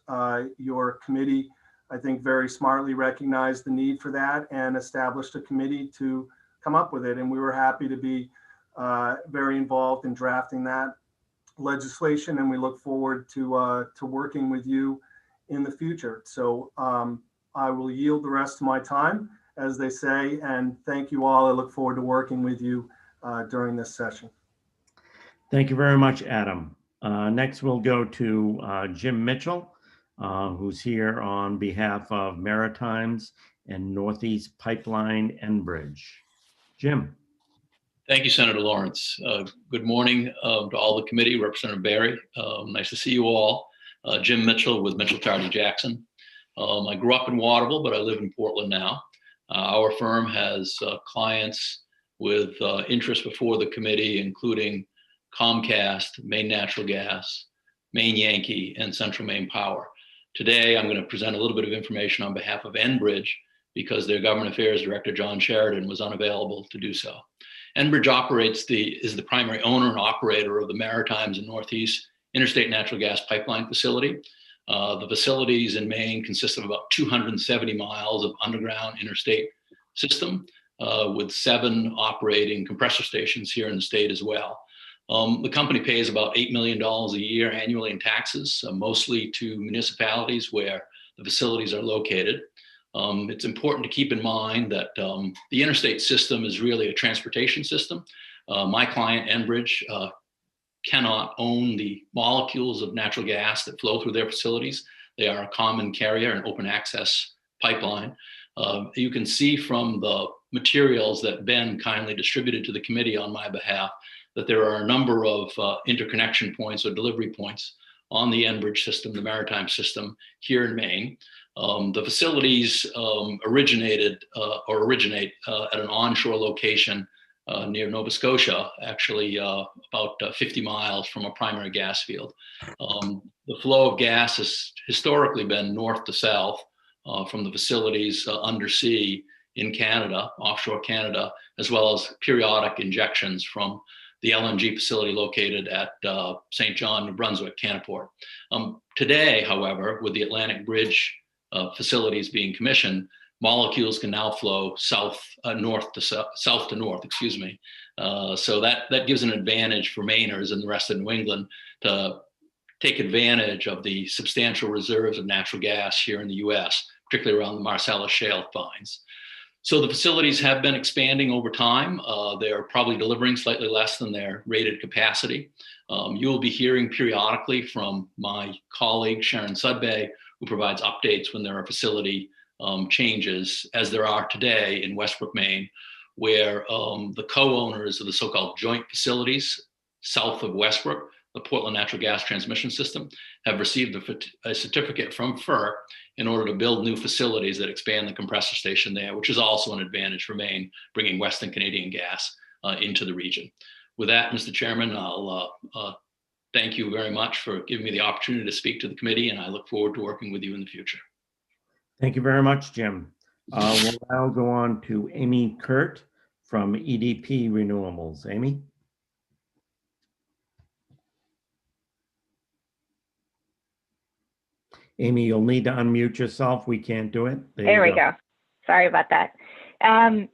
Your committee, I think, very smartly recognized the need for that and established a committee to come up with it. And we were happy to be very involved in drafting that legislation, and we look forward to working with you in the future. So I will yield the rest of my time, as they say, and thank you all. I look forward to working with you during this session. Thank you very much, Adam. Next, we'll go to Jim Mitchell, who's here on behalf of Maritimes and Northeast Pipeline and Bridge. Jim. Thank you, Senator Lawrence. Good morning to all the committee, Representative Barry. Nice to see you all. Jim Mitchell with Mitchell Tardy Jackson. I grew up in Waterville, but I live in Portland now. Our firm has clients with interest before the committee, including Comcast, Maine Natural Gas, Maine Yankee, and Central Maine Power. Today, I'm going to present a little bit of information on behalf of Enbridge because their Government Affairs Director, John Sheridan, was unavailable to do so. Enbridge is the primary owner and operator of the Maritimes and Northeast Interstate Natural Gas Pipeline Facility. The facilities in Maine consist of about 270 miles of underground interstate system with 7 operating compressor stations here in the state as well. The company pays about $8 million a year annually in taxes, mostly to municipalities where the facilities are located. It's important to keep in mind that the interstate system is really a transportation system. My client, Enbridge, cannot own the molecules of natural gas that flow through their facilities. They are a common carrier and open access pipeline. You can see from the materials that Ben kindly distributed to the committee on my behalf that there are a number of interconnection points or delivery points on the Enbridge system, the maritime system here in Maine. The facilities originate at an onshore location near Nova Scotia, actually about 50 miles from a primary gas field. The flow of gas has historically been north to south from the facilities undersea in Canada, offshore Canada, as well as periodic injections from the LNG facility located at St. John, New Brunswick, Canaport. Today, however, with the Atlantic Bridge facilities being commissioned, molecules can now flow south to north, excuse me. So that gives an advantage for Mainers and the rest of New England to take advantage of the substantial reserves of natural gas here in the US, particularly around the Marcellus Shale finds. So the facilities have been expanding over time. They're probably delivering slightly less than their rated capacity. You'll be hearing periodically from my colleague, Sharon Sudbay, who provides updates when there are facility changes, as there are today in Westbrook, Maine, where the co-owners of the so-called joint facilities south of Westbrook, the Portland Natural Gas Transmission System, have received a certificate from FERC in order to build new facilities that expand the compressor station there, which is also an advantage for Maine, bringing Western Canadian gas into the region. With that, Mr. Chairman, I'll thank you very much for giving me the opportunity to speak to the committee, and I look forward to working with you in the future. Thank you very much, Jim. We'll now go on to Amy Kurt from EDP Renewables. Amy? Amy, you'll need to unmute yourself. We can't do it. There we go. Sorry about that. Hello,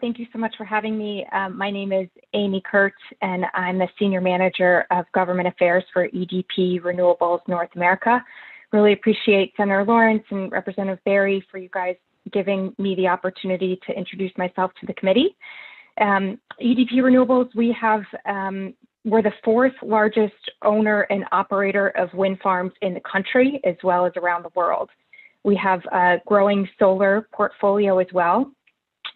thank you so much for having me. My name is Amy Kurt, and I'm the Senior Manager of Government Affairs for EDP Renewables North America. Really appreciate Senator Lawrence and Representative Barry for you guys giving me the opportunity to introduce myself to the committee. EDP Renewables, we're the 4th largest owner and operator of wind farms in the country, as well as around the world. We have a growing solar portfolio as well,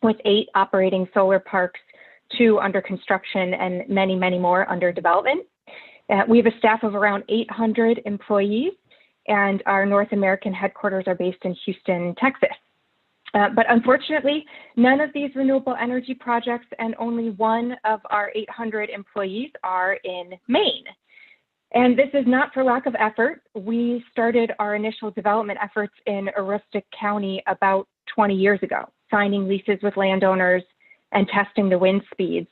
with 8 operating solar parks, 2 under construction, and many, many more under development. We have a staff of around 800 employees, and our North American headquarters are based in Houston, Texas. But unfortunately, none of these renewable energy projects and only 1 of our 800 employees are in Maine. And this is not for lack of effort. We started our initial development efforts in Aroostook County about 20 years ago, signing leases with landowners and testing the wind speeds.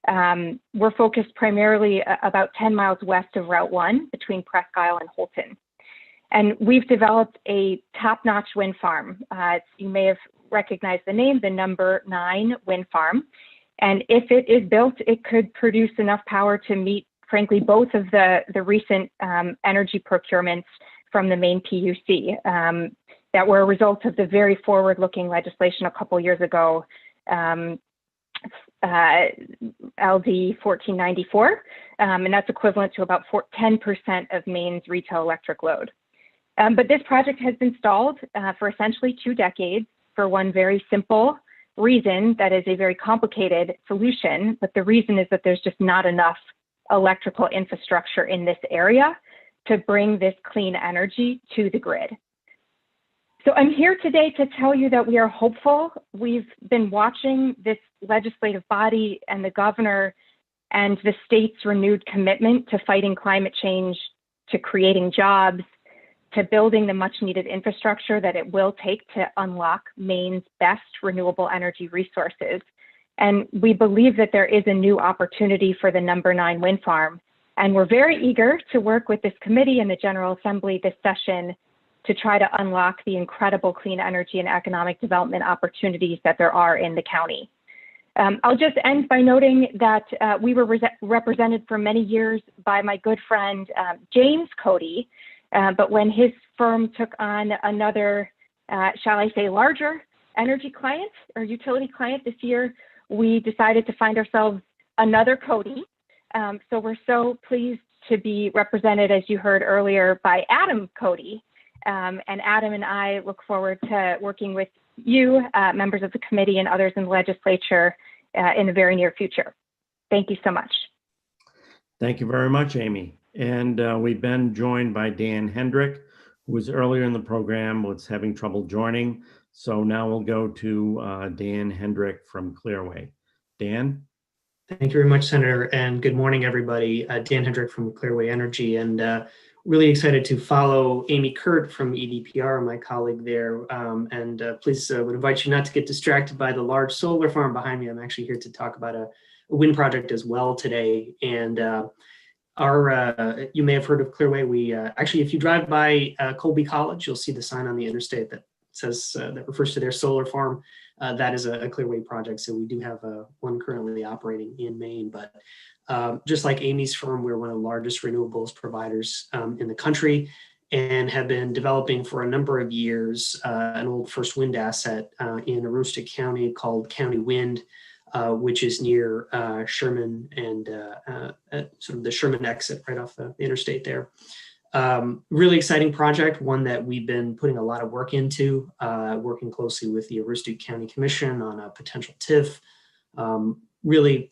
We're focused primarily about 10 miles west of Route 1 between Presque Isle and Holton. And we've developed a top-notch wind farm. You may have recognized the name, the number 9 wind farm. And if it is built, it could produce enough power to meet, frankly, both of the recent energy procurements from the Maine PUC that were a result of the very forward-looking legislation a couple years ago, LD 1494, and that's equivalent to about 10% of Maine's retail electric load. But this project has been stalled for essentially 2 decades for one very simple reason that is a very complicated solution, but the reason is that there's just not enough electrical infrastructure in this area to bring this clean energy to the grid. So I'm here today to tell you that we are hopeful. We've been watching this legislative body and the governor and the state's renewed commitment to fighting climate change, to creating jobs, to building the much needed infrastructure that it will take to unlock Maine's best renewable energy resources. And we believe that there is a new opportunity for the number 9 wind farm. And we're very eager to work with this committee and the General Assembly this session to try to unlock the incredible clean energy and economic development opportunities that there are in the county. I'll just end by noting that we were represented for many years by my good friend, James Cody, but when his firm took on another, shall I say, larger energy client or utility client this year, we decided to find ourselves another Cody. So we're so pleased to be represented, as you heard earlier, by Adam Cody. And Adam and I look forward to working with you, members of the committee and others in the legislature in the very near future. Thank you so much. Thank you very much, Amy. And we've been joined by Dan Hendrick, who was earlier in the program, was having trouble joining. So now we'll go to Dan Hendrick from Clearway. Dan? Thank you very much, Senator, and good morning, everybody. Dan Hendrick from Clearway Energy, and really excited to follow Amy Kurt from EDPR, my colleague there. Please would invite you not to get distracted by the large solar farm behind me. I'm actually here to talk about a wind project as well today. And you may have heard of Clearway. We actually, if you drive by Colby College, you'll see the sign on the interstate that says that refers to their solar farm. That is a Clearway project. So we do have one currently operating in Maine, but just like Amy's firm, we're one of the largest renewables providers in the country and have been developing for a number of years an old first wind asset in Aroostook County called County Wind, which is near Sherman and sort of the Sherman exit right off the interstate there. Really exciting project, one that we've been putting a lot of work into, working closely with the Aroostook County Commission on a potential TIF. Really,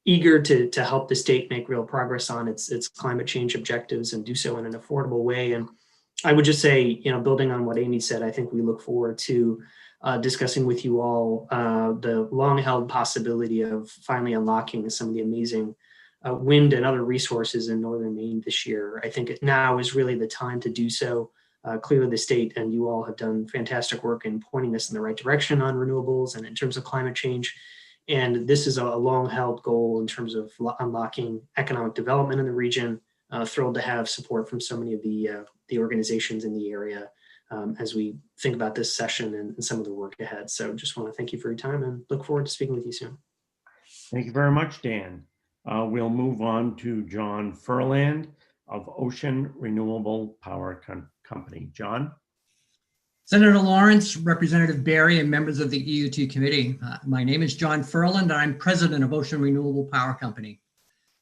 eager to help the state make real progress on its climate change objectives and do so in an affordable way. And I would just say, building on what Amy said, I think we look forward to discussing with you all the long-held possibility of finally unlocking some of the amazing wind and other resources in northern Maine this year. I think now is really the time to do so. Clearly the state and you all have done fantastic work in pointing us in the right direction on renewables and in terms of climate change. And this is a long-held goal in terms of unlocking economic development in the region. Thrilled to have support from so many of the organizations in the area as we think about this session and some of the work ahead. So just want to thank you for your time and look forward to speaking with you soon. Thank you very much, Dan. We'll move on to John Furland of Ocean Renewable Power Company. John? Senator Lawrence, Representative Barry, and members of the EUT committee. My name is John Furland, and I'm president of Ocean Renewable Power Company.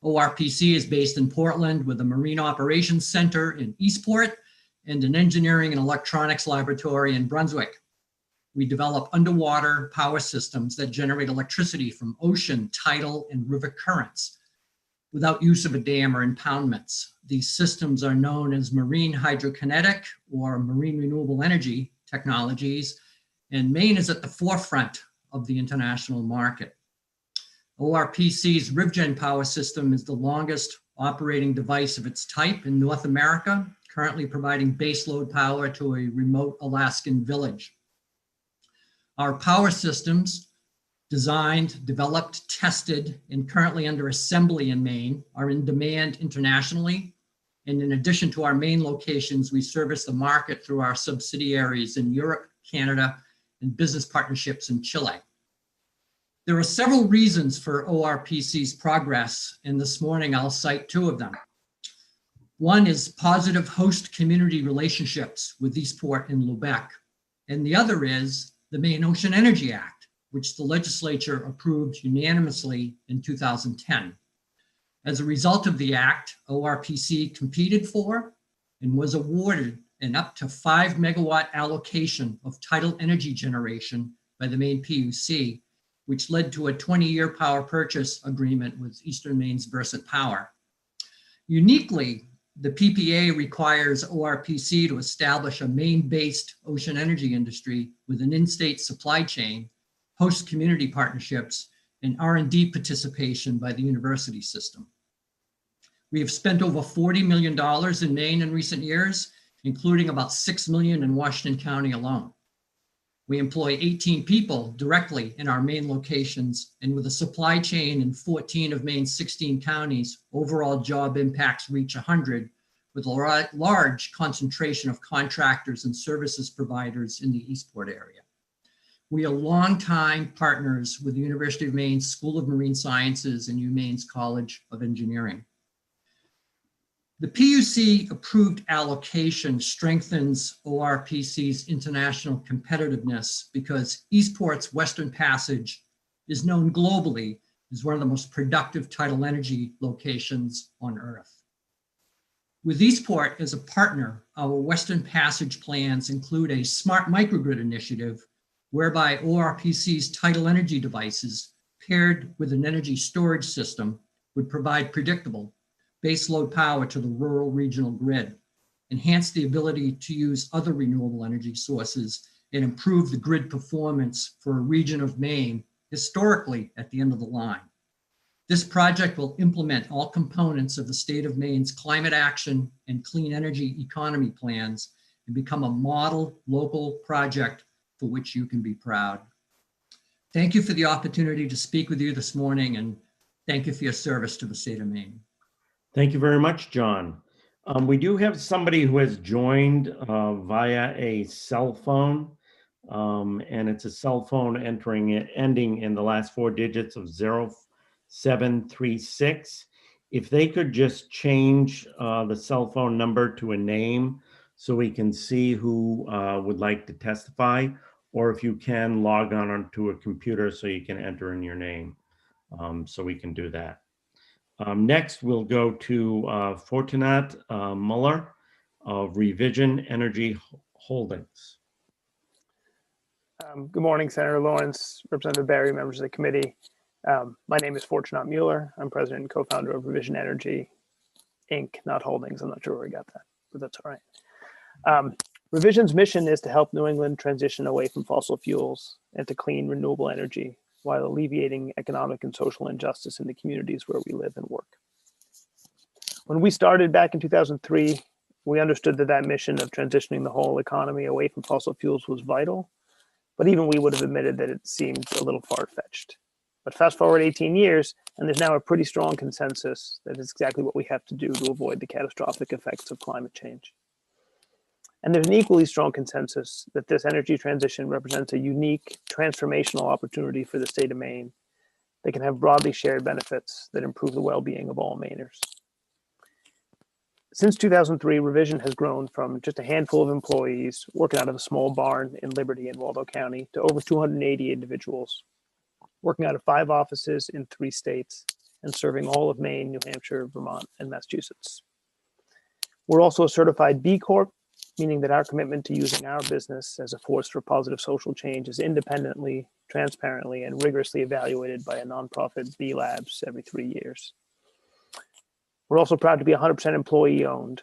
ORPC is based in Portland with a Marine Operations Center in Eastport and an engineering and electronics laboratory in Brunswick. We develop underwater power systems that generate electricity from ocean, tidal, and river currents without use of a dam or impoundments. These systems are known as marine hydrokinetic or marine renewable energy technologies, and Maine is at the forefront of the international market. ORPC's RivGen power system is the longest operating device of its type in North America, currently providing baseload power to a remote Alaskan village. Our power systems, designed, developed, tested, and currently under assembly in Maine, are in demand internationally. And in addition to our main locations, we service the market through our subsidiaries in Europe, Canada, and business partnerships in Chile. There are several reasons for ORPC's progress, and this morning I'll cite two of them. One is positive host community relationships with Eastport and Lubec, and the other is the Maine Ocean Energy Act, which the legislature approved unanimously in 2010. As a result of the act, ORPC competed for and was awarded an up to 5 megawatt allocation of tidal energy generation by the Maine PUC, which led to a 20-year power purchase agreement with Eastern Maine's Versant Power. Uniquely, the PPA requires ORPC to establish a Maine-based ocean energy industry with an in-state supply chain, host community partnerships, and R&D participation by the university system. We have spent over $40 million in Maine in recent years, including about $6 million in Washington County alone. We employ 18 people directly in our Maine locations, and with a supply chain in 14 of Maine's 16 counties, overall job impacts reach 100, with a large concentration of contractors and services providers in the Eastport area. We are longtime partners with the University of Maine School of Marine Sciences and UMaines College of Engineering. The PUC approved allocation strengthens ORPC's international competitiveness because Eastport's Western Passage is known globally as one of the most productive tidal energy locations on Earth. With Eastport as a partner, our Western Passage plans include a smart microgrid initiative whereby ORPC's tidal energy devices paired with an energy storage system would provide predictable baseload power to the rural regional grid, enhance the ability to use other renewable energy sources, and improve the grid performance for a region of Maine historically at the end of the line. This project will implement all components of the state of Maine's climate action and clean energy economy plans and become a model local project for which you can be proud. Thank you for the opportunity to speak with you this morning, and thank you for your service to the state of Maine. Thank you very much, John. We do have somebody who has joined via a cell phone, and it's a cell phone ending in the last 4 digits of 0736. If they could just change the cell phone number to a name so we can see who would like to testify, or if you can log on onto a computer so you can enter in your name, so we can do that. Next, we'll go to Fortunat Muller of Revision Energy Holdings. Good morning, Senator Lawrence, Representative Barry, members of the committee. My name is Fortunat Mueller. I'm president and co-founder of Revision Energy, Inc., not Holdings. I'm not sure where I got that, but that's all right. Revision's mission is to help New England transition away from fossil fuels and to clean, renewable energy, while alleviating economic and social injustice in the communities where we live and work. When we started back in 2003, we understood that that mission of transitioning the whole economy away from fossil fuels was vital, but even we would have admitted that it seemed a little far-fetched. But fast forward 18 years, and there's now a pretty strong consensus that it's exactly what we have to do to avoid the catastrophic effects of climate change. And there's an equally strong consensus that this energy transition represents a unique transformational opportunity for the state of Maine that can have broadly shared benefits that improve the well-being of all Mainers. Since 2003, Revision has grown from just a handful of employees working out of a small barn in Liberty and Waldo County to over 280 individuals working out of 5 offices in 3 states and serving all of Maine, New Hampshire, Vermont, and Massachusetts. We're also a certified B Corp, meaning that our commitment to using our business as a force for positive social change is independently, transparently, and rigorously evaluated by a nonprofit B Labs every 3 years. We're also proud to be 100% employee owned,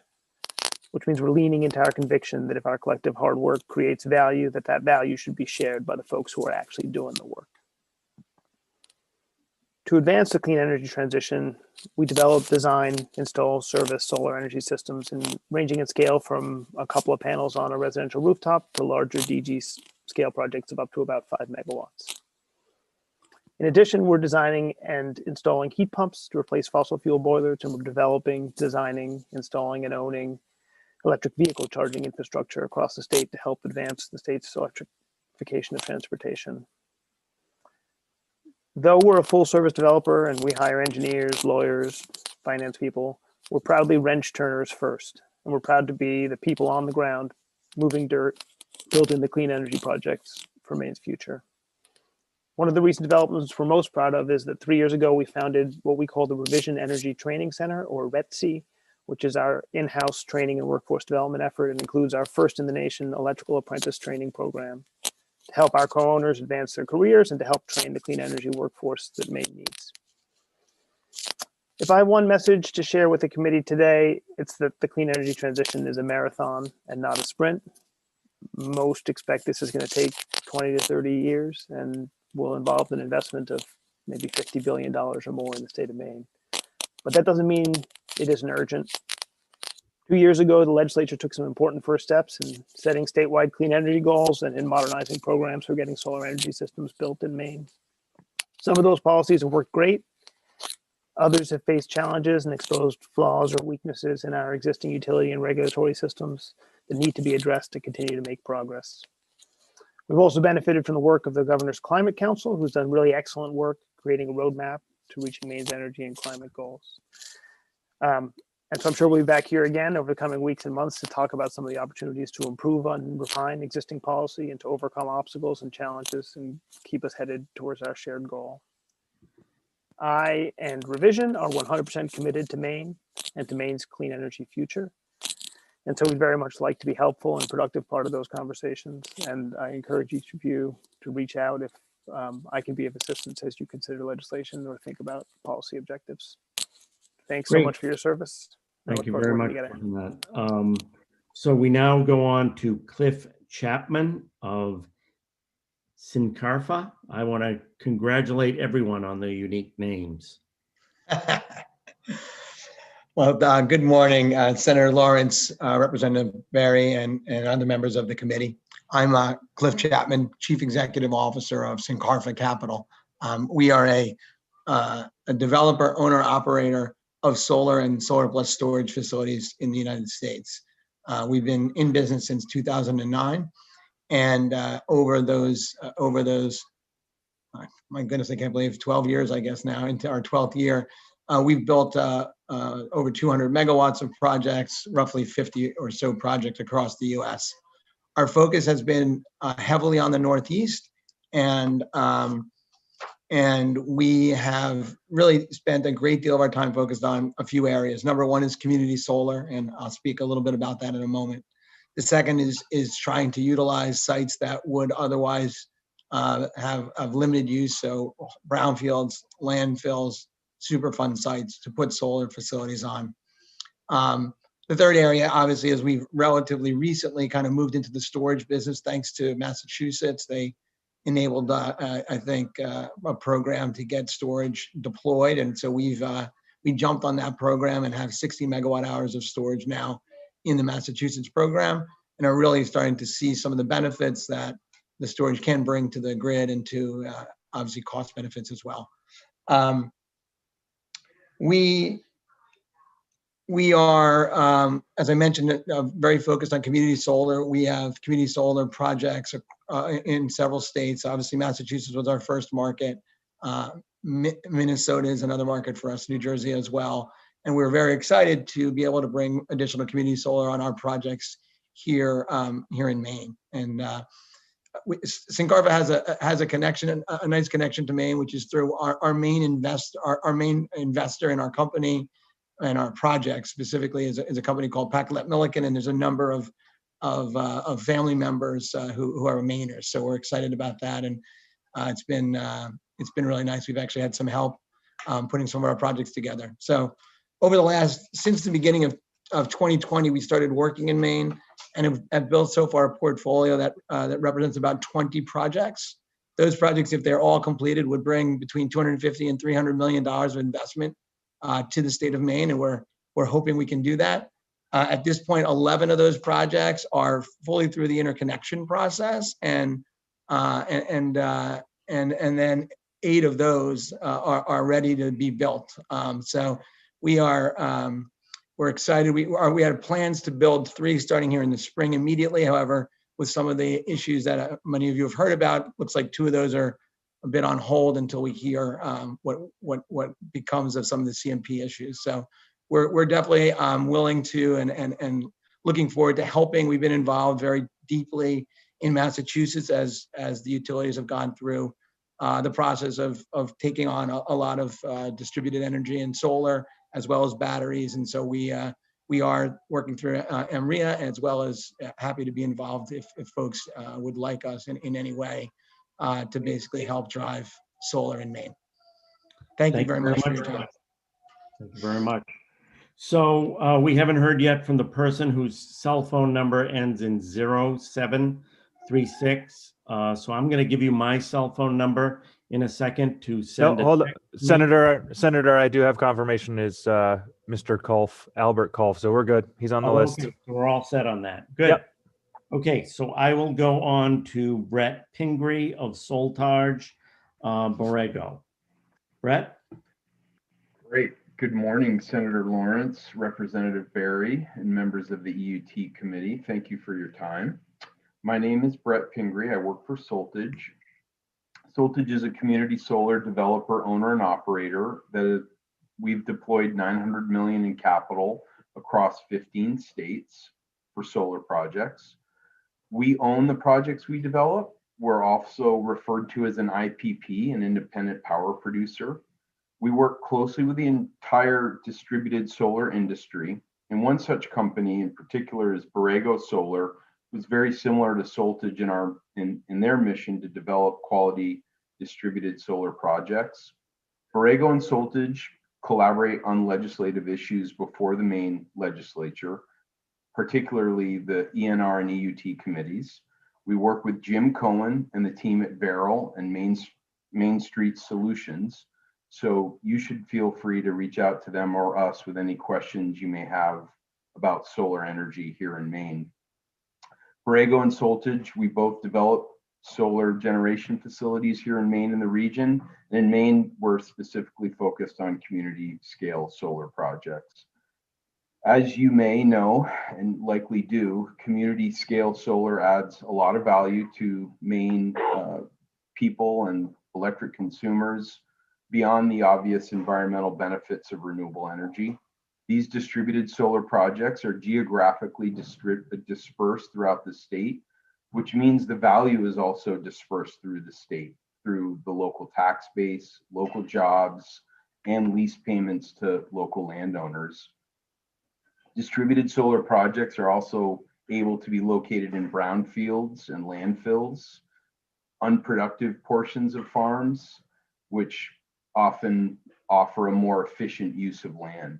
which means we're leaning into our conviction that if our collective hard work creates value, that value should be shared by the folks who are actually doing the work. To advance the clean energy transition, we develop, design, install, service solar energy systems ranging in scale from a couple of panels on a residential rooftop to larger DG scale projects of up to about 5 megawatts. In addition, we're designing and installing heat pumps to replace fossil fuel boilers, and we're developing, designing, installing, and owning electric vehicle charging infrastructure across the state to help advance the state's electrification of transportation. Though we're a full service developer and we hire engineers, lawyers, finance people, we're proudly wrench turners first. And we're proud to be the people on the ground, moving dirt, building the clean energy projects for Maine's future. One of the recent developments we're most proud of is that 3 years ago, we founded what we call the Revision Energy Training Center, or RETC, which is our in-house training and workforce development effort and includes our first in the nation electrical apprentice training program, to help our co-owners advance their careers and to help train the clean energy workforce that Maine needs. If I have one message to share with the committee today, it's that the clean energy transition is a marathon and not a sprint. Most expect this is going to take 20 to 30 years and will involve an investment of maybe $50 billion or more in the state of Maine. But that doesn't mean it isn't urgent. 2 years ago, the legislature took some important first steps in setting statewide clean energy goals and in modernizing programs for getting solar energy systems built in Maine. Some of those policies have worked great. Others have faced challenges and exposed flaws or weaknesses in our existing utility and regulatory systems that need to be addressed to continue to make progress. We've also benefited from the work of the Governor's Climate Council, who's done really excellent work creating a roadmap to reaching Maine's energy and climate goals. And so I'm sure we'll be back here again over the coming weeks and months to talk about some of the opportunities to improve and refine existing policy and to overcome obstacles and challenges and keep us headed towards our shared goal. I and Revision are 100% committed to Maine and to Maine's clean energy future. And so we'd very much like to be helpful and productive part of those conversations. And I encourage each of you to reach out if I can be of assistance as you consider legislation or think about policy objectives. Thanks so much for your service. Thank you very much for that. So we now go on to Cliff Chapman of Sincarfa. I want to congratulate everyone on their unique names. Well, good morning, Senator Lawrence, Representative Barry, and other members of the committee. I'm Cliff Chapman, Chief Executive Officer of Sincarfa Capital. We are a developer, owner, operator of solar and solar plus storage facilities in the United States. We've been in business since 2009. And over those, my goodness, I can't believe 12 years, I guess now, into our 12th year, we've built over 200 megawatts of projects, roughly 50 or so projects across the US. Our focus has been heavily on the Northeast, and we have really spent a great deal of our time focused on a few areas. Number one is community solar, and I'll speak a little bit about that in a moment. The second is trying to utilize sites that would otherwise have limited use, so brownfields, landfills, Superfund sites to put solar facilities on. The third area, obviously, is we've relatively recently kind of moved into the storage business thanks to Massachusetts. They enabled, I think, a program to get storage deployed, and so we jumped on that program and have 60 megawatt hours of storage now in the Massachusetts program, and are really starting to see some of the benefits that the storage can bring to the grid and to obviously cost benefits as well. We are, as I mentioned, very focused on community solar. We have community solar projects in several states. Obviously, Massachusetts was our first market. Minnesota is another market for us, New Jersey as well. And we're very excited to be able to bring additional community solar on our projects here in Maine. And Sincarfa has a connection, a nice connection to Maine, which is through our main investor in our company and our project specifically is a company called Packlet Milliken, and there's a number of family members who are Mainers. So we're excited about that, and it's been really nice. We've actually had some help putting some of our projects together. So since the beginning of 2020, we started working in Maine and have built so far a portfolio that represents about 20 projects. Those projects, if they're all completed, would bring between $250 and $300 million of investment to the state of Maine, and we're hoping we can do that. At this point, 11 of those projects are fully through the interconnection process, and then 8 of those are ready to be built. So we're excited. We had plans to build 3 starting here in the spring immediately. However, with some of the issues that many of you have heard about, looks like 2 of those are a bit on hold until we hear what becomes of some of the CMP issues. So we're definitely willing to and looking forward to helping. We've been involved very deeply in Massachusetts as the utilities have gone through the process of taking on a lot of distributed energy and solar, as well as batteries. And so we we are working through MRIA, as well as happy to be involved if folks would like us in any way to basically help drive solar in Maine. Thank you very much for your time. Thank you very much. So we haven't heard yet from the person whose cell phone number ends in 0736. So I'm going to give you my cell phone number in a second to send. No, hold on. Senator, I do have confirmation is Mr. Kolf, Albert Kolf. So we're good. He's on the list. Okay. So we're all set on that. Good. Yep. Okay, so I will go on to Brett Pingree of Soltage, Borrego. Brett? Great. Good morning, Senator Lawrence, Representative Barry, and members of the EUT committee. Thank you for your time. My name is Brett Pingree. I work for Soltage. Soltage is a community solar developer, owner, and operator that we've deployed $900 million in capital across 15 states for solar projects. We own the projects we develop. We're also referred to as an IPP, an independent power producer. We work closely with the entire distributed solar industry. And one such company in particular is Borrego Solar, who's very similar to Soltage in their mission to develop quality distributed solar projects. Borrego and Soltage collaborate on legislative issues before the Maine legislature, particularly the ENR and EUT committees. We work with Jim Cohen and the team at Beryl and Main Street Solutions. So you should feel free to reach out to them or us with any questions you may have about solar energy here in Maine. Borrego and Soltage, we both develop solar generation facilities here in Maine and the region. And in Maine, we're specifically focused on community scale solar projects. As you may know, and likely do, community scale solar adds a lot of value to Maine people and electric consumers beyond the obvious environmental benefits of renewable energy. These distributed solar projects are geographically dispersed throughout the state, which means the value is also dispersed through the state, through the local tax base, local jobs, and lease payments to local landowners. Distributed solar projects are also able to be located in brownfields and landfills, unproductive portions of farms, which often offer a more efficient use of land.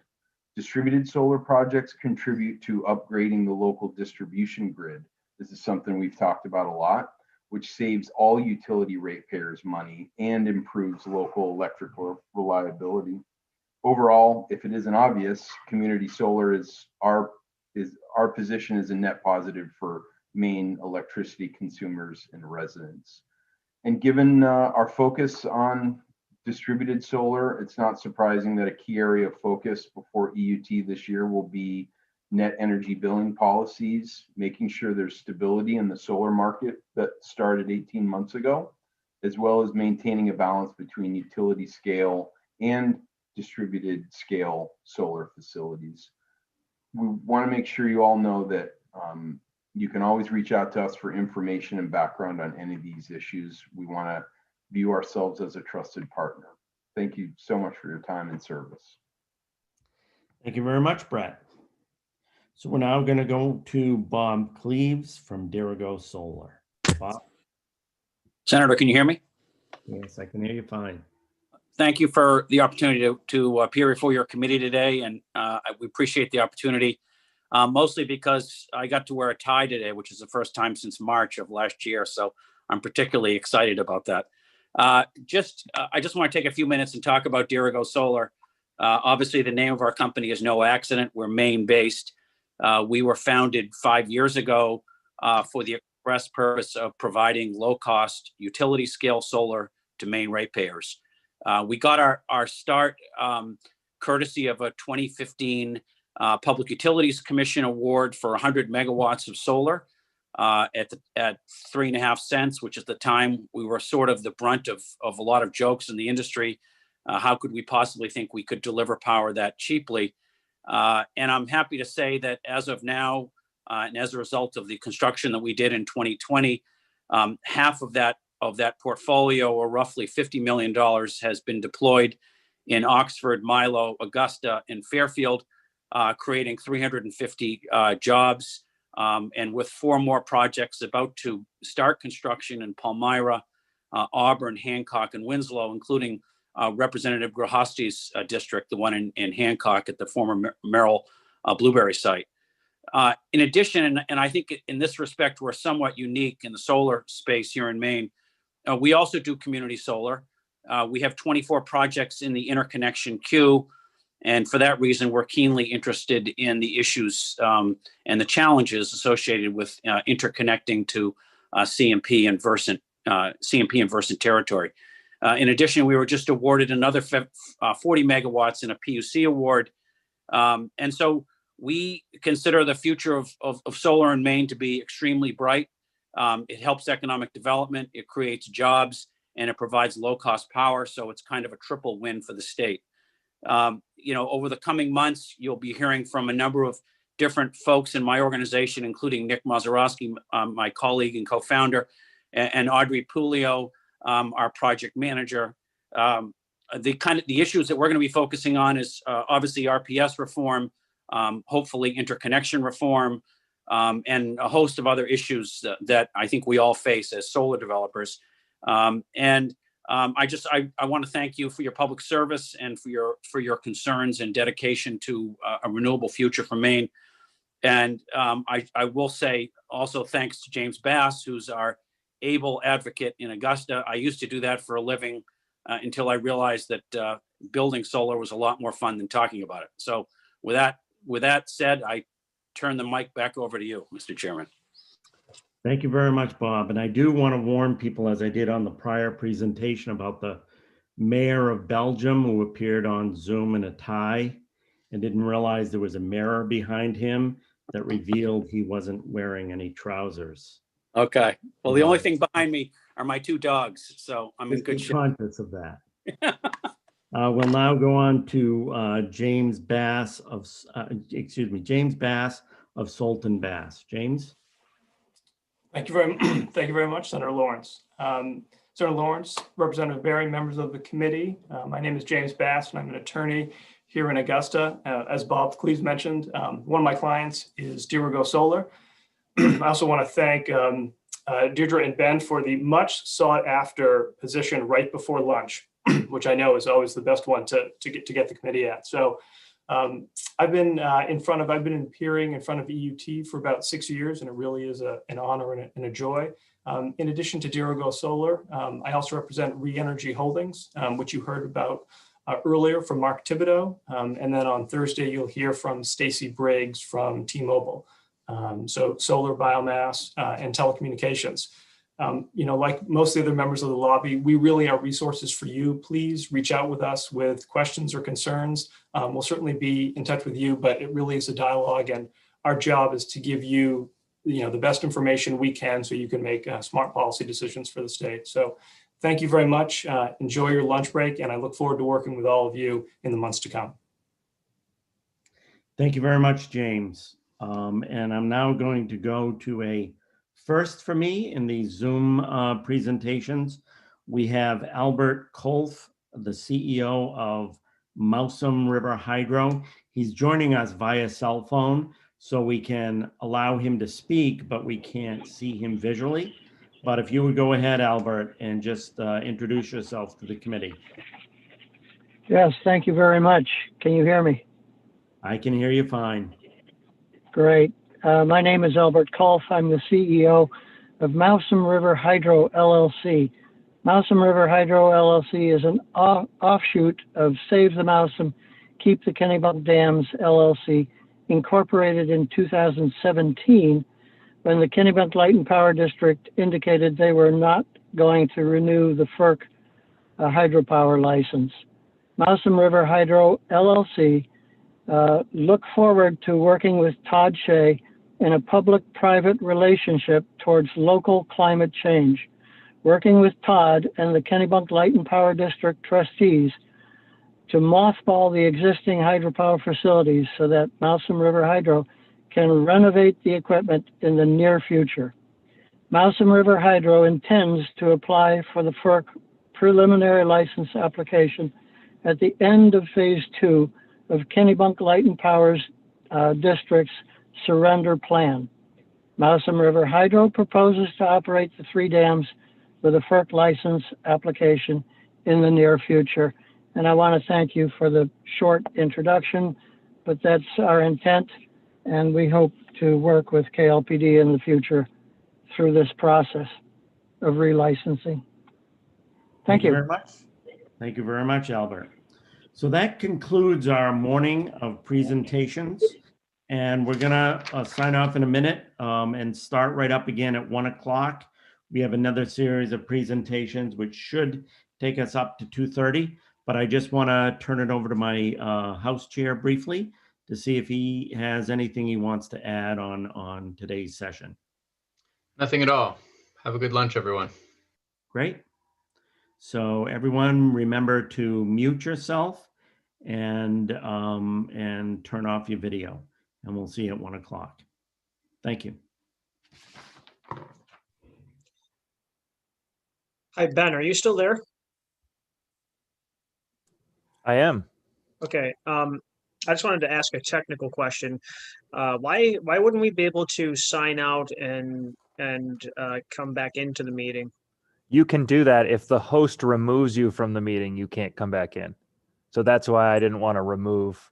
Distributed solar projects contribute to upgrading the local distribution grid. This is something we've talked about a lot, which saves all utility ratepayers money and improves local electrical reliability. Overall, if it isn't obvious, community solar is our position is a net positive for Maine electricity consumers and residents. And given our focus on distributed solar, it's not surprising that a key area of focus before EUT this year will be net energy billing policies, making sure there's stability in the solar market that started 18 months ago, as well as maintaining a balance between utility scale and distributed scale solar facilities. We want to make sure you all know that you can always reach out to us for information and background on any of these issues. We want to view ourselves as a trusted partner. Thank you so much for your time and service. Thank you very much, Brett. So we're now going to go to Bob Cleaves from Dirigo Solar. Bob? Senator, can you hear me? Yes, I can hear you fine. Thank you for the opportunity to appear before your committee today, and we appreciate the opportunity, mostly because I got to wear a tie today, which is the first time since March of last year, so I'm particularly excited about that. I just want to take a few minutes and talk about Dirigo Solar. Obviously, the name of our company is no accident. We're Maine-based. We were founded 5 years ago for the express purpose of providing low-cost utility-scale solar to Maine ratepayers. We got our start courtesy of a 2015 Public Utilities Commission award for 100 megawatts of solar at 3.5 cents, which is the time we were sort of the brunt of a lot of jokes in the industry. How could we possibly think we could deliver power that cheaply? And I'm happy to say that as of now, and as a result of the construction that we did in 2020, half of that portfolio, or roughly $50 million, has been deployed in Oxford, Milo, Augusta, and Fairfield. creating 350 jobs. And with 4 more projects about to start construction in Palmyra, Auburn, Hancock, and Winslow, including Representative Grohosti's district, the one in Hancock at the former Merrill Blueberry site. In addition, and I think in this respect, we're somewhat unique in the solar space here in Maine, we also do community solar. We have 24 projects in the interconnection queue. And for that reason, we're keenly interested in the issues and the challenges associated with interconnecting to CMP and Versant territory. In addition, we were just awarded another 40 megawatts in a PUC award. And so we consider the future of solar in Maine to be extremely bright. It helps economic development, it creates jobs, and it provides low-cost power. So it's kind of a triple win for the state. Over the coming months, you'll be hearing from a number of different folks in my organization, including Nick Mazeroski, my colleague and co-founder, and Audrey Pulio, our project manager. The issues that we're going to be focusing on is obviously RPS reform, hopefully interconnection reform, and a host of other issues that I think we all face as solar developers. I want to thank you for your public service and for your concerns and dedication to a renewable future for Maine. And I will say also thanks to James Bass, who's our able advocate in Augusta. I used to do that for a living until I realized that building solar was a lot more fun than talking about it. So with that said, I turn the mic back over to you, Mr. Chairman. Thank you very much, Bob. And I do want to warn people, as I did on the prior presentation, about the mayor of Belgium who appeared on Zoom in a tie and didn't realize there was a mirror behind him that revealed he wasn't wearing any trousers. Okay. Well, the only thing behind me are my 2 dogs, so I'm in good shape. Conscious of that. We'll now go on to James Bass of Sultan Bass. James. Thank you very much, Senator Lawrence. Senator Lawrence, Representative Berry, members of the committee. My name is James Bass, and I'm an attorney here in Augusta. As Bob Cleves mentioned, one of my clients is Dirigo Solar. I also want to thank Deirdre and Ben for the much sought after position right before lunch, which I know is always the best one to get the committee at. So I've been appearing in front of EUT for about 6 years, and it really is an honor and a joy. In addition to Dirigo Solar, I also represent Re-Energy Holdings, which you heard about earlier from Mark Thibodeau. And then on Thursday, you'll hear from Stacy Briggs from T-Mobile. So solar, biomass, and telecommunications. Like most of the other members of the lobby, we really are resources for you. Please reach out with us with questions or concerns. We'll certainly be in touch with you, but it really is a dialogue, and our job is to give you, the best information we can so you can make smart policy decisions for the state. So thank you very much. Enjoy your lunch break, and I look forward to working with all of you in the months to come. Thank you very much, James. And I'm now going to go to a first for me in the Zoom presentations. We have Albert Kolf, the CEO of Mousam River Hydro. He's joining us via cell phone, so we can allow him to speak, but we can't see him visually. But if you would go ahead, Albert, and just introduce yourself to the committee. Yes, thank you very much. Can you hear me? I can hear you fine. Great. My name is Albert Kolf. I'm the CEO of Mousam River Hydro LLC. Mousam River Hydro LLC is an offshoot of Save the Mousam, Keep the Kennebunk Dams LLC, incorporated in 2017 when the Kennebunk Light and Power District indicated they were not going to renew the FERC hydropower license. Mousam River Hydro LLC look forward to working with Todd Shea in a public-private relationship towards local climate change, working with Todd and the Kennebunk Light and Power District trustees to mothball the existing hydropower facilities so that Mousam River Hydro can renovate the equipment in the near future. Mousam River Hydro intends to apply for the FERC preliminary license application at the end of phase 2 of Kennebunk Light and Power's District's surrender plan. Mousom River Hydro proposes to operate the 3 dams with a FERC license application in the near future. And I want to thank you for the short introduction, but that's our intent, and we hope to work with KLPD in the future through this process of relicensing. Thank you very much. Thank you very much, Albert. So that concludes our morning of presentations. And we're gonna sign off in a minute and start right up again at 1 o'clock. We have another series of presentations, which should take us up to 2:30. But I just wanna turn it over to my House Chair briefly to see if he has anything he wants to add on today's session. Nothing at all. Have a good lunch, everyone. Great. So everyone remember to mute yourself and turn off your video. And we'll see you at 1 o'clock. Thank you. Hi, Ben, are you still there? I am. Okay. I just wanted to ask a technical question. Why wouldn't we be able to sign out and come back into the meeting? You can do that if the host removes you from the meeting. You can't come back in. So that's why I didn't want to remove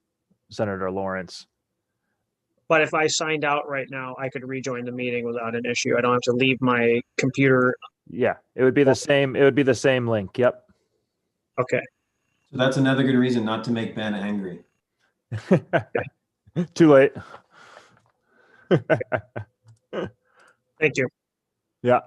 Senator Lawrence. But if I signed out right now, I could rejoin the meeting without an issue. I don't have to leave my computer. Yeah, it would be the same. It would be the same link. Yep. Okay. So that's another good reason not to make Ben angry. Too late. Thank you. Yeah.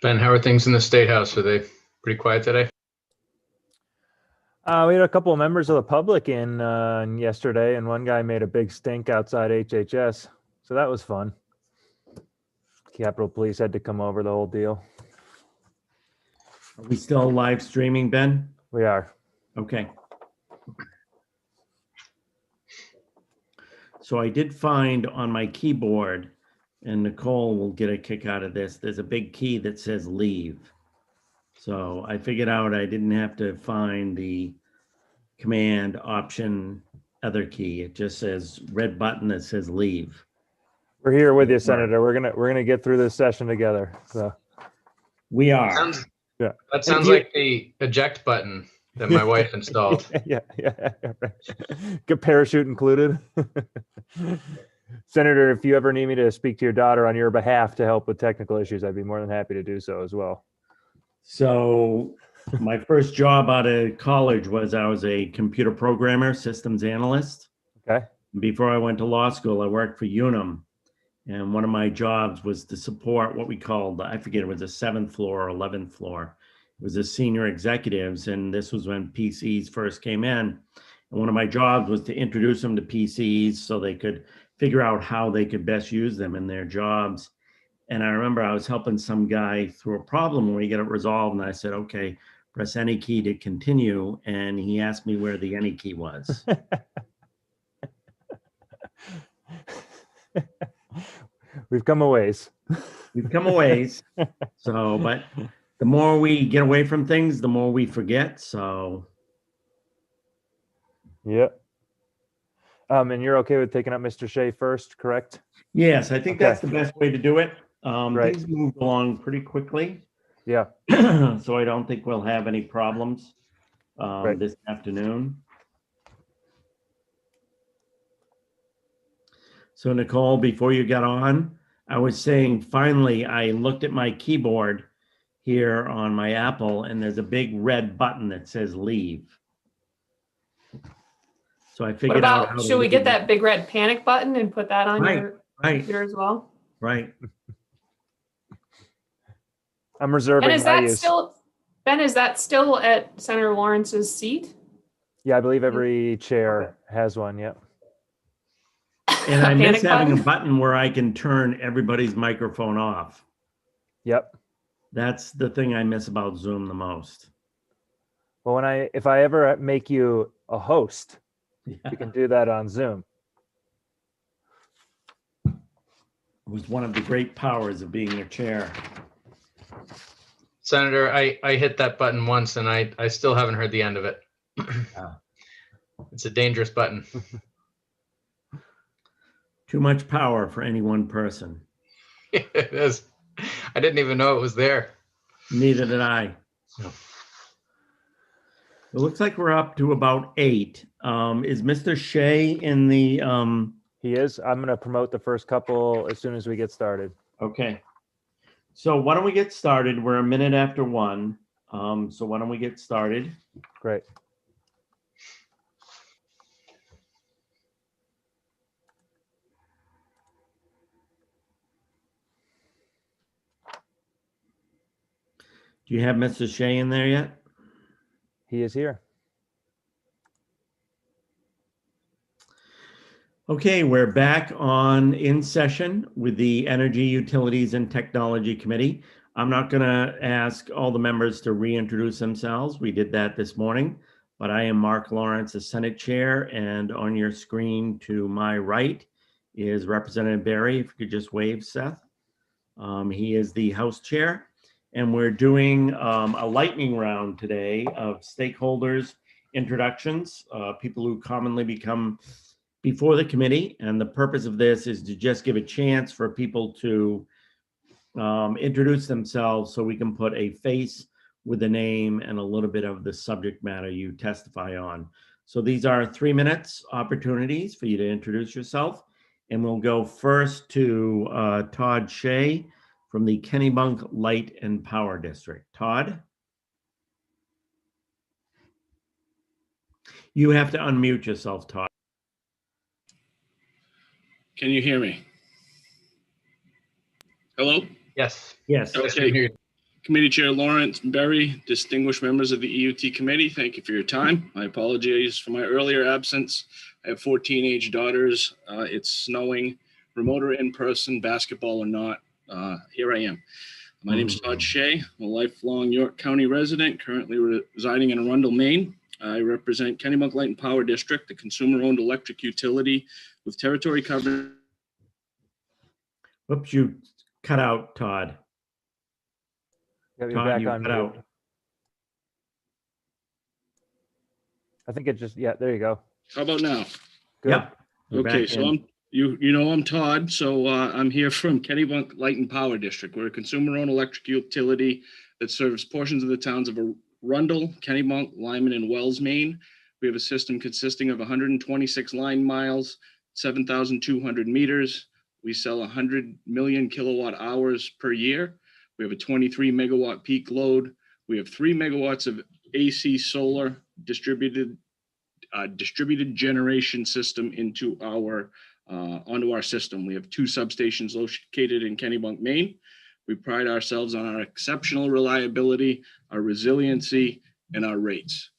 Ben, how are things in the State House? Are they pretty quiet today? We had a couple of members of the public in yesterday, and one guy made a big stink outside HHS. So that was fun. Capitol Police had to come over, the whole deal. Are we still live streaming, Ben? We are. Okay. So I did find on my keyboard, and Nicole will get a kick out of this, there's a big key that says leave. So I figured out I didn't have to find the command option other key. It just says red button that says leave. We're here with you, Senator. We're gonna get through this session together. So we are. Yeah. That sounds like the eject button that my wife installed. Yeah. Right. Good parachute included. Senator, if you ever need me to speak to your daughter on your behalf to help with technical issues, I'd be more than happy to do so as well. So my first job out of college was I was a computer programmer, systems analyst. Okay. Before I went to law school, I worked for Unum. And one of my jobs was to support what we called, I forget, it was a 7th floor or 11th floor. It was the senior executives. And this was when PCs first came in. And one of my jobs was to introduce them to PCs so they could figure out how they could best use them in their jobs. And I remember I was helping some guy through a problem when we get it resolved. And I said, okay, press any key to continue. And he asked me where the any key was. We've come a ways. We've come a ways. So, but the more we get away from things, the more we forget. So. Yeah. And you're okay with taking up Mr. Shea first, correct? Yes, I think that's the best way to do it. Right. Things moved along pretty quickly. Yeah. So I don't think we'll have any problems this afternoon. So Nicole, before you got on, I was saying, finally, I looked at my keyboard here on my Apple, and there's a big red button that says leave. So I figured out how to should we leave. get that big red panic button and put that on your Right. computer as well? Right. I'm reserving And is my that use. still, Ben, is that still at Senator Lawrence's seat? Yeah, I believe every chair has one. Yep. And I miss Panic having a button? button where I can turn everybody's microphone off. Yep. That's the thing I miss about Zoom the most. Well, if I ever make you a host, you can do that on Zoom. It was one of the great powers of being a chair. Senator, I hit that button once and I still haven't heard the end of it. It's a dangerous button. Too much power for any one person. It is. I didn't even know it was there. Neither did I. It looks like we're up to about 8. Is Mr. Shea in the... He is. I'm going to promote the first couple as soon as we get started. Okay. So why don't we get started? We're a minute after 1. So why don't we get started? Great. Do you have Mr. Shea in there yet? He is here. Okay, we're back in session with the Energy, Utilities, and Technology Committee. I'm not going to ask all the members to reintroduce themselves. We did that this morning, but I am Mark Lawrence, the Senate Chair, and on your screen to my right is Representative Berry. If you could just wave, Seth. He is the House Chair, and we're doing a lightning round today of stakeholders, introductions, people who commonly become before the committee. And the purpose of this is to just give a chance for people to introduce themselves so we can put a face with a name and a little bit of the subject matter you testify on. So these are 3 minutes opportunities for you to introduce yourself. And we'll go first to Todd Shea from the Kennebunk Light and Power District. Todd? You have to unmute yourself, Todd. Can you hear me? Hello? Yes. Yes. Okay. Committee Chair Lawrence, Berry, distinguished members of the EUT committee, thank you for your time. I apologize for my earlier absence. I have 4 teenage daughters. It's snowing, remote or in person, basketball or not. Here I am. My name is Todd Shea. I'm a lifelong York County resident, currently residing in Arundel, Maine. I represent Kennebunk Light and Power District, the consumer-owned electric utility with territory coverage. Whoops, you cut out, Todd. You're Todd, back you on cut mute. out. I think it just, yeah, there you go. How about now? Good. Yep. You're Okay, back so in. I'm Todd. So I'm here from Kennebunk Light and Power District. We're a consumer-owned electric utility that serves portions of the towns of Arundel, Kennebunk, Lyman, and Wells, Maine. We have a system consisting of 126 line miles, 7,200 meters. We sell 100 million kilowatt hours per year. We have a 23 megawatt peak load. We have 3 megawatts of AC solar distributed generation system into onto our system. We have 2 substations located in Kennebunk, Maine. We pride ourselves on our exceptional reliability, our resiliency, and our rates.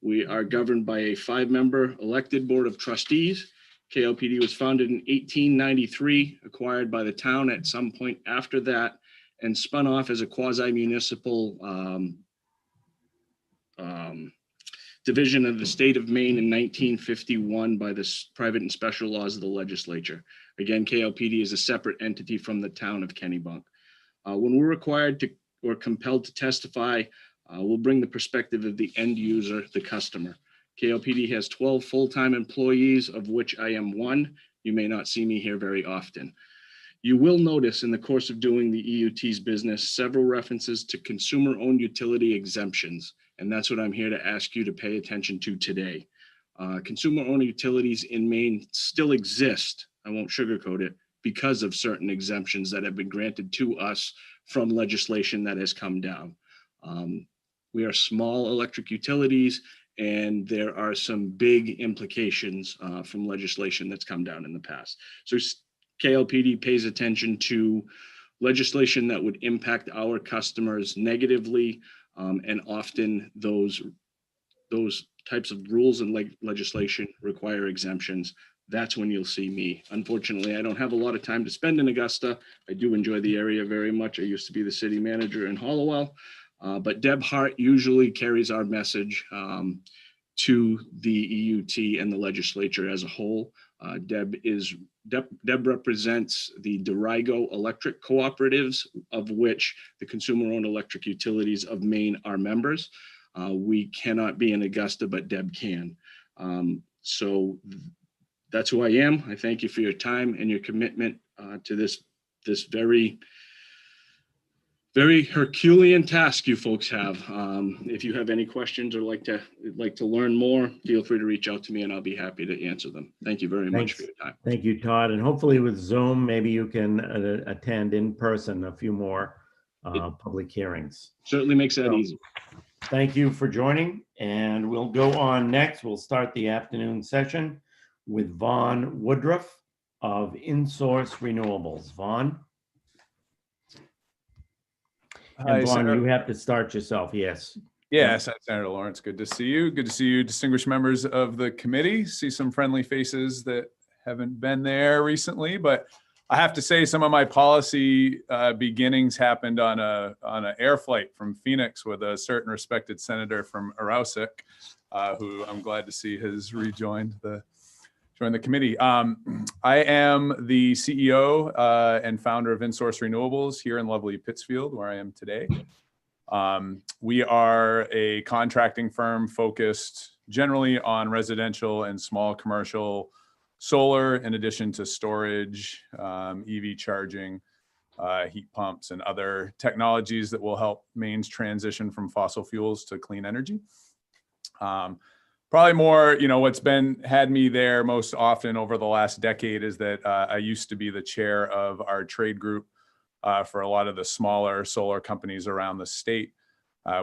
We are governed by a 5-member elected board of trustees. KLPD was founded in 1893, acquired by the town at some point after that, and spun off as a quasi-municipal division of the state of Maine in 1951 by the private and special laws of the legislature. Again, KLPD is a separate entity from the town of Kennebunk. When we're required to or compelled to testify, we'll bring the perspective of the end user, the customer. KLPD has 12 full-time employees, of which I am one. You may not see me here very often. You will notice in the course of doing the EUT's business, several references to consumer-owned utility exemptions, and that's what I'm here to ask you to pay attention to today. Consumer-owned utilities in Maine still exist, I won't sugarcoat it, because of certain exemptions that have been granted to us from legislation that has come down. We are small electric utilities, and there are some big implications from legislation that's come down in the past. So KLPD pays attention to legislation that would impact our customers negatively, and often those types of rules and legislation require exemptions. That's when you'll see me. Unfortunately, I don't have a lot of time to spend in Augusta. I do enjoy the area very much. I used to be the city manager in Hollowell, but Deb Hart usually carries our message to the EUT and the legislature as a whole. Deb represents the Dorigo electric cooperatives, of which the consumer-owned electric utilities of Maine are members. We cannot be in Augusta, but Deb can. So that's who I am. I thank you for your time and your commitment to this very, very Herculean task you folks have. If you have any questions or like to learn more, feel free to reach out to me and I'll be happy to answer them. Thank you very much for your time. Thank you, Todd. And hopefully with Zoom, maybe you can attend in person a few more public hearings. Certainly makes that easy. Thank you for joining, and we'll go on next. We'll start the afternoon session with Vaughn Woodruff of InSource Renewables. Vaughn? Hi, And Vaughn, Senator. you have to start yourself, yes. Yes, Senator Lawrence, good to see you. Good to see you, distinguished members of the committee. See some friendly faces that haven't been there recently, but I have to say some of my policy beginnings happened on an air flight from Phoenix with a certain respected senator from Arousek, who I'm glad to see has rejoined the committee. I am the CEO and founder of InSource Renewables here in lovely Pittsfield, where I am today. We are a contracting firm focused generally on residential and small commercial solar, in addition to storage, EV charging, heat pumps, and other technologies that will help Maine's transition from fossil fuels to clean energy. Probably more, what's had me there most often over the last decade is that I used to be the chair of our trade group for a lot of the smaller solar companies around the state.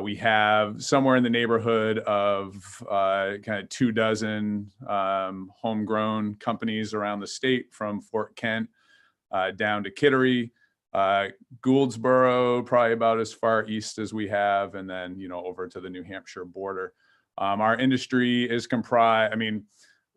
We have somewhere in the neighborhood of kind of 24 homegrown companies around the state, from Fort Kent down to Kittery. Gouldsboro, probably about as far east as we have, and then, over to the New Hampshire border. Our industry is comprised,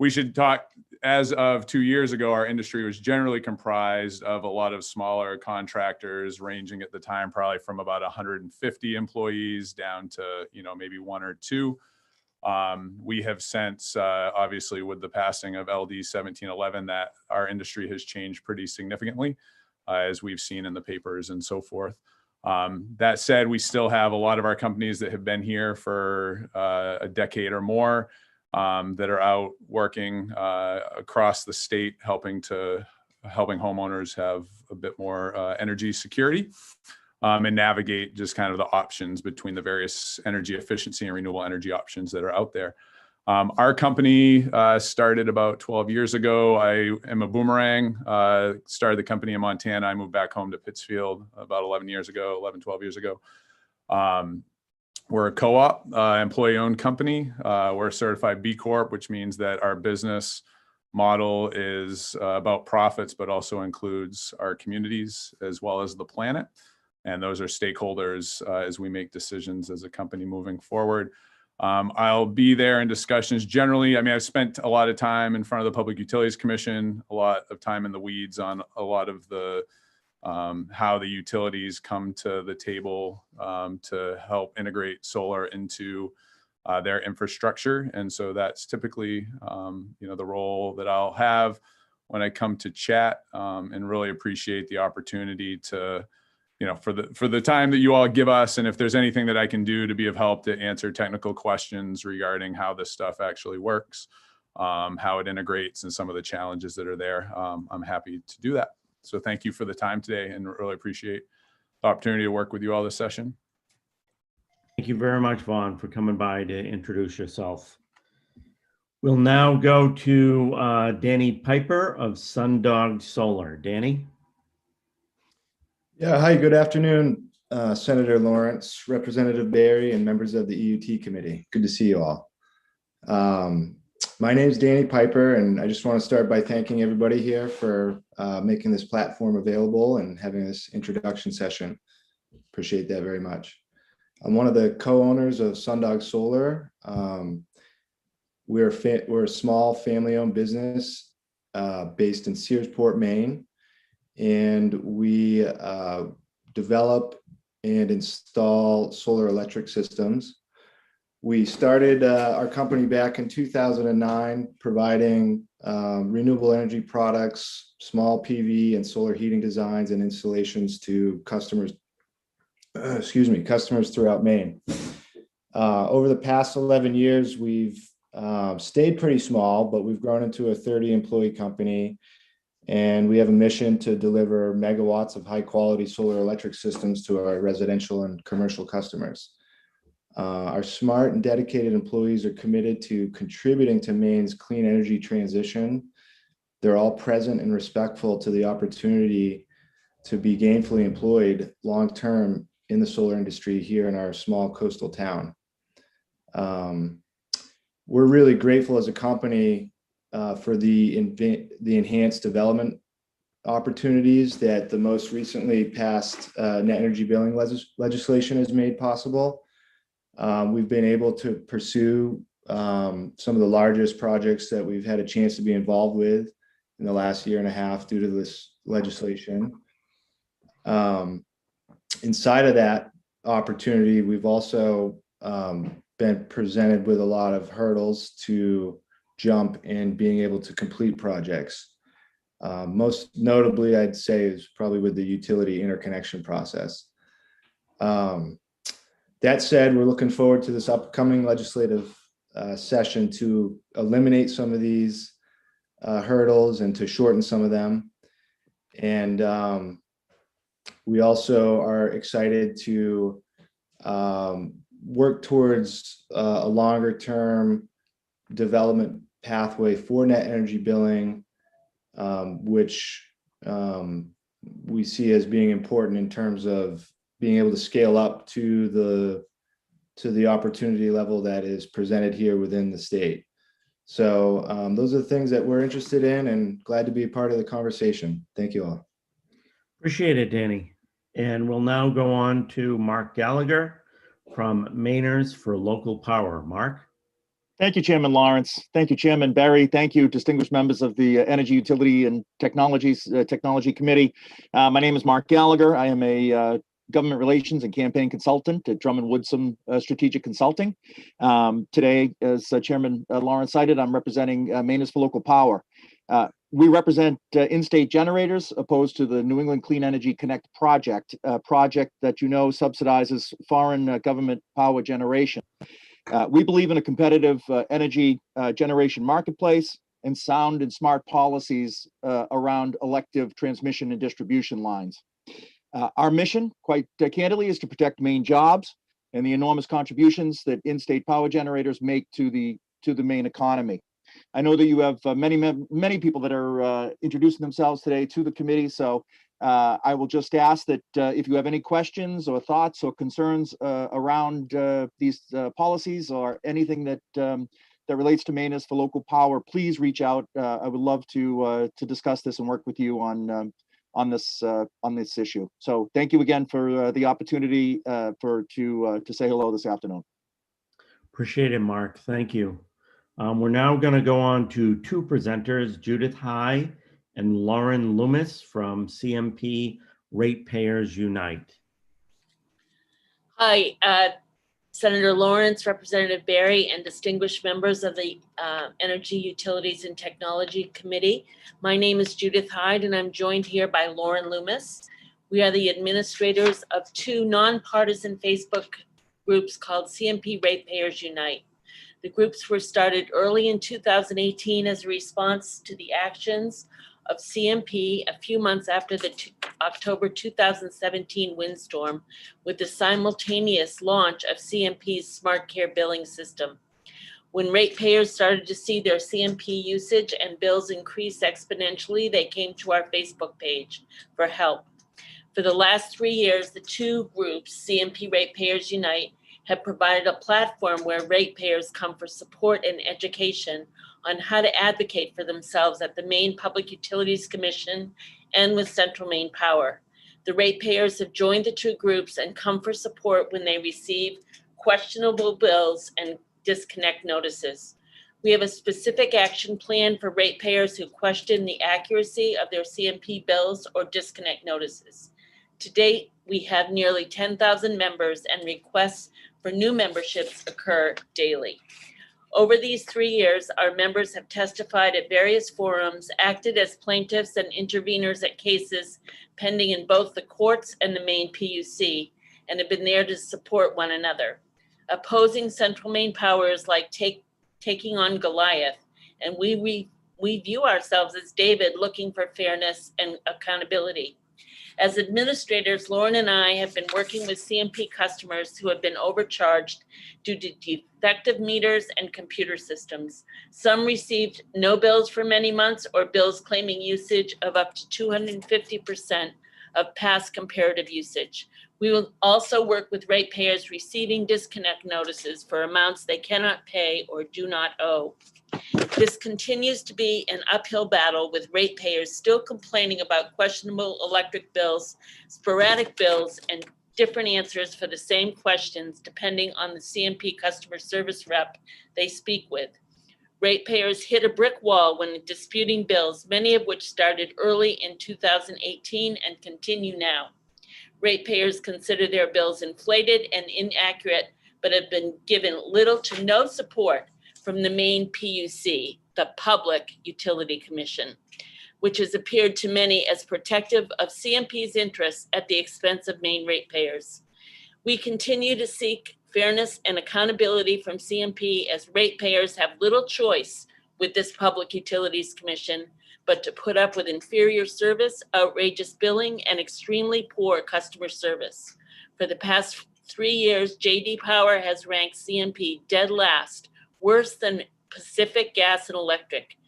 we should talk, as of 2 years ago, our industry was generally comprised of a lot of smaller contractors, ranging at the time probably from about 150 employees down to, maybe 1 or 2. We have since, obviously, with the passing of LD 1711, that our industry has changed pretty significantly, as we've seen in the papers and so forth. That said, we still have a lot of our companies that have been here for a decade or more, that are out working across the state, helping homeowners have a bit more energy security, and navigate just kind of the options between the various energy efficiency and renewable energy options that are out there. Our company started about 12 years ago. I am a boomerang, started the company in Montana. I moved back home to Pittsfield about 12 years ago. We're a co-op, employee-owned company. We're a certified B Corp, which means that our business model is about profits, but also includes our communities as well as the planet. And those are stakeholders as we make decisions as a company moving forward. I'll be there in discussions generally. I've spent a lot of time in front of the Public Utilities Commission, a lot of time in the weeds on a lot of the how the utilities come to the table to help integrate solar into their infrastructure. And so that's typically, the role that I'll have when I come to chat, and really appreciate the opportunity to, for the time that you all give us. And if there's anything that I can do to be of help to answer technical questions regarding how this stuff actually works, how it integrates, and some of the challenges that are there, I'm happy to do that. So thank you for the time today, and really appreciate the opportunity to work with you all this session. Thank you very much, Vaughn, for coming by to introduce yourself. We'll now go to Danny Piper of Sundog Solar. Danny? Yeah, hi, good afternoon, Senator Lawrence, Representative Barry, and members of the EUT committee. Good to see you all. My name is Danny Piper, and I just want to start by thanking everybody here for making this platform available and having this introduction session. Appreciate that very much. I'm one of the co-owners of Sundog Solar. We're a small family-owned business based in Searsport, Maine, and we develop and install solar electric systems. We started our company back in 2009, providing renewable energy products, small PV and solar heating designs and installations to customers throughout Maine. Over the past 11 years, we've stayed pretty small, but we've grown into a 30-employee company, and we have a mission to deliver megawatts of high-quality solar electric systems to our residential and commercial customers. Our smart and dedicated employees are committed to contributing to Maine's clean energy transition. They're all present and respectful to the opportunity to be gainfully employed long-term in the solar industry here in our small coastal town. We're really grateful as a company for the enhanced development opportunities that the most recently passed net energy billing legislation has made possible. We've been able to pursue some of the largest projects that we've had a chance to be involved with in the last year and a half due to this legislation. Inside of that opportunity, we've also been presented with a lot of hurdles to jump in being able to complete projects. Most notably, I'd say, is probably with the utility interconnection process. That said, we're looking forward to this upcoming legislative session to eliminate some of these hurdles and to shorten some of them. And we also are excited to work towards a longer-term development pathway for net energy billing, which we see as being important in terms of being able to scale up to the opportunity level that is presented here within the state. So those are the things that we're interested in, and glad to be a part of the conversation. Thank you all. Appreciate it, Danny. And we'll now go on to Mark Gallagher from Mainers for Local Power. Mark? Thank you, Chairman Lawrence. Thank you, Chairman Barry. Thank you, distinguished members of the Energy, Utility, and Technology Committee. My name is Mark Gallagher. I am a government relations and campaign consultant at Drummond Woodsum Strategic Consulting. Today, as Chairman Lawrence cited, I'm representing Mainers for Local Power. We represent in-state generators opposed to the New England Clean Energy Connect project, a project that subsidizes foreign government power generation. We believe in a competitive energy generation marketplace and sound and smart policies around elective transmission and distribution lines. Our mission, quite candidly, is to protect Maine jobs and the enormous contributions that in-state power generators make to the Maine economy. I know that you have many people that are introducing themselves today to the committee, so I will just ask that if you have any questions or thoughts or concerns around these policies or anything that relates to Mainers for Local Power, please reach out. I would love to discuss this and work with you on this issue. So thank you again for the opportunity to say hello this afternoon. Appreciate it, Mark. Thank you. We're now going to go on to two presenters, Judith High and Lauren Loomis from CMP Ratepayers Unite. Hi, Senator Lawrence, Representative Barry, and distinguished members of the Energy, Utilities, and Technology Committee. My name is Judith Hyde, and I'm joined here by Lauren Loomis. We are the administrators of two nonpartisan Facebook groups called CMP Ratepayers Unite. The groups were started early in 2018 as a response to the actions of CMP a few months after the October 2017 windstorm, with the simultaneous launch of CMP's Smart Care billing system. When ratepayers started to see their CMP usage and bills increase exponentially, they came to our Facebook page for help. For the last 3 years, the two groups, CMP Ratepayers Unite, have provided a platform where ratepayers come for support and education on how to advocate for themselves at the Maine Public Utilities Commission and with Central Maine Power. The ratepayers have joined the two groups and come for support when they receive questionable bills and disconnect notices. We have a specific action plan for ratepayers who question the accuracy of their CMP bills or disconnect notices. To date, we have nearly 10,000 members, and requests for new memberships occur daily. Over these 3 years, our members have testified at various forums, acted as plaintiffs and interveners at cases pending in both the courts and the Maine PUC, and have been there to support one another. Opposing Central Maine Power is like taking on Goliath, and we view ourselves as David, looking for fairness and accountability. As administrators, Lauren and I have been working with CMP customers who have been overcharged due to defective meters and computer systems. Some received no bills for many months, or bills claiming usage of up to 250% of past comparative usage. We will also work with ratepayers receiving disconnect notices for amounts they cannot pay or do not owe. This continues to be an uphill battle, with ratepayers still complaining about questionable electric bills, sporadic bills, and different answers for the same questions depending on the CMP customer service rep they speak with. Ratepayers hit a brick wall when disputing bills, many of which started early in 2018 and continue now. Ratepayers consider their bills inflated and inaccurate, but have been given little to no support from the Maine PUC, the Public Utility Commission, which has appeared to many as protective of CMP's interests at the expense of Maine ratepayers. We continue to seek fairness and accountability from CMP, as ratepayers have little choice with this Public Utilities Commission but to put up with inferior service, outrageous billing, and extremely poor customer service. For the past 3 years, JD Power has ranked CMP dead last, worse than Pacific Gas and Electric,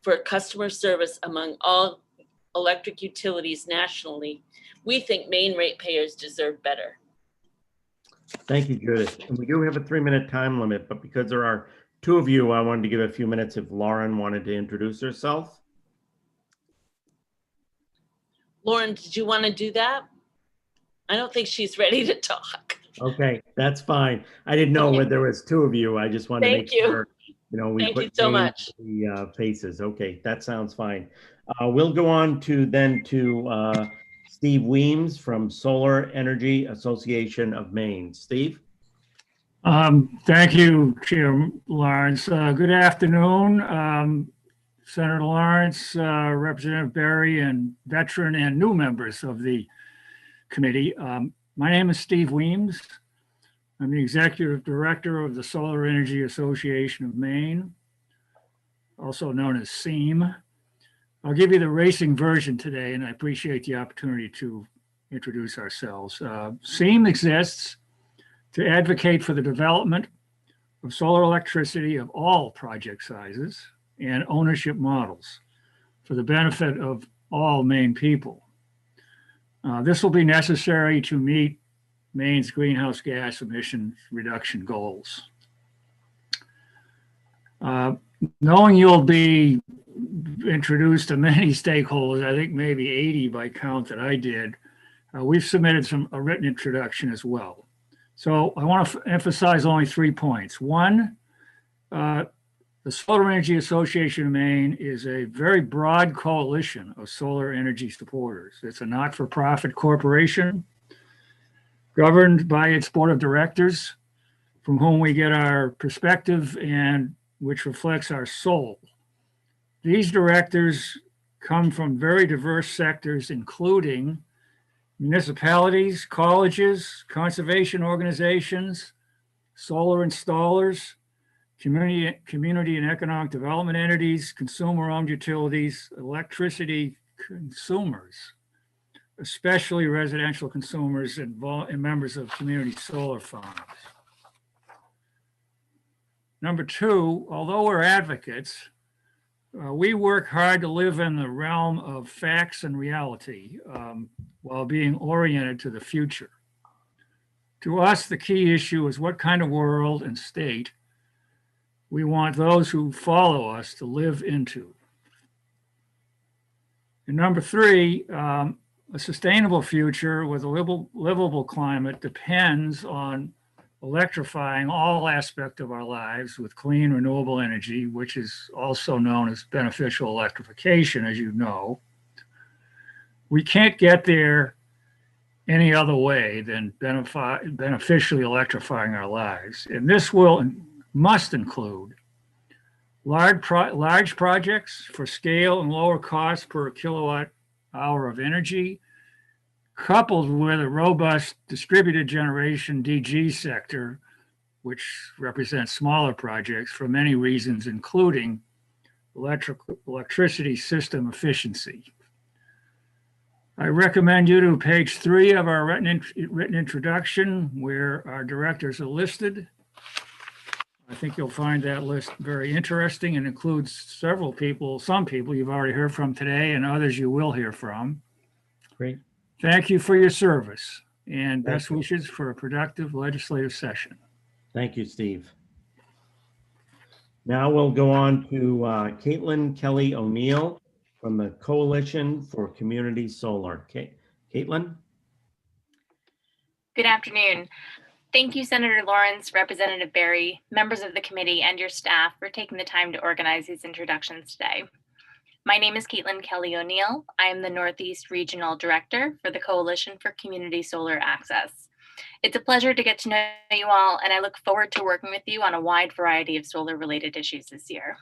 for customer service among all electric utilities nationally. We think Maine ratepayers deserve better. Thank you, Judith. And we do have a 3-minute time limit, but because there are two of you, I wanted to give a few minutes if Lauren wanted to introduce herself. Lauren, did you want to do that? I don't think she's ready to talk. Okay, that's fine. I didn't know whether there was two of you. I just wanted to Thank make you. sure, we Thank you put so names much. to the faces. Okay, that sounds fine. We'll go on to Steve Weems from Solar Energy Association of Maine. Steve? Thank you, Chair Lawrence. Good afternoon, Senator Lawrence, Representative Berry, and veteran and new members of the committee. My name is Steve Weems. I'm the Executive Director of the Solar Energy Association of Maine, also known as SEAM. I'll give you the racing version today, and I appreciate the opportunity to introduce ourselves. SEAM exists to advocate for the development of solar electricity of all project sizes and ownership models for the benefit of all Maine people. This will be necessary to meet Maine's greenhouse gas emission reduction goals. Knowing you'll be introduced to many stakeholders, I think maybe 80 by count that I did, we've submitted a written introduction as well. So I want to emphasize only 3 points. One, the Solar Energy Association of Maine is a very broad coalition of solar energy supporters. It's a not-for-profit corporation governed by its board of directors, from whom we get our perspective and which reflects our soul. These directors come from very diverse sectors, including municipalities, colleges, conservation organizations, solar installers, community and economic development entities, consumer-owned utilities, electricity consumers, especially residential consumers and members of community solar farms. Number two, although we're advocates, we work hard to live in the realm of facts and reality while being oriented to the future. To us, the key issue is what kind of world and state we want those who follow us to live into. And number three, a sustainable future with a livable climate depends on electrifying all aspects of our lives with clean, renewable energy, which is also known as beneficial electrification, as you know. We can't get there any other way than beneficially electrifying our lives. And this must include large projects for scale and lower cost per kilowatt hour of energy, coupled with a robust distributed generation DG sector, which represents smaller projects for many reasons, including electricity system efficiency. I recommend you to page 3 of our written introduction, where our directors are listed. I think you'll find that list very interesting and includes some people you've already heard from today and others you will hear from. Great. Thank you for your service and best wishes for a productive legislative session. Thank you, Steve. Now we'll go on to Caitlin Kelly O'Neill from the Coalition for Community Solar. Caitlin? Good afternoon. Thank you, Senator Lawrence, Representative Berry, members of the committee, and your staff for taking the time to organize these introductions today. My name is Caitlin Kelly O'Neill. I am the Northeast Regional Director for the Coalition for Community Solar Access. It's a pleasure to get to know you all, and I look forward to working with you on a wide variety of solar-related issues this year.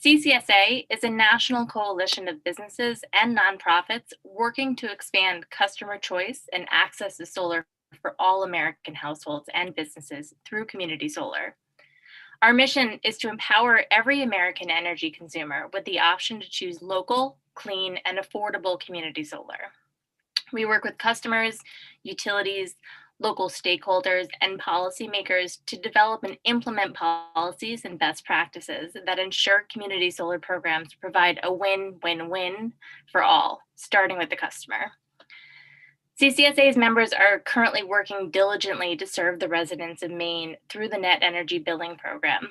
CCSA is a national coalition of businesses and nonprofits working to expand customer choice and access to solar for all American households and businesses through community solar. Our mission is to empower every American energy consumer with the option to choose local, clean, and affordable community solar. We work with customers, utilities, local stakeholders, and policymakers to develop and implement policies and best practices that ensure community solar programs provide a win-win-win for all, starting with the customer. CCSA's members are currently working diligently to serve the residents of Maine through the Net Energy Billing Program.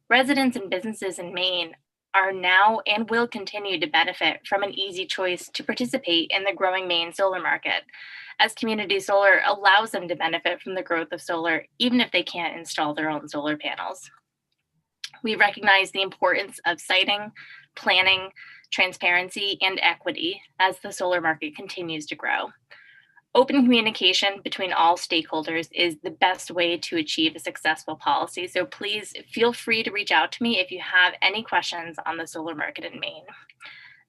Residents and businesses in Maine are now and will continue to benefit from an easy choice to participate in the growing Maine solar market, as community solar allows them to benefit from the growth of solar, even if they can't install their own solar panels. We recognize the importance of siting, planning, transparency, and equity as the solar market continues to grow. Open communication between all stakeholders is the best way to achieve a successful policy. So please feel free to reach out to me if you have any questions on the solar market in Maine.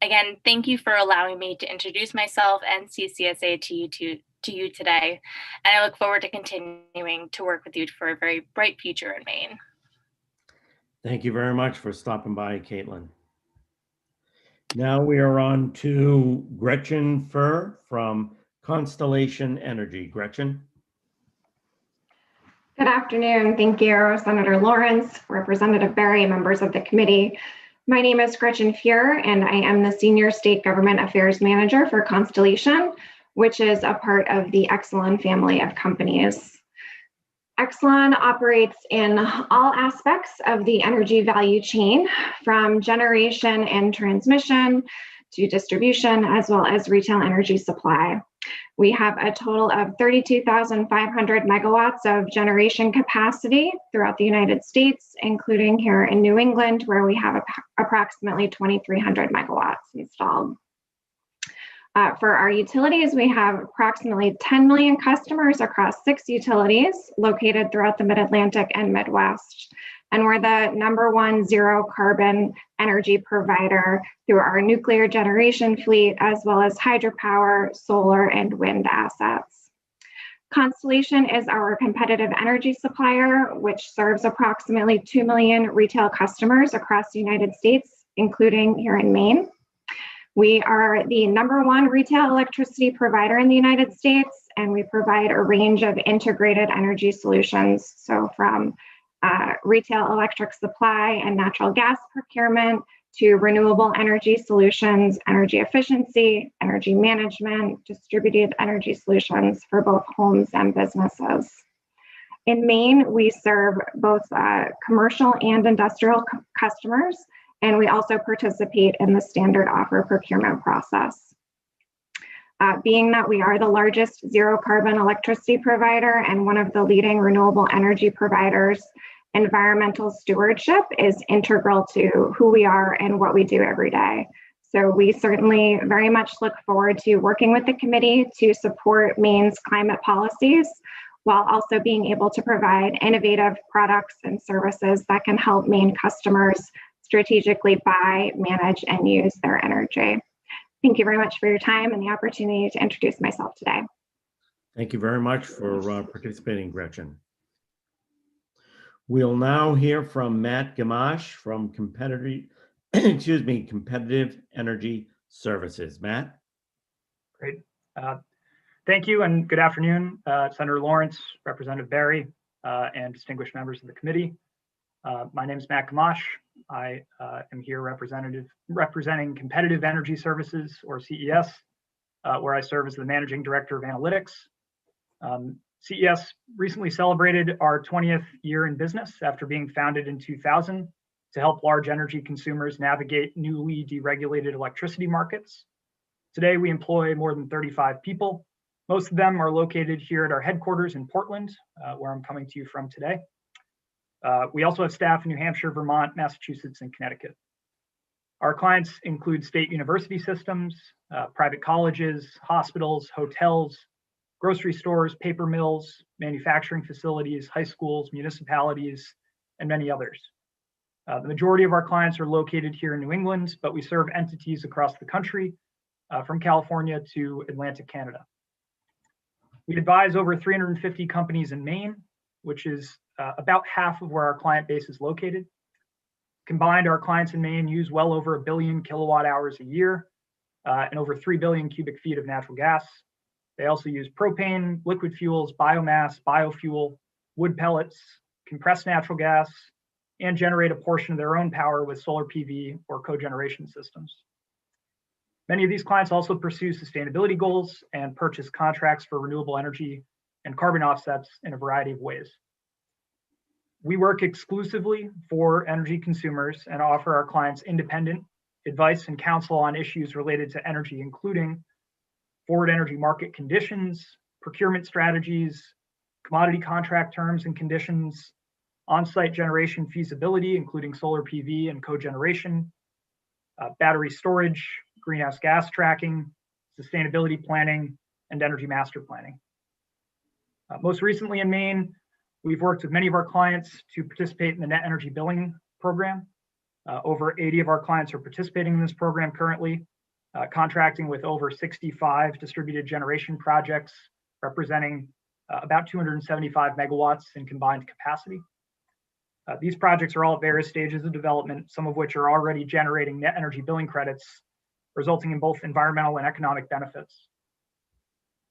Again, thank you for allowing me to introduce myself and CCSA to you today. And I look forward to continuing to work with you for a very bright future in Maine. Thank you very much for stopping by, Caitlin. Now we are on to Gretchen Furr from Constellation Energy. Gretchen. Good afternoon. Thank you, Senator Lawrence, Representative Berry, members of the committee. My name is Gretchen Furr, and I am the Senior State Government Affairs Manager for Constellation, which is a part of the Exelon family of companies. Exelon operates in all aspects of the energy value chain, from generation and transmission to distribution, as well as retail energy supply. We have a total of 32,500 megawatts of generation capacity throughout the United States, including here in New England, where we have approximately 2,300 megawatts installed. For our utilities, we have approximately 10 million customers across 6 utilities located throughout the Mid-Atlantic and Midwest. And we're the #1 zero carbon energy provider through our nuclear generation fleet, as well as hydropower, solar, and wind assets. Constellation is our competitive energy supplier, which serves approximately 2 million retail customers across the United States, including here in Maine. We are the #1 retail electricity provider in the United States, and we provide a range of integrated energy solutions. So from retail electric supply and natural gas procurement to renewable energy solutions, energy efficiency, energy management, distributed energy solutions for both homes and businesses. In Maine, we serve both commercial and industrial customers, and we also participate in the standard offer procurement process. Being that we are the largest zero carbon electricity provider and one of the leading renewable energy providers, environmental stewardship is integral to who we are and what we do every day. So we certainly very much look forward to working with the committee to support Maine's climate policies, while also being able to provide innovative products and services that can help Maine customers strategically buy, manage, and use their energy. Thank you very much for your time and the opportunity to introduce myself today. Thank you very much for participating, Gretchen. We'll now hear from Matt Gamache from Competitive Energy Services. Matt. Great. Thank you and good afternoon, Senator Lawrence, Representative Berry, and distinguished members of the committee. My name is Matt Gamache. I am here representing Competitive Energy Services, or CES, where I serve as the Managing Director of Analytics. CES recently celebrated our 20th year in business after being founded in 2000 to help large energy consumers navigate newly deregulated electricity markets. Today, we employ more than 35 people. Most of them are located here at our headquarters in Portland, where I'm coming to you from today. We also have staff in New Hampshire, Vermont, Massachusetts, and Connecticut. Our clients include state university systems, private colleges, hospitals, hotels, grocery stores, paper mills, manufacturing facilities, high schools, municipalities, and many others. The majority of our clients are located here in New England, but we serve entities across the country, from California to Atlantic Canada. We advise over 350 companies in Maine, which is about half of where our client base is located. Combined, our clients in Maine use well over 1 billion kilowatt hours a year and over 3 billion cubic feet of natural gas. They also use propane, liquid fuels, biomass, biofuel, wood pellets, compressed natural gas, and generate a portion of their own power with solar PV or cogeneration systems. Many of these clients also pursue sustainability goals and purchase contracts for renewable energy and carbon offsets in a variety of ways. We work exclusively for energy consumers and offer our clients independent advice and counsel on issues related to energy, including forward energy market conditions, procurement strategies, commodity contract terms and conditions, on-site generation feasibility, including solar PV and cogeneration, battery storage, greenhouse gas tracking, sustainability planning, and energy master planning. Most recently in Maine, we've worked with many of our clients to participate in the net energy billing program. Over 80 of our clients are participating in this program currently, contracting with over 65 distributed generation projects, representing about 275 megawatts in combined capacity. These projects are all at various stages of development, some of which are already generating net energy billing credits, resulting in both environmental and economic benefits.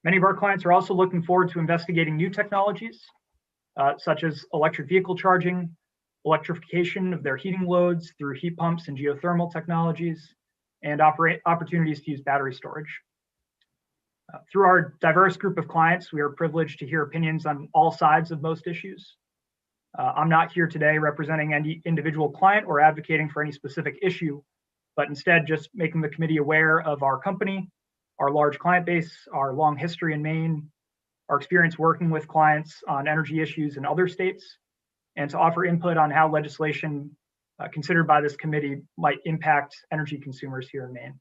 Many of our clients are also looking forward to investigating new technologies, such as electric vehicle charging, electrification of their heating loads through heat pumps and geothermal technologies, and opportunities to use battery storage. Through our diverse group of clients, we are privileged to hear opinions on all sides of most issues. I'm not here today representing any individual client or advocating for any specific issue, but instead just making the committee aware of our company, our large client base, our long history in Maine, our experience working with clients on energy issues in other states, and to offer input on how legislation considered by this committee might impact energy consumers here in Maine.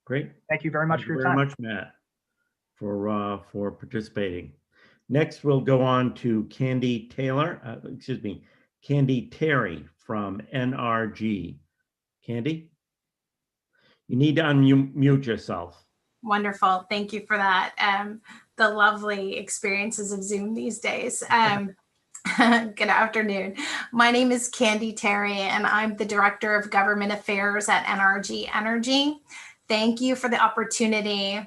Great. Thank you very much for your time. Thank you very much, Matt, for participating. Next, we'll go on to Candy Terry from NRG. Candy, you need to unmute yourself. Wonderful. Thank you for that. The lovely experiences of Zoom these days. Good afternoon. My name is Candy Terry, and I'm the Director of Government Affairs at NRG Energy. Thank you for the opportunity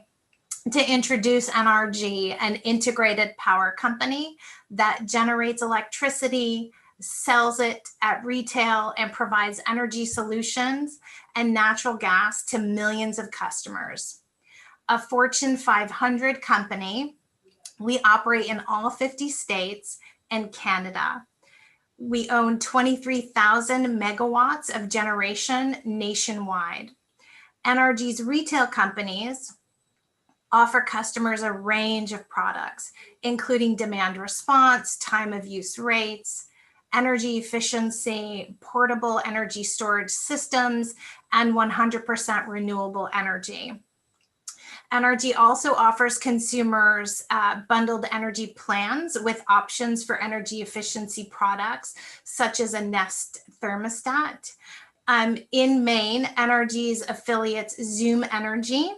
to introduce NRG, an integrated power company that generates electricity, sells it at retail, and provides energy solutions and natural gas to millions of customers. A Fortune 500 company, we operate in all 50 states and Canada. We own 23,000 megawatts of generation nationwide. NRG's retail companies offer customers a range of products, including demand response, time of use rates, energy efficiency, portable energy storage systems, and 100% renewable energy. NRG also offers consumers bundled energy plans with options for energy efficiency products, such as a Nest thermostat. In Maine, NRG's affiliates Zoom Energy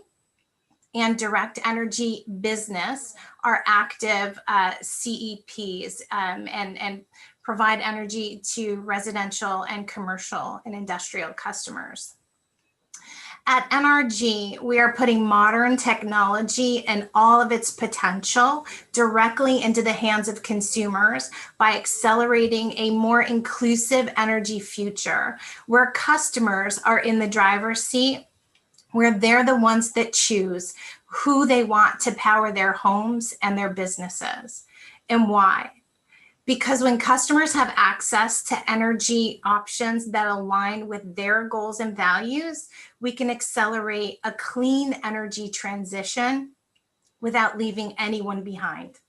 and Direct Energy Business are active CEPs and provide energy to residential and commercial and industrial customers. At NRG, we are putting modern technology and all of its potential directly into the hands of consumers by accelerating a more inclusive energy future where customers are in the driver's seat, where they're the ones that choose who they want to power their homes and their businesses. And why? Because when customers have access to energy options that align with their goals and values, we can accelerate a clean energy transition without leaving anyone behind.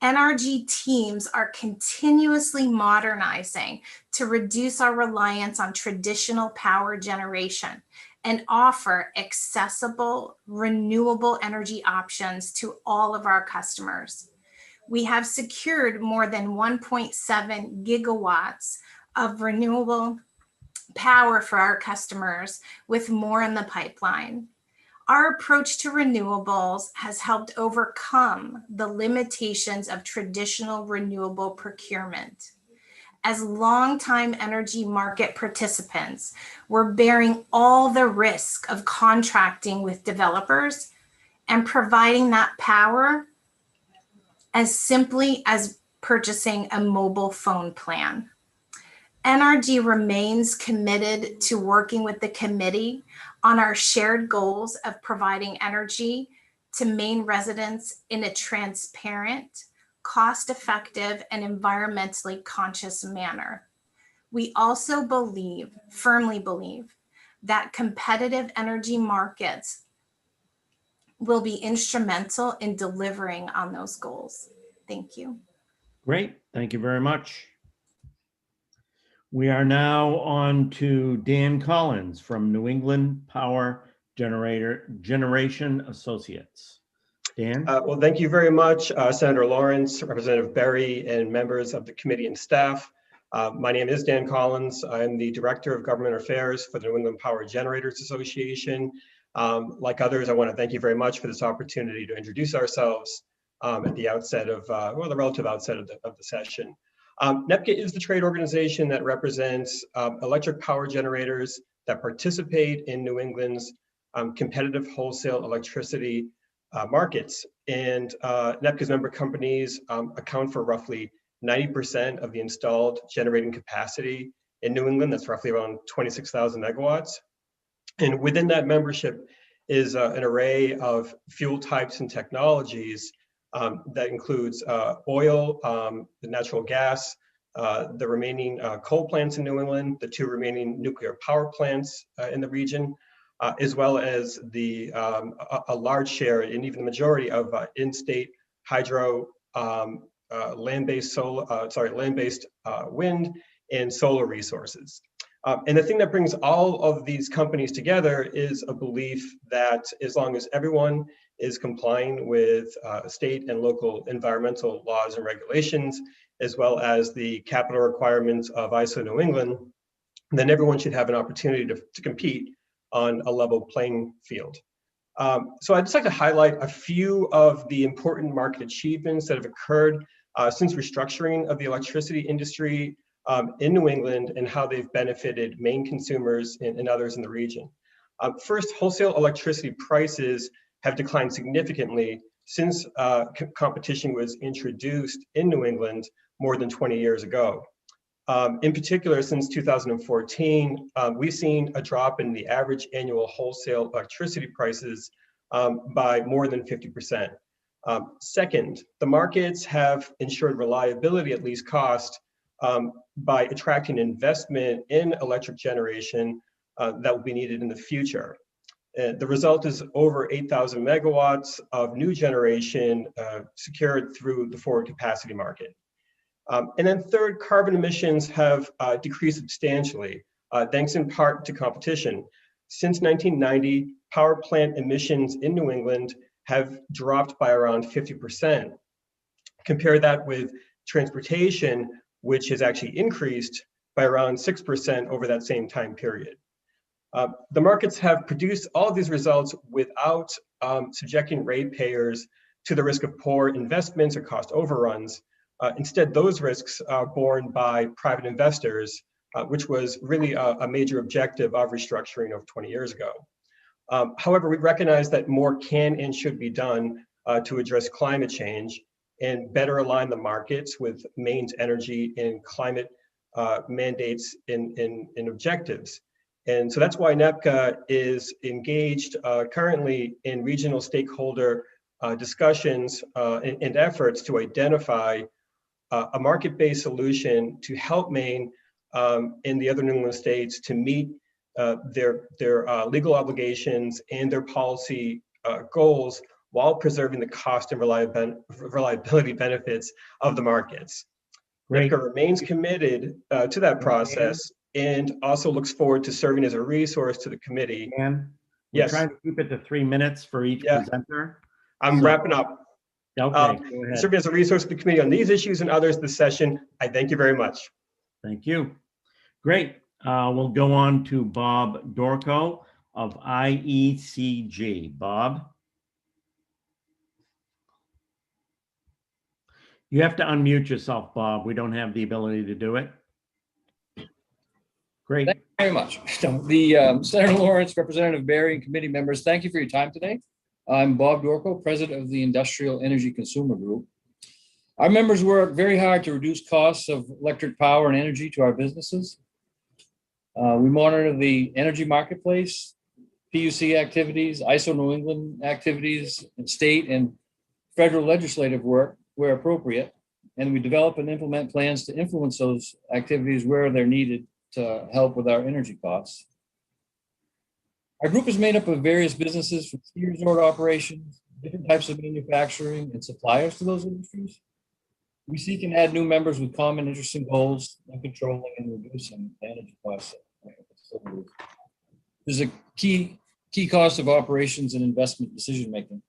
NRG teams are continuously modernizing to reduce our reliance on traditional power generation and offer accessible, renewable energy options to all of our customers. We have secured more than 1.7 gigawatts of renewable power for our customers, with more in the pipeline. Our approach to renewables has helped overcome the limitations of traditional renewable procurement. As longtime energy market participants, we're bearing all the risk of contracting with developers and providing that power as simply as purchasing a mobile phone plan. NRG remains committed to working with the committee on our shared goals of providing energy to Maine residents in a transparent, cost-effective and environmentally conscious manner. We also firmly believe, that competitive energy markets will be instrumental in delivering on those goals. Thank you. Great, thank you very much. We are now on to Dan Collins from New England Power Generation Associates. Dan? Well, thank you very much, Senator Lawrence, Representative Berry, and members of the committee and staff. My name is Dan Collins. I'm the Director of Government Affairs for the New England Power Generators Association. Like others, I want to thank you very much for this opportunity to introduce ourselves at the outset of, well, the relative outset of the session. NEPCA is the trade organization that represents electric power generators that participate in New England's competitive wholesale electricity markets. And NEPCA's member companies account for roughly 90% of the installed generating capacity in New England. That's roughly around 26,000 megawatts. And within that membership is an array of fuel types and technologies that includes oil, the natural gas, the remaining coal plants in New England, the 2 remaining nuclear power plants in the region, as well as a large share and even the majority of in-state hydro, land-based wind and solar resources. And the thing that brings all of these companies together is a belief that as long as everyone is complying with state and local environmental laws and regulations, as well as the capital requirements of ISO New England, then everyone should have an opportunity to compete on a level playing field. So I'd just like to highlight a few of the important market achievements that have occurred since restructuring of the electricity industry in New England and how they've benefited Maine consumers and others in the region. First, wholesale electricity prices have declined significantly since competition was introduced in New England more than 20 years ago. In particular, since 2014, we've seen a drop in the average annual wholesale electricity prices by more than 50%. Second, the markets have ensured reliability at least cost by attracting investment in electric generation that will be needed in the future. The result is over 8,000 megawatts of new generation secured through the forward capacity market. And then third, carbon emissions have decreased substantially, thanks in part to competition. Since 1990, power plant emissions in New England have dropped by around 50%. Compare that with transportation, which has actually increased by around 6% over that same time period. The markets have produced all of these results without subjecting ratepayers to the risk of poor investments or cost overruns. Instead, those risks are borne by private investors, which was really a major objective of restructuring over 20 years ago. However, we recognize that more can and should be done to address climate change and better align the markets with Maine's energy and climate mandates and objectives. And so that's why NEPCA is engaged currently in regional stakeholder discussions and efforts to identify a market-based solution to help Maine and the other New England states to meet their legal obligations and their policy goals while preserving the cost and reliability benefits of the markets. Great. NEPCA remains committed to that process and also looks forward to serving as a resource to the committee. Dan, we're Yes. trying to keep it to 3 minutes for each presenter. I'm wrapping up. Okay, go ahead. Serving as a resource to the committee on these issues and others this session, I thank you very much. Thank you. Great. We'll go on to Bob Dorco of IECG. Bob? You have to unmute yourself, Bob. We don't have the ability to do it. Great. Thank you very much. The Senator Lawrence, Representative Berry, and committee members, thank you for your time today. I'm Bob Dorco, president of the Industrial Energy Consumer Group. Our members work very hard to reduce costs of electric power and energy to our businesses. We monitor the energy marketplace, PUC activities, ISO New England activities, and state and federal legislative work where appropriate. and we develop and implement plans to influence those activities where they're needed to help with our energy costs. Our group is made up of various businesses from ski resort operations, different types of manufacturing, and suppliers to those industries. We seek and add new members with common interests and goals in controlling and reducing the energy costs. There's a key cost of operations and investment decision-making.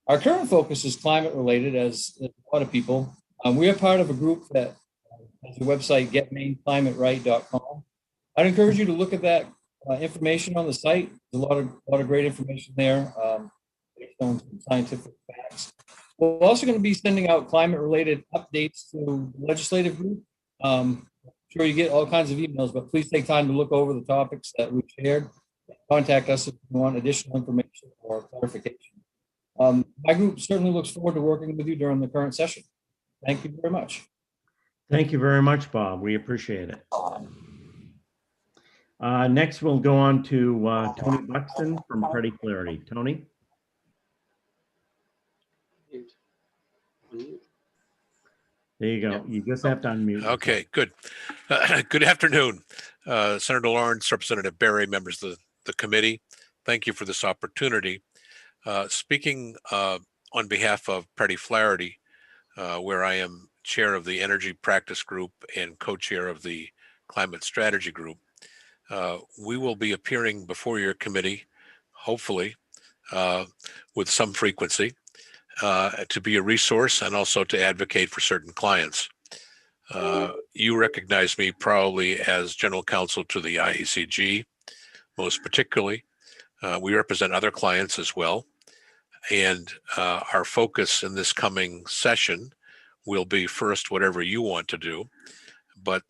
Our current focus is climate related, as a lot of people. We are part of a group that has a website, getmaineclimateright.com. I'd encourage you to look at that information on the site. There's a lot of great information there, based on some scientific facts. We're also going to be sending out climate related updates to the legislative group. I'm sure you get all kinds of emails, but please take time to look over the topics that we've shared. Contact us if you want additional information or clarification. My group certainly looks forward to working with you during the current session. Thank you very much. Thank you very much, Bob. We appreciate it. Next, we'll go on to Tony Buxton from Pretty Clarity. Tony? There you go. You just have to unmute. Okay, good. Good afternoon, Senator Lawrence, Representative Berry, members of the committee. Thank you for this opportunity. Speaking on behalf of Pretty Flaherty, where I am chair of the Energy Practice Group and co-chair of the Climate Strategy Group, we will be appearing before your committee, hopefully, with some frequency, to be a resource and also to advocate for certain clients. You recognize me probably as general counsel to the IECG, most particularly. We represent other clients as well. And our focus in this coming session will be first, whatever you want to do, but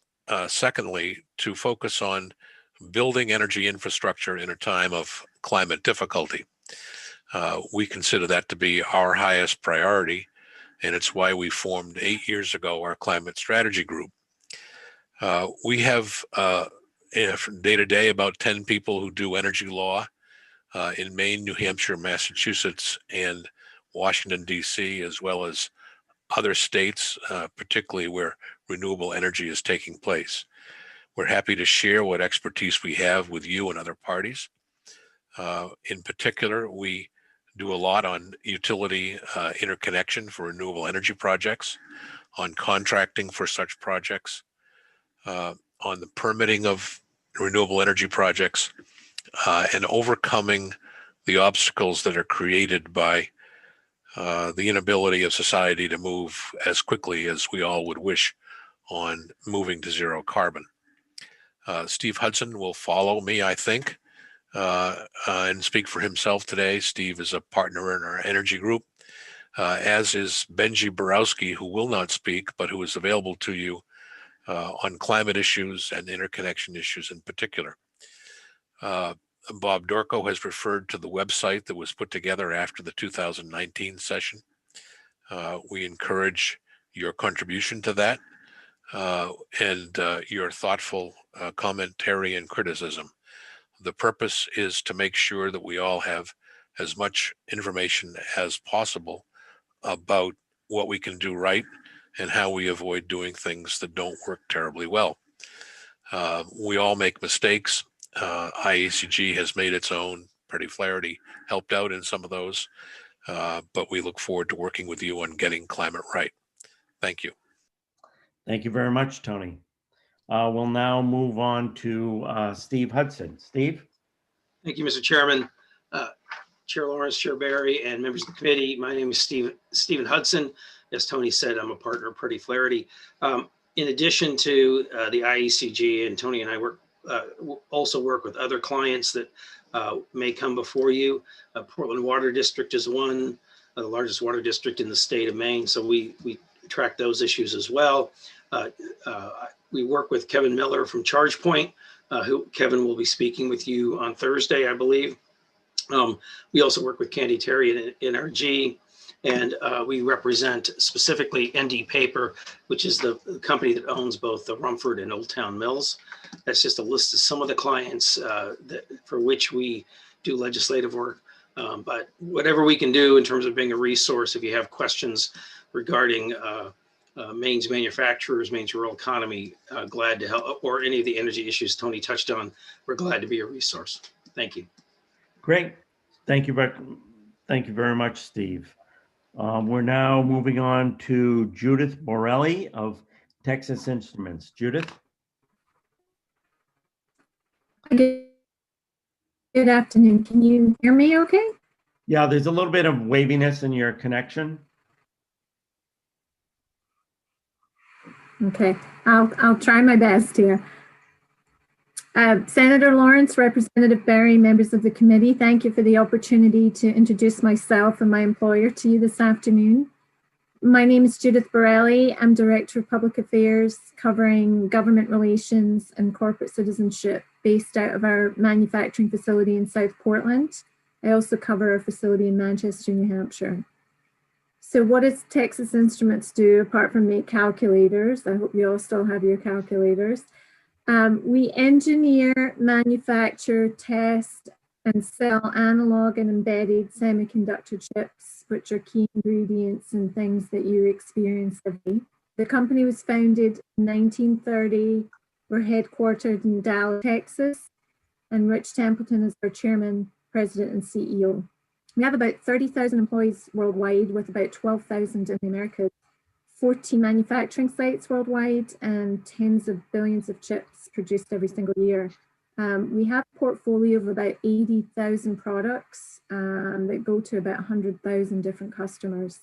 secondly, to focus on building energy infrastructure in a time of climate difficulty. We consider that to be our highest priority, and it's why we formed 8 years ago our Climate Strategy Group. We have day to day about 10 people who do energy law in Maine, New Hampshire, Massachusetts, and Washington, D.C., as well as other states, particularly where renewable energy is taking place. We're happy to share what expertise we have with you and other parties. In particular, we do a lot on utility interconnection for renewable energy projects, on contracting for such projects, on the permitting of renewable energy projects, and overcoming the obstacles that are created by the inability of society to move as quickly as we all would wish on moving to zero carbon. Steve Hudson will follow me, I think, and speak for himself today. Steve is a partner in our energy group, as is Benji Borowski, who will not speak, but who is available to you on climate issues and interconnection issues in particular. Bob Dorko has referred to the website that was put together after the 2019 session. We encourage your contribution to that and your thoughtful commentary and criticism. The purpose is to make sure that we all have as much information as possible about what we can do right and how we avoid doing things that don't work terribly well. We all make mistakes. IECG has made its own. Pretty Flaherty helped out in some of those, but we look forward to working with you on getting climate right. Thank you. Thank you very much, Tony. We'll now move on to Steve Hudson. Steve? Thank you, Mr. Chairman. Chair Lawrence, Chair Barry, and members of the committee. My name is Stephen Hudson. As Tony said, I'm a partner of Pretty Flaherty. In addition to the IECG, and Tony and I also work with other clients that may come before you. Portland Water District is one, the largest water district in the state of Maine. So we track those issues as well. We work with Kevin Miller from ChargePoint, who Kevin will be speaking with you on Thursday, I believe. We also work with Candy Terry at NRG, and we represent specifically ND Paper, which is the company that owns both the Rumford and Old Town Mills. That's just a list of some of the clients for which we do legislative work. But whatever we can do in terms of being a resource, if you have questions regarding Maine's manufacturers, Maine's rural economy, glad to help, or any of the energy issues Tony touched on. We're glad to be a resource. Thank you. Great. Thank you very much, Steve. We're now moving on to Judith Borelli of Texas Instruments. Judith? Good afternoon. Can you hear me okay? Yeah, there's a little bit of waviness in your connection. Okay, I'll try my best here. Senator Lawrence, Representative Berry, members of the committee, thank you for the opportunity to introduce myself and my employer to you this afternoon. My name is Judith Borelli. I'm Director of Public Affairs covering government relations and corporate citizenship based out of our manufacturing facility in South Portland. I also cover our facility in Manchester, New Hampshire. So what does Texas Instruments do apart from make calculators? I hope you all still have your calculators. We engineer, manufacture, test, and sell analog and embedded semiconductor chips, which are key ingredients and things that you experience every day. The company was founded in 1930. We're headquartered in Dallas, Texas, and Rich Templeton is our chairman, president, and CEO. We have about 30,000 employees worldwide, with about 12,000 in the Americas, 14 manufacturing sites worldwide, and tens of billions of chips produced every single year. We have a portfolio of about 80,000 products that go to about 100,000 different customers.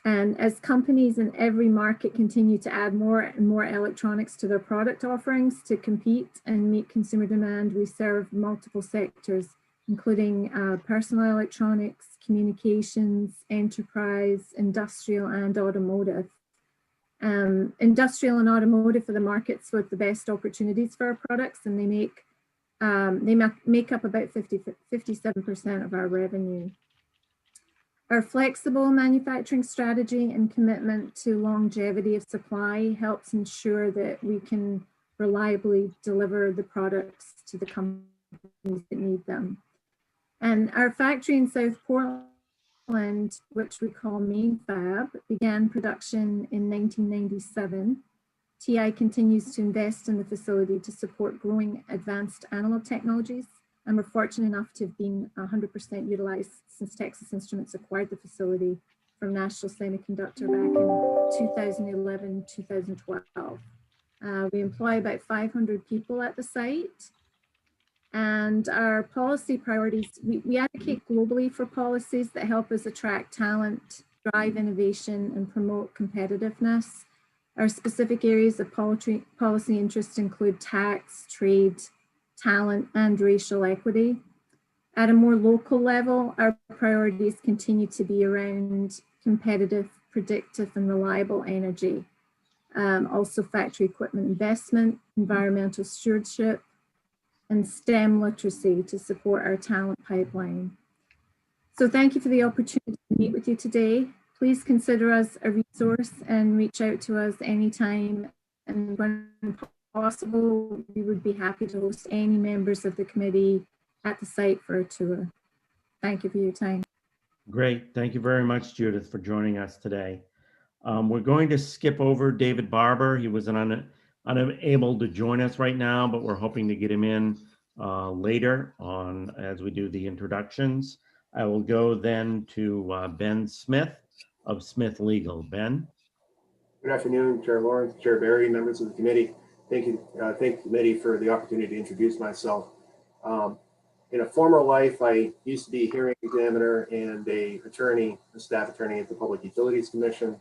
And as companies in every market continue to add more and more electronics to their product offerings to compete and meet consumer demand, we serve multiple sectors, including personal electronics, communications, enterprise, industrial, and automotive. Industrial and automotive are the markets with the best opportunities for our products, and they make up about 57% of our revenue. Our flexible manufacturing strategy and commitment to longevity of supply helps ensure that we can reliably deliver the products to the companies that need them. And our factory in South Portland, which we call Main Fab, began production in 1997. TI continues to invest in the facility to support growing advanced analog technologies, and we're fortunate enough to have been 100% utilized since Texas Instruments acquired the facility from National Semiconductor back in 2011, 2012. We employ about 500 people at the site. And our policy priorities, we advocate globally for policies that help us attract talent, drive innovation, and promote competitiveness. Our specific areas of policy interest include tax, trade, talent, and racial equity. At a more local level, our priorities continue to be around competitive, predictive, and reliable energy. Also factory equipment investment, environmental stewardship, and STEM literacy to support our talent pipeline. So thank you for the opportunity to meet with you today. Please consider us a resource and reach out to us anytime. And when possible, we would be happy to host any members of the committee at the site for a tour. Thank you for your time. Great. Thank you very much, Judith, for joining us today. We're going to skip over David Barber. He was unable to join us right now, but we're hoping to get him in later on as we do the introductions. I will go then to Ben Smith of Smith Legal. Ben? Good afternoon, Chair Lawrence, Chair Berry, members of the committee. Thank you, thank the committee for the opportunity to introduce myself. In a former life, I used to be a hearing examiner and a staff attorney at the Public Utilities Commission.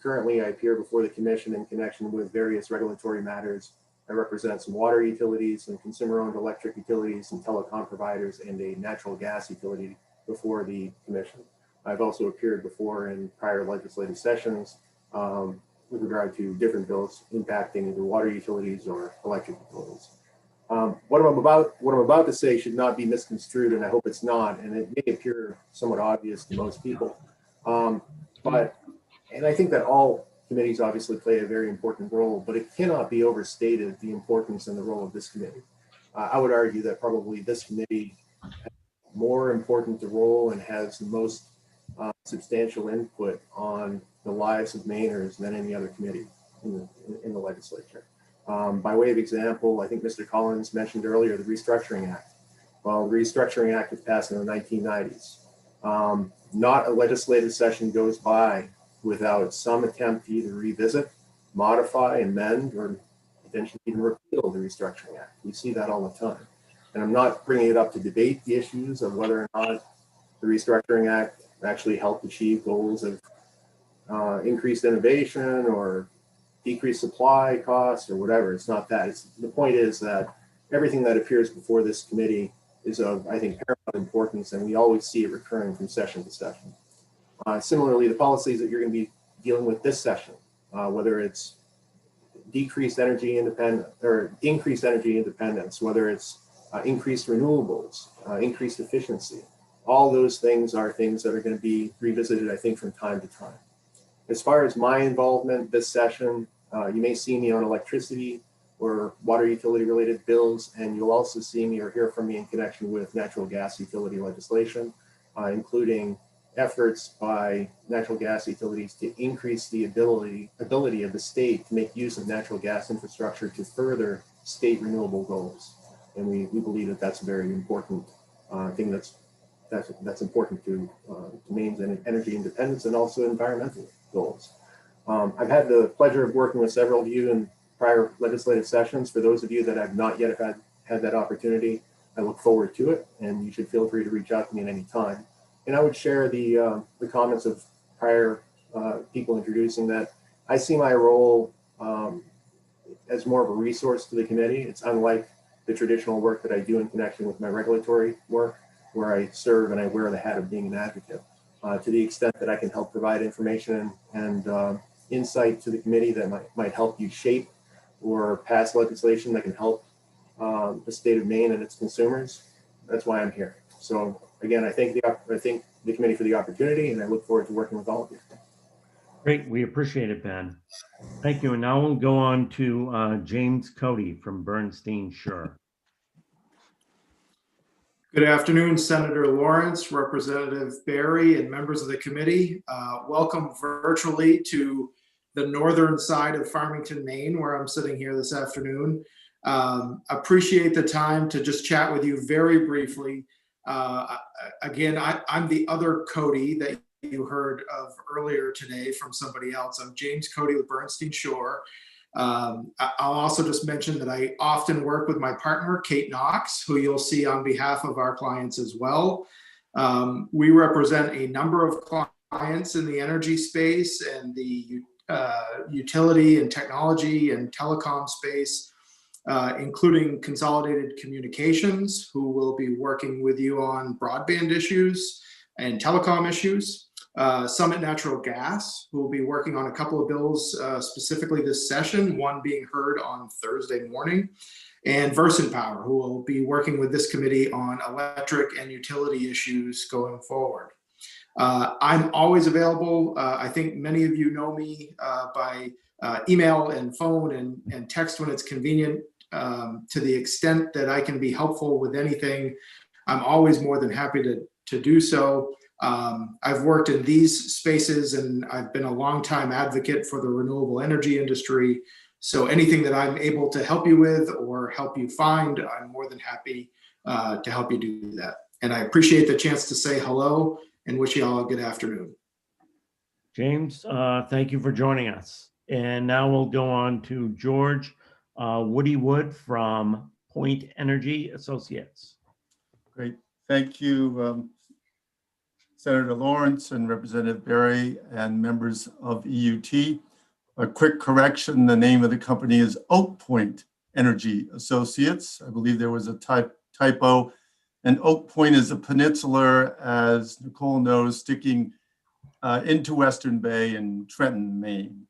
Currently, I appear before the commission in connection with various regulatory matters. I represent some water utilities and consumer-owned electric utilities, some telecom providers, and a natural gas utility before the commission. I've also appeared before in prior legislative sessions with regard to different bills impacting either water utilities or electric utilities. What I'm about to say should not be misconstrued, and I hope it's not, and it may appear somewhat obvious to most people. And I think that all committees obviously play a very important role, but it cannot be overstated the importance and the role of this committee. I would argue that probably this committee has more important a role and has the most substantial input on the lives of Mainers than any other committee in the legislature. By way of example, I think Mr. Collins mentioned earlier the Restructuring Act. Well, the Restructuring Act was passed in the 1990s. Not a legislative session goes by without some attempt to either revisit, modify, amend, or potentially even repeal the Restructuring Act. We see that all the time. And I'm not bringing it up to debate the issues of whether or not the Restructuring Act actually helped achieve goals of increased innovation or decreased supply costs or whatever. It's not that. The point is that everything that appears before this committee is of, I think, paramount importance, and we always see it recurring from session to session. Similarly, the policies that you're going to be dealing with this session, whether it's decreased energy independence or increased energy independence, whether it's increased renewables, increased efficiency, all those things are things that are going to be revisited, I think, from time to time. As far as my involvement this session, you may see me on electricity or water utility related bills, and you'll also see me or hear from me in connection with natural gas utility legislation, including efforts by natural gas utilities to increase the ability of the state to make use of natural gas infrastructure to further state renewable goals. And we believe that that's a very important thing that's important to Maine's energy independence and also environmental goals. I've had the pleasure of working with several of you in prior legislative sessions. For those of you that have not yet had that opportunity, I look forward to it, and you should feel free to reach out to me at any time. And I would share the comments of prior people introducing that I see my role as more of a resource to the committee. It's unlike the traditional work that I do in connection with my regulatory work, where I serve and I wear the hat of being an advocate. To the extent that I can help provide information and insight to the committee that might help you shape or pass legislation that can help the state of Maine and its consumers, that's why I'm here. So again, I thank the committee for the opportunity, and I look forward to working with all of you. Great, we appreciate it, Ben. Thank you. And now we'll go on to James Cody from Bernstein Shore. Good afternoon, Senator Lawrence, Representative Barry, and members of the committee. Welcome virtually to the northern side of Farmington, Maine, where I'm sitting here this afternoon. Appreciate the time to just chat with you very briefly. Again, I'm the other Cody that you heard of earlier today from somebody else. I'm James Cody with Bernstein Shore. I'll also just mention that I often work with my partner, Kate Knox, who you'll see on behalf of our clients as well. We represent a number of clients in the energy space and the utility and technology and telecom space, including Consolidated Communications, who will be working with you on broadband issues and telecom issues. Summit Natural Gas, who will be working on a couple of bills specifically this session, one being heard on Thursday morning, and Versant Power, who will be working with this committee on electric and utility issues going forward. I'm always available. I think many of you know me by email and phone and text when it's convenient. To the extent that I can be helpful with anything, I'm always more than happy to do so. I've worked in these spaces and I've been a longtime advocate for the renewable energy industry. So anything that I'm able to help you with or help you find, I'm more than happy to help you do that. And I appreciate the chance to say hello and wish you all a good afternoon. James, thank you for joining us. And now we'll go on to George Woody Wood from Point Energy Associates. Great. Thank you, Senator Lawrence and Representative Barry and members of EUT. A quick correction, the name of the company is Oak Point Energy Associates. I believe there was a typo, and Oak Point is a peninsula, as Nicole knows, sticking into Western Bay in Trenton, Maine.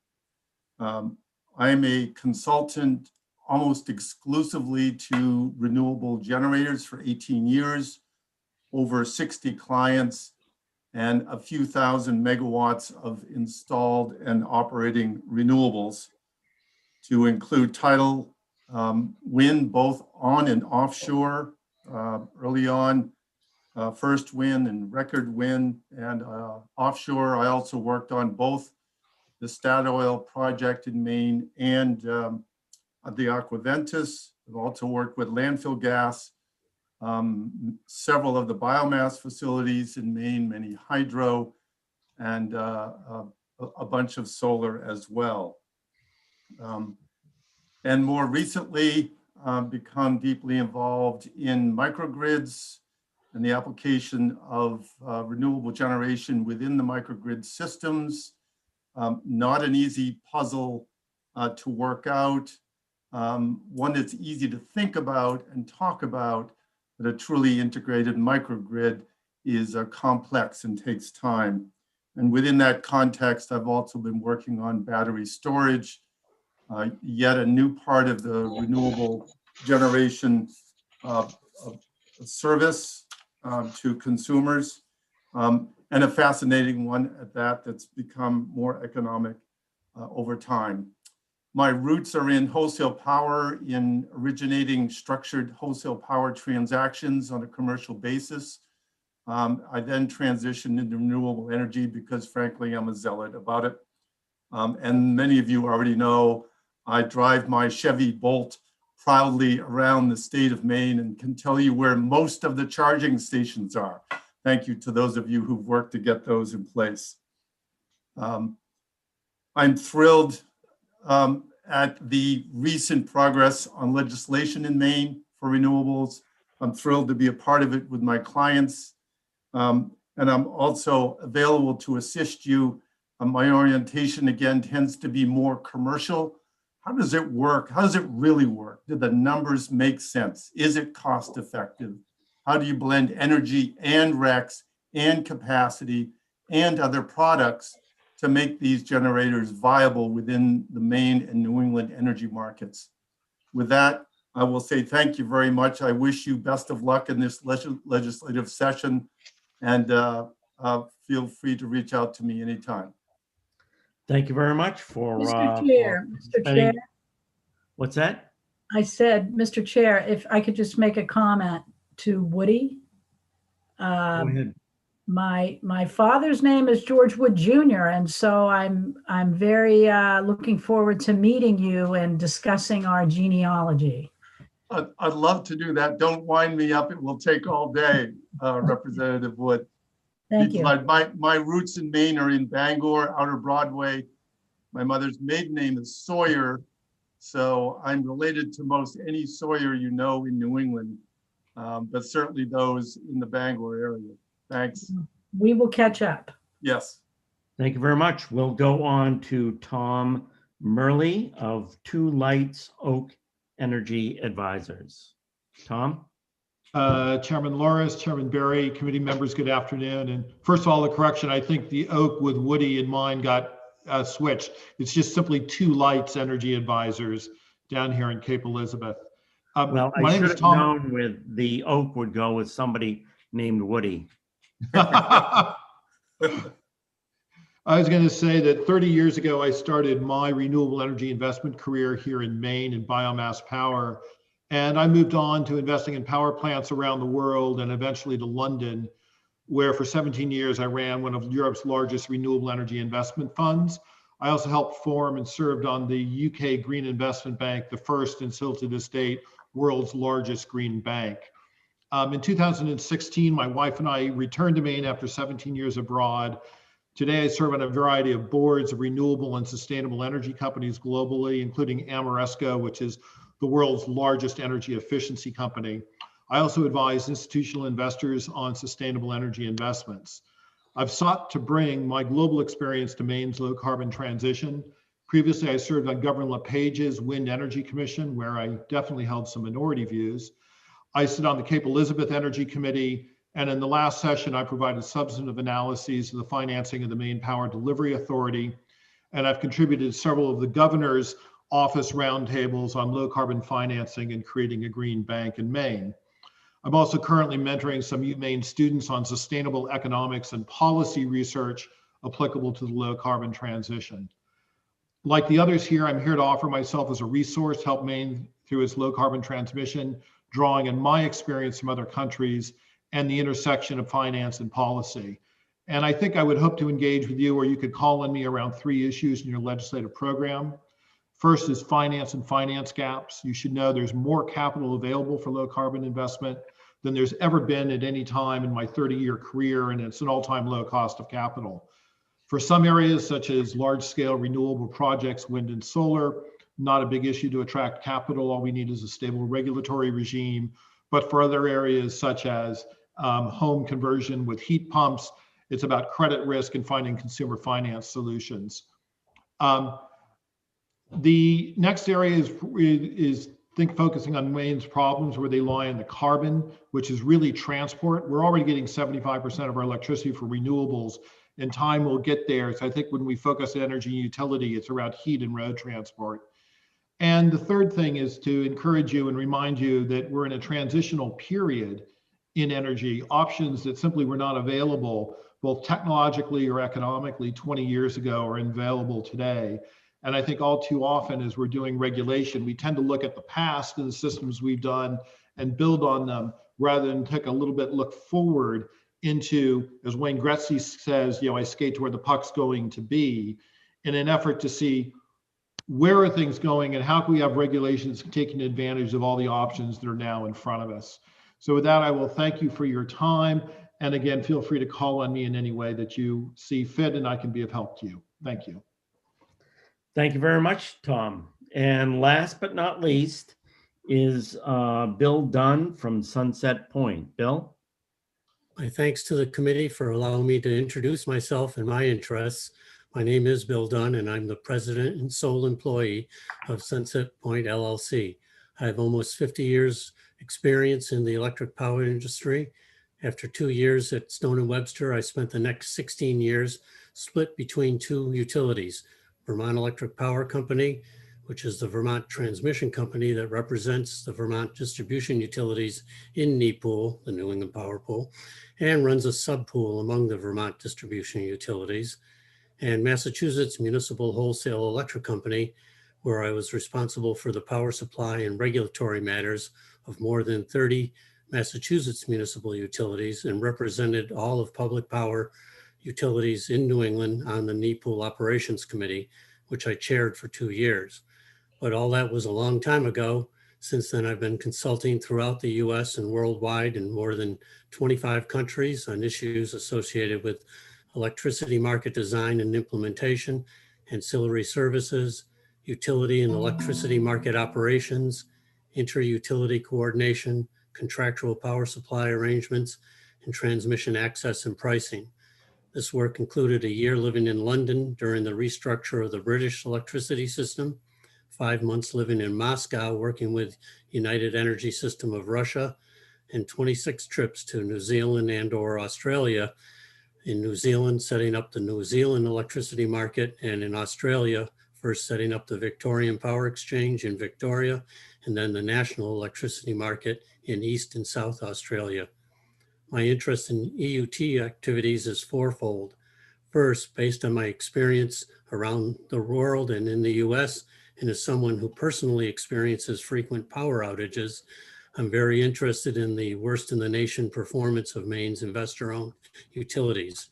I'm a consultant almost exclusively to renewable generators for 18 years, over 60 clients, and a few thousand megawatts of installed and operating renewables to include tidal, wind, both on and offshore. Early on, first wind and record wind and offshore. I also worked on both the Statoil project in Maine and the Aquaventus. I've also worked with landfill gas, several of the biomass facilities in Maine, many hydro, and a bunch of solar as well. And more recently, become deeply involved in microgrids and the application of renewable generation within the microgrid systems. Not an easy puzzle to work out, one that's easy to think about and talk about, but a truly integrated microgrid is complex and takes time. And within that context, I've also been working on battery storage, yet a new part of the renewable generation service to consumers, and a fascinating one at that that's become more economic over time. My roots are in wholesale power, in originating structured wholesale power transactions on a commercial basis. I then transitioned into renewable energy because frankly, I'm a zealot about it. And many of you already know, I drive my Chevy Bolt proudly around the state of Maine and can tell you where most of the charging stations are. Thank you to those of you who've worked to get those in place. I'm thrilled at the recent progress on legislation in Maine for renewables. I'm thrilled to be a part of it with my clients. And I'm also available to assist you. My orientation, again, tends to be more commercial. How does it work? How does it really work? Do the numbers make sense? Is it cost effective? How do you blend energy and RECs and capacity and other products to make these generators viable within the Maine and New England energy markets? With that, I will say thank you very much. I wish you best of luck in this legislative session, and feel free to reach out to me anytime. Thank you very much for. Mr. Chair, Mr. Chair. What's that? I said, Mr. Chair, if I could just make a comment to Woody. Go ahead. My father's name is George Wood Jr., and so I'm very looking forward to meeting you and discussing our genealogy. I'd love to do that. Don't wind me up. It will take all day, Representative Wood. Thank you. My roots in Maine are in Bangor, Outer Broadway. My mother's maiden name is Sawyer, so I'm related to most any Sawyer you know in New England, but certainly those in the Bangor area. Thanks. We will catch up. Yes. Thank you very much. We'll go on to Tom Murley of Two Lights Oak Energy Advisors. Tom? Chairman Lawrence, Chairman Barry, committee members, good afternoon. And first of all, the correction, I think the oak with Woody in mind got switched. It's just simply Two Lights Energy Advisors down here in Cape Elizabeth. Well, I should have known with the oak would go with somebody named Woody. I was going to say that 30 years ago, I started my renewable energy investment career here in Maine in biomass power. And I moved on to investing in power plants around the world and eventually to London, where for 17 years I ran one of Europe's largest renewable energy investment funds. I also helped form and served on the UK Green Investment Bank, the first and still to this date, world's largest green bank. In 2016, my wife and I returned to Maine after 17 years abroad. Today, I serve on a variety of boards of renewable and sustainable energy companies globally, including Ameresco, which is the world's largest energy efficiency company. I also advise institutional investors on sustainable energy investments. I've sought to bring my global experience to Maine's low carbon transition. Previously, I served on Governor LePage's Wind Energy Commission, where I definitely held some minority views. I sit on the Cape Elizabeth Energy Committee, and in the last session, I provided substantive analyses of the financing of the Maine Power Delivery Authority, and I've contributed to several of the governor's office roundtables on low carbon financing and creating a green bank in Maine. I'm also currently mentoring some UMaine students on sustainable economics and policy research applicable to the low carbon transition. Like the others here, I'm here to offer myself as a resource, help Maine through its low carbon transmission, drawing on my experience from other countries and the intersection of finance and policy. And I think I would hope to engage with you, or you could call on me around 3 issues in your legislative program. First is finance and finance gaps. You should know there's more capital available for low carbon investment than there's ever been at any time in my 30-year career, and it's an all-time low cost of capital. For some areas, such as large-scale renewable projects, wind and solar, not a big issue to attract capital. All we need is a stable regulatory regime. But for other areas, such as home conversion with heat pumps, it's about credit risk and finding consumer finance solutions. The next area is focusing on Maine's problems where they lie in the carbon, which is really transport. We're already getting 75% of our electricity for renewables, and time will get there. So I think when we focus on energy and utility, it's around heat and road transport. And the third thing is to encourage you and remind you that we're in a transitional period in energy. Options that simply were not available, both technologically or economically 20 years ago, are available today. And I think all too often as we're doing regulation, we tend to look at the past and the systems we've done and build on them rather than take a little bit look forward into, as Wayne Gretzky says, I skate to where the puck's going to be, in an effort to see where are things going and how can we have regulations taking advantage of all the options that are now in front of us. So with that, I will thank you for your time. And again, feel free to call on me in any way that you see fit and I can be of help to you. Thank you. Thank you very much, Tom. And last but not least is Bill Dunn from Sunset Point. Bill? My thanks to the committee for allowing me to introduce myself and my interests. My name is Bill Dunn, and I'm the president and sole employee of Sunset Point LLC. I have almost 50 years experience in the electric power industry. After 2 years at Stone & Webster, I spent the next 16 years split between 2 utilities, Vermont Electric Power Company, which is the Vermont transmission company that represents the Vermont distribution utilities in NEPOOL, the New England Power Pool, and runs a subpool among the Vermont distribution utilities, and Massachusetts Municipal Wholesale Electric Company, where I was responsible for the power supply and regulatory matters of more than 30 Massachusetts municipal utilities and represented all of public power utilities in New England on the NEPOOL Operations Committee, which I chaired for 2 years. But all that was a long time ago. Since then, I've been consulting throughout the US and worldwide in more than 25 countries on issues associated with electricity market design and implementation, ancillary services, utility and electricity market operations, inter-utility coordination, contractual power supply arrangements, and transmission access and pricing. This work included a year living in London during the restructure of the British electricity system, 5 months living in Moscow working with United Energy System of Russia, and 26 trips to New Zealand and/or Australia. In New Zealand, setting up the New Zealand electricity market, and in Australia, first setting up the Victorian Power Exchange in Victoria, and then the national electricity market in East and South Australia. My interest in EUT activities is fourfold. First, based on my experience around the world and in the US, and as someone who personally experiences frequent power outages, I'm very interested in the worst in the nation performance of Maine's investor-owned utilities.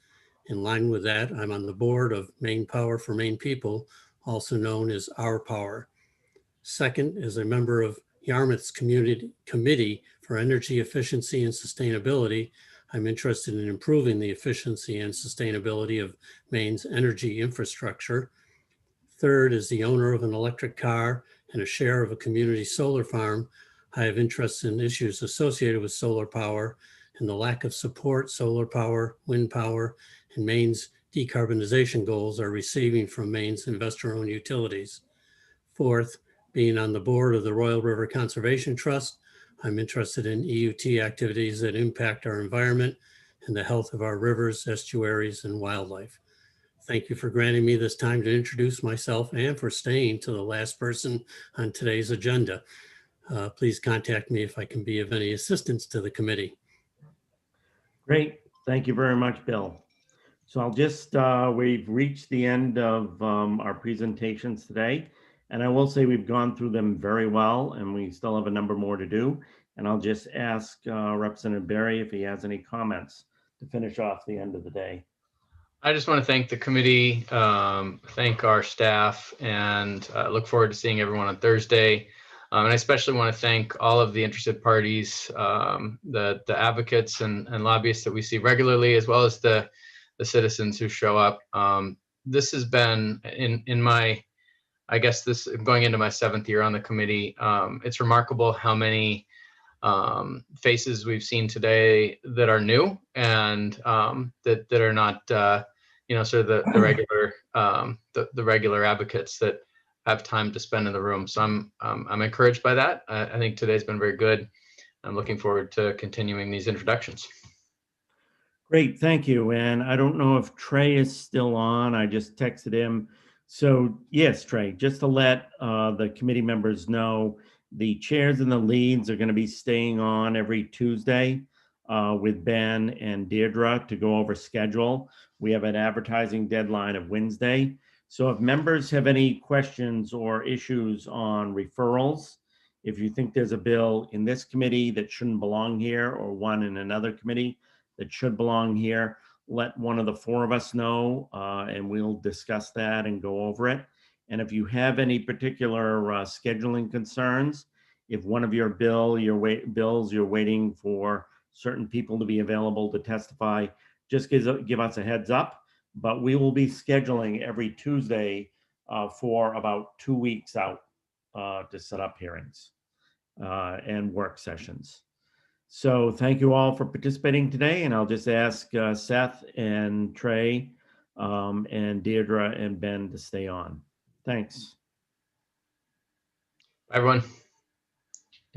In line with that, I'm on the board of Maine Power for Maine People, also known as Our Power. Second, as a member of Yarmouth's Committee for Energy Efficiency and Sustainability, I'm interested in improving the efficiency and sustainability of Maine's energy infrastructure. Third, as the owner of an electric car and a share of a community solar farm, I have interests in issues associated with solar power and the lack of support solar power, wind power, and Maine's decarbonization goals are receiving from Maine's investor-owned utilities. Fourth, being on the board of the Royal River Conservation Trust, I'm interested in EUT activities that impact our environment and the health of our rivers, estuaries, and wildlife. Thank you for granting me this time to introduce myself and for staying to the last person on today's agenda. Please contact me if I can be of any assistance to the committee. Great. Thank you very much, Bill. So I'll just, we've reached the end of our presentations today. And I will say we've gone through them very well, and we still have a number more to do. And I'll just ask Representative Berry if he has any comments to finish off the end of the day. I just want to thank the committee, thank our staff, and look forward to seeing everyone on Thursday. And I especially want to thank all of the interested parties, the advocates and lobbyists that we see regularly, as well as the citizens who show up. This has been in my, I guess this going into my 7th year on the committee. It's remarkable how many faces we've seen today that are new and that are not, sort of the regular the regular advocates that have time to spend in the room. So I'm encouraged by that. I think today's been very good. I'm looking forward to continuing these introductions. Great, thank you. And I don't know if Trey is still on. I just texted him. So yes, Trey, just to let the committee members know, the chairs and the leads are going to be staying on every Tuesday with Ben and Deirdre to go over schedule. We have an advertising deadline of Wednesday. So if members have any questions or issues on referrals, if you think there's a bill in this committee that shouldn't belong here or one in another committee that should belong here, let one of the 4 of us know and we'll discuss that and go over it. And if you have any particular scheduling concerns, if one of your bills you're waiting for certain people to be available to testify, just give us a heads up. But we will be scheduling every Tuesday for about 2 weeks out to set up hearings and work sessions. So thank you all for participating today, and I'll just ask Seth and Trey and Deirdre and Ben to stay on. Thanks. Bye, everyone.